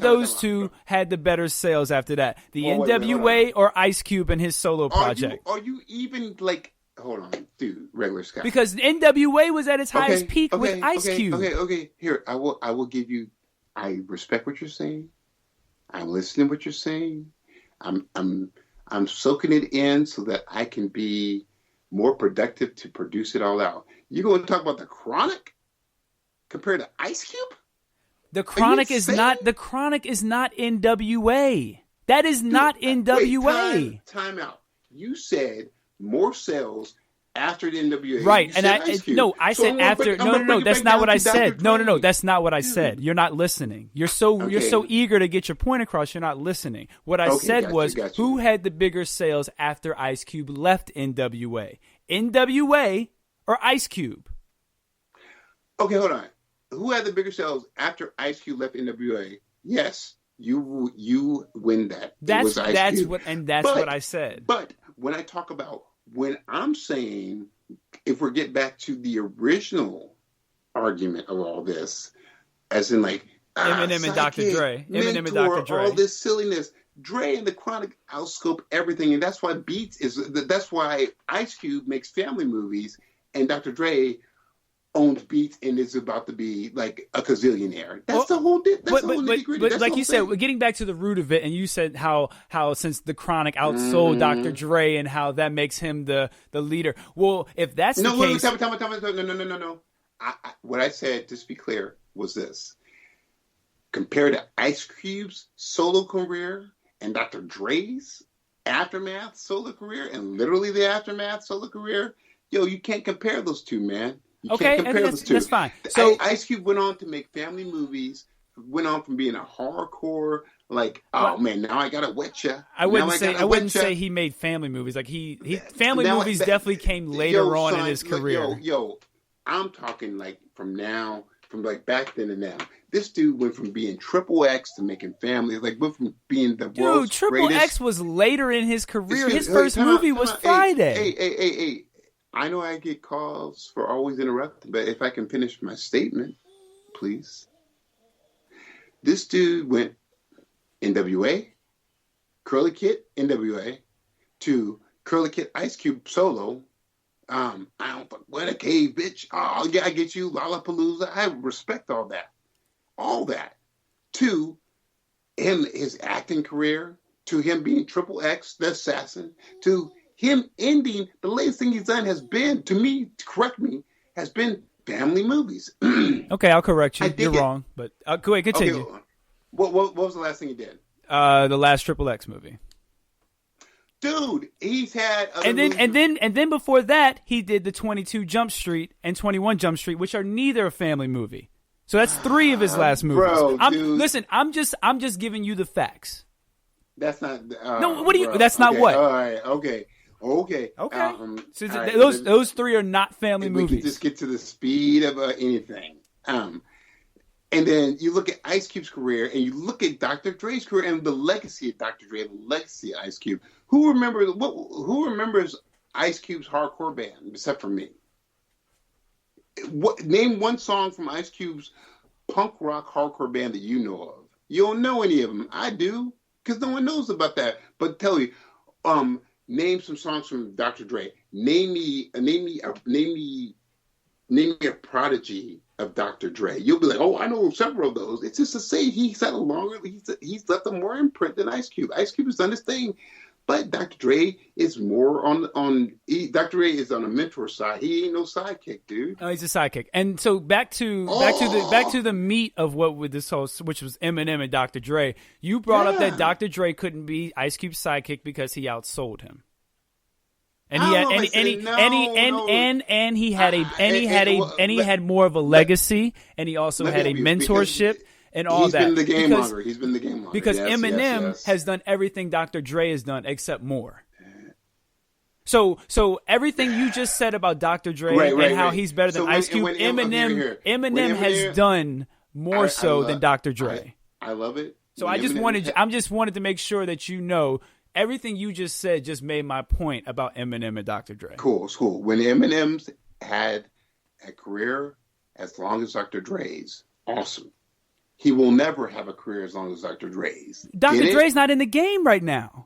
those two had the better sales after that? The N.W.A. or Ice Cube and his solo project? Are you even like hold on, dude. Regular Scott. Because N.W.A. was at its highest peak with Ice Cube. Okay. Here, I will give you. I respect what you're saying. I'm listening to what you're saying. I'm soaking it in so that I can be more productive to produce it all out. You going to talk about the Chronic compared to Ice Cube? The Chronic is not N.W.A. That is not N.W.A. Wait, time out. You said more sales after the N.W.A. Right, you and said Ice Cube. I said after. No, that's not what I said. No, that's not what I said. You're not listening. You're so eager to get your point across. You're not listening. What I said was, who had the bigger sales after Ice Cube left N.W.A. N.W.A. or Ice Cube? Okay, hold on. Who had the bigger sales after Ice Cube left N.W.A.? Yes, you win that. That's what I said. But when I talk about, when I'm saying, if we get back to the original argument of all this, as in like Eminem and Dr. Dre, Eminem and Dr. Dre, all this silliness, Dre and the Chronic outscope everything, and that's why that's why Ice Cube makes family movies, and Dr. Dre owns Beats and is about to be like a gazillionaire. That's the whole nitty-gritty. But like you said, getting back to the root of it, and you said how since the Chronic outsold Dr. Dre and how that makes him the leader. Well, if that's the case... No. What I said, just to be clear, was this. Compared to Ice Cube's solo career and Dr. Dre's aftermath solo career, and literally the aftermath solo career, you can't compare those two, man. That's fine. So Ice Cube went on to make family movies. Went on from being a hardcore, man, now I gotta wet you. I wouldn't say he made family movies. Like family movies definitely came later on in his career. I'm talking from back then to now. This dude went from being XXX to making family. Went from being the world's greatest. XXX was later in his career. His first movie was Friday. Hey. I know I get calls for always interrupting, but if I can finish my statement, please. This dude went N.W.A., Curly Kid, N.W.A., to Curly Kid Ice Cube solo. I don't fuck with a cave, bitch. Oh, yeah, I get you, Lollapalooza. I respect all that. All that. To him, his acting career, to him being XXX, the assassin, to him ending, the latest thing he's done has been, to me, correct me, has been family movies. Okay, I'll correct you. You're wrong, but go ahead, continue. Okay, what was the last thing he did? The last XXX movie. Dude, he's had other and then before that, he did the 22 Jump Street and 21 Jump Street, which are neither a family movie. So that's 3 of his last movies. Bro, listen, I'm just giving you the facts. That's not. No, what do you? Bro, that's not what. All right. Okay. So those 3 are not family movies. We can just get to the speed of anything. And then you look at Ice Cube's career, and you look at Dr. Dre's career, and the legacy of Dr. Dre, the legacy of Ice Cube. Who remembers Ice Cube's hardcore band except for me? Name one song from Ice Cube's punk rock hardcore band that you know of. You don't know any of them. I do, because no one knows about that. But tell you, name some songs from Dr. Dre. Name me a prodigy of Dr. Dre. You'll be like, oh, I know several of those. It's just to say he's left a more imprint than Ice Cube. Ice Cube has done his thing, but Dr. Dre is more Dr. Dre is on a mentor side. He ain't no sidekick, dude. Oh, he's a sidekick. And so back to the meat of what with this whole, which was Eminem and Dr. Dre. You brought up that Dr. Dre couldn't be Ice Cube's sidekick because he outsold him. And he had more of a legacy, and he also had a mentorship and all that. He's been the game monger. Because Eminem has done everything Dr. Dre has done except more. So everything you just said about Dr. Dre and how he's better than Ice Cube, Eminem has done more than Dr. Dre. I love it. So I just wanted to make sure that you know. Everything you just said just made my point about Eminem and Dr. Dre. Cool. When Eminem's had a career as long as Dr. Dre's, awesome. He will never have a career as long as Dr. Dre's. Dr. Dre's not in the game right now.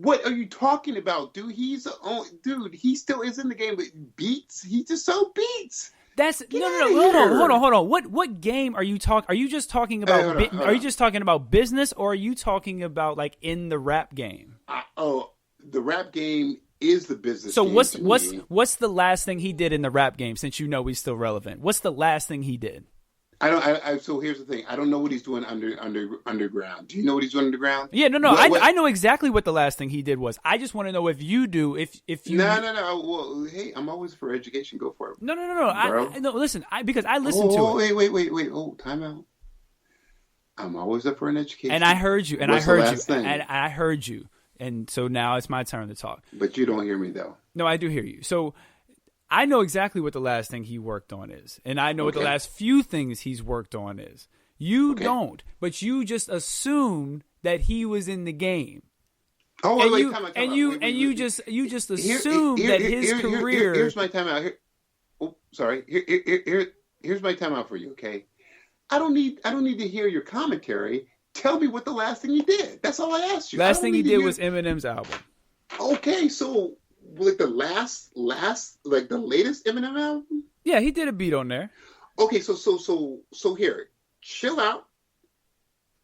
What are you talking about, dude? He still is in the game, but beats. He just sold beats. That's Hold on. What game are you talking? Are you just talking about? Are you just talking about business, or are you talking about like in the rap game? The rap game is the business. So game what's the last thing he did in the rap game? Since you know he's still relevant, what's the last thing he did? So here's the thing. I don't know what he's doing underground. Do you know what he's doing underground? Yeah, no. I know exactly what the last thing he did was. I just want to know if you do. If you. No. Well, hey, I'm always for education. Go for it. No. No, listen. Because I listened to it. Wait. Oh, time out. I'm always up for an education. And I heard you. And I heard you. And so now it's my turn to talk. But you don't hear me though. No, I do hear you. So. I know exactly what the last thing he worked on is, and I know what the last few things he's worked on is. You don't, but you just assumed that he was in the game. Oh, and wait, you, come on. You just assumed that his career. Here's my timeout. Here's my timeout for you. Okay, I don't need to hear your commentary. Tell me what the last thing he did. That's all I asked you. Last thing he did was Eminem's album. Okay, so. Like the like the latest Eminem album? Yeah, he did a beat on there. Okay, so here, chill out,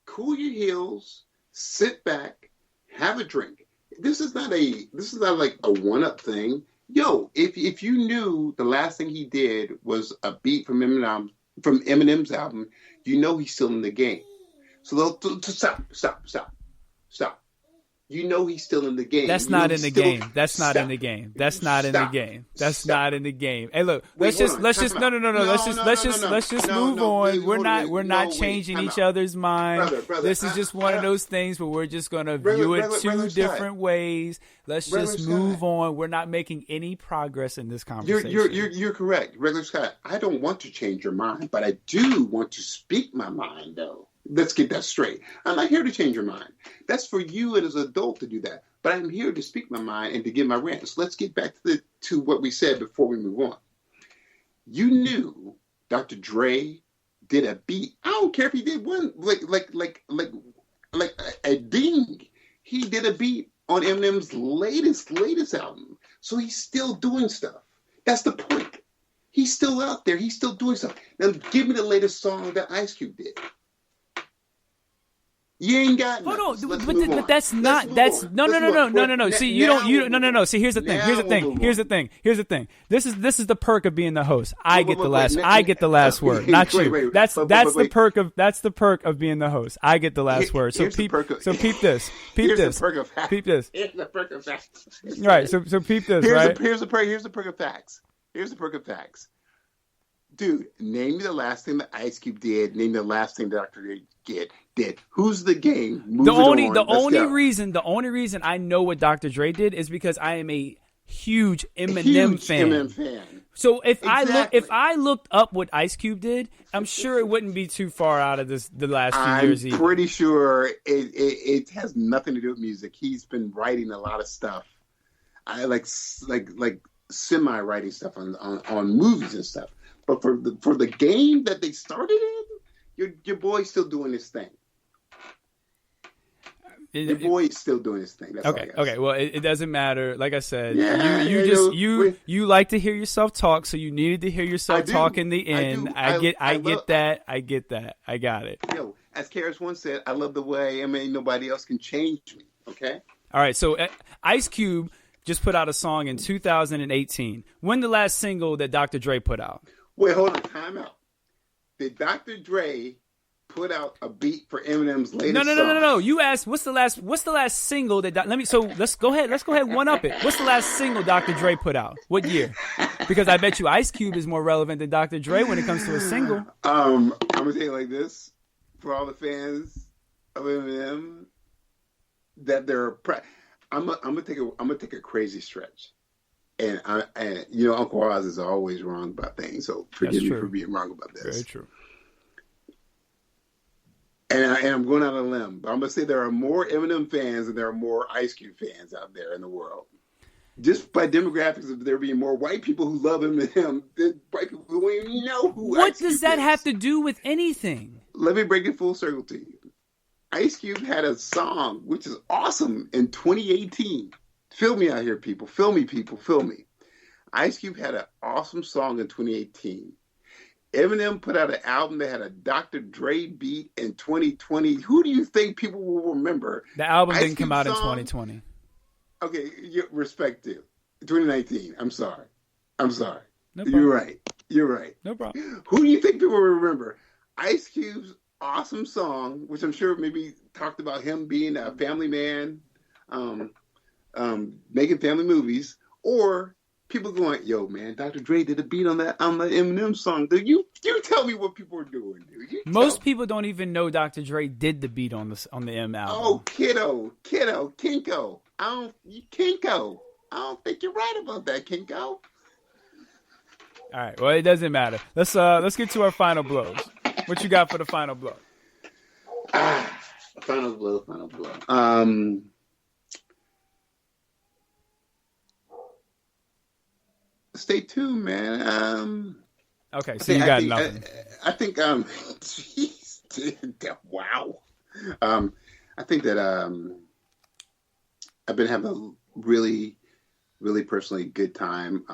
cool your heels, sit back, have a drink. This is not like a one-up thing. Yo, if you knew the last thing he did was a beat from Eminem's album, you know he's still in the game. So stop. You know he's still in the game. That's not in the game. That's not in the game. That's not in the game. That's not in the game. Hey, look. Let's just move on. We're not changing each other's mind. This is just one of those things where we're just gonna view it two different ways. Let's just move on. We're not making any progress in this conversation. You're correct, Regular Scott. I don't want to change your mind, but I do want to speak my mind, though. Let's get that straight. I'm not here to change your mind. That's for you and as an adult to do that. But I'm here to speak my mind and to give my rant. So let's get back to what we said before we move on. You knew Dr. Dre did a beat. I don't care if he did one like a ding. He did a beat on Eminem's latest album. So he's still doing stuff. That's the point. He's still out there. He's still doing stuff. Now give me the latest song that Ice Cube did. You ain't got nothing. Hold on, but that's not. That's no. See, you don't. No. See, here's the thing. This is the perk of being the host. I get the last word, not you. That's the perk of being the host. I get the last word. So peep this. Here's the perk of facts. Right. So peep this. Right. Here's the perk of facts. Here's the perk of facts. Dude, name me the last thing that Ice Cube did. Name me the last thing Dr. Dre did. Who's the game? The only reason I know what Dr. Dre did is because I am a huge Eminem fan. So if I looked up what Ice Cube did, I'm sure it wouldn't be too far out of the last few years. I'm pretty sure it has nothing to do with music. He's been writing a lot of stuff. I like semi-writing stuff on movies and stuff. But for the game that they started in, your boy's still doing his thing. Your boy is still doing his thing. That's okay. Well, it doesn't matter. Like I said, you like to hear yourself talk, so you needed to hear yourself talk in the end. I get that. I got it. Yo, as Karis once said, I love the way nobody else can change me. Okay. All right. So Ice Cube just put out a song in 2018. When the last single that Dr. Dre put out? Wait, hold on. Time out. Did Dr. Dre put out a beat for Eminem's latest song? No. You asked what's the last single that let's go ahead one up it. What's the last single Dr. Dre put out? What year? Because I bet you Ice Cube is more relevant than Dr. Dre when it comes to a single. I'm gonna say it like this for all the fans of Eminem that I'm gonna take a crazy stretch. And Uncle Oz is always wrong about things, so forgive me for being wrong about this. Very true. And I'm going out on a limb, but I'm going to say there are more Eminem fans than there are more Ice Cube fans out there in the world. Just by demographics of there being more white people who love Eminem than white people who don't even know who Ice Cube is. What does that have to do with anything? Let me bring it full circle to you. Ice Cube had a song, which is awesome, in 2018. Feel me out here, people. Feel me, people. Feel me. Ice Cube had an awesome song in 2018. Eminem put out an album that had a Dr. Dre beat in 2020. Who do you think people will remember? The album didn't come out in 2020. Okay, respect to 2019. I'm sorry. No problem. You're right. No problem. Who do you think people will remember? Ice Cube's awesome song, which I'm sure maybe talked about him being a family man, making family movies, or people going, "Yo, man, Dr. Dre did a beat on the Eminem song." You tell me what people are doing, dude. Most people don't even know Dr. Dre did the beat on the M album. Oh, kiddo, Kinko. Kinko. I don't think you're right about that, Kinko. All right. Well, it doesn't matter. Let's get to our final blows. What you got for the final blow? Final blow. Stay tuned, man. Okay, so you got nothing. I think, jeez, wow. I think that I've been having a really, really personally good time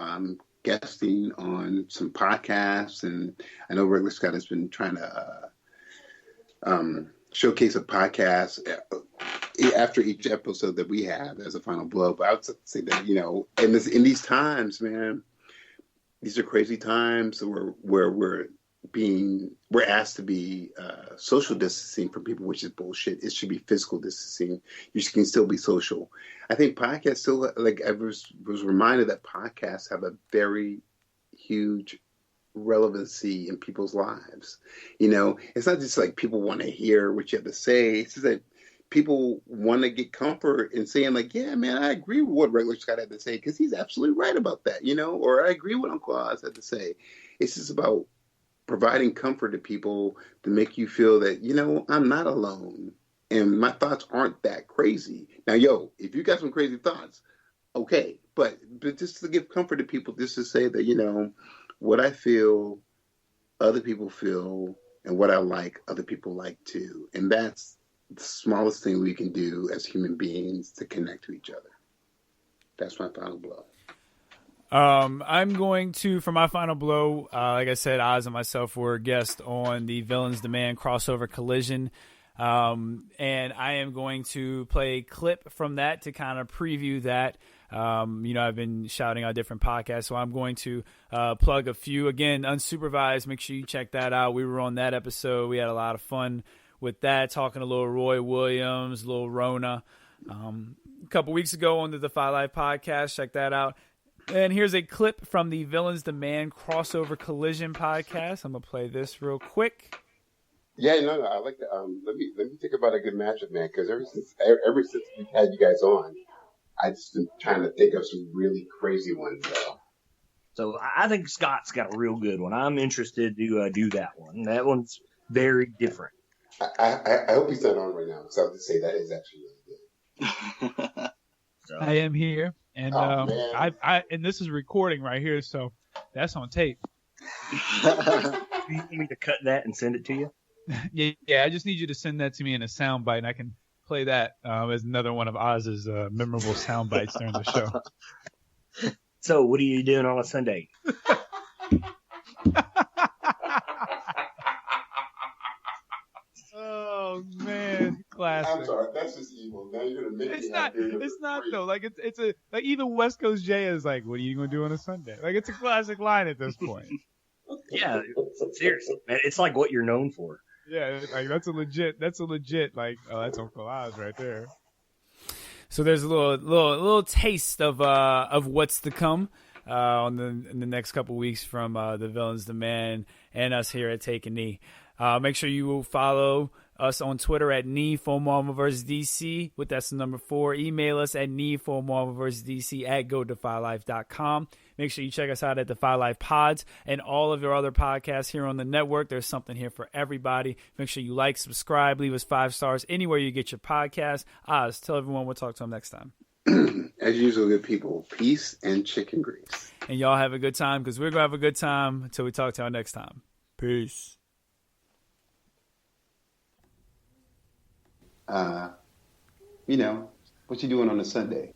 guesting on some podcasts, and I know Regular Scott has been trying to showcase a podcast after each episode that we have as a final blow. But I would say that, in these times, man, these are crazy times where we're asked to be social distancing from people, which is bullshit. It should be physical distancing. You can still be social. I think podcasts still, like I was reminded that podcasts have a very huge relevancy in people's lives. It's not just like people want to hear what you have to say. It's just that people want to get comfort in saying, like, yeah, man, I agree with what Regular Scott had to say because he's absolutely right about that, or I agree with what Uncle Oz had to say. It's just about providing comfort to people to make you feel that, I'm not alone and my thoughts aren't that crazy. Now, if you got some crazy thoughts, okay, but just to give comfort to people, just to say that, what I feel, other people feel, and what I like, other people like too. And that's the smallest thing we can do as human beings to connect to each other. That's my final blow. I'm going to, for my final blow, like I said, Oz and myself were guests on the Villains Demand crossover collision. And I am going to play a clip from that to kind of preview that. I've been shouting out different podcasts, so I'm going to plug a few. Again, unsupervised, make sure you check that out. We were on that episode. We had a lot of fun with that, talking to little Roy Williams, little Rona. A couple weeks ago on the Defy Life podcast, check that out. And here's a clip from the Villains Demand crossover collision podcast. I'm going to play this real quick. Yeah, no, I like that. Let me think about a good matchup, man, because ever since we've had you guys on, I've just been trying to think of some really crazy ones, though. So I think Scott's got a real good one. I'm interested to do that one. That one's very different. I hope he's not on right now, because I would say that is actually really good. So. I am here, and I and this is recording right here, so that's on tape. You want me to cut that and send it to you? Yeah, I just need you to send that to me in a sound bite, and I can play that as another one of Oz's memorable sound bites during the show. So, what are you doing on a Sunday? Oh man, classic. I'm sorry, that's just evil. Now you're gonna make it's not. It's not though. Like it's a like even West Coast Jay is like, what are you gonna do on a Sunday? Like it's a classic line at this point. Yeah, seriously, man. It's like what you're known for. Yeah, like that's a legit like, oh, that's Uncle Oz right there. So there's a little taste of what's to come in the next couple weeks from the Villains Demand and us here at Take a Knee. Make sure you will follow us on Twitter at NE4MarvelVsDC with that's the number 4. Email us at NE4MarvelVsDC at GoDefyLife.com. Make sure you check us out at Defy Life Pods and all of your other podcasts here on the network. There's something here for everybody. Make sure you like, subscribe, leave us 5 stars anywhere you get your podcast. Oz, tell everyone we'll talk to them next time. As usual, good people, peace and chicken grease. And y'all have a good time because we're going to have a good time until we talk to y'all next time. Peace. You know, what you doing on a Sunday?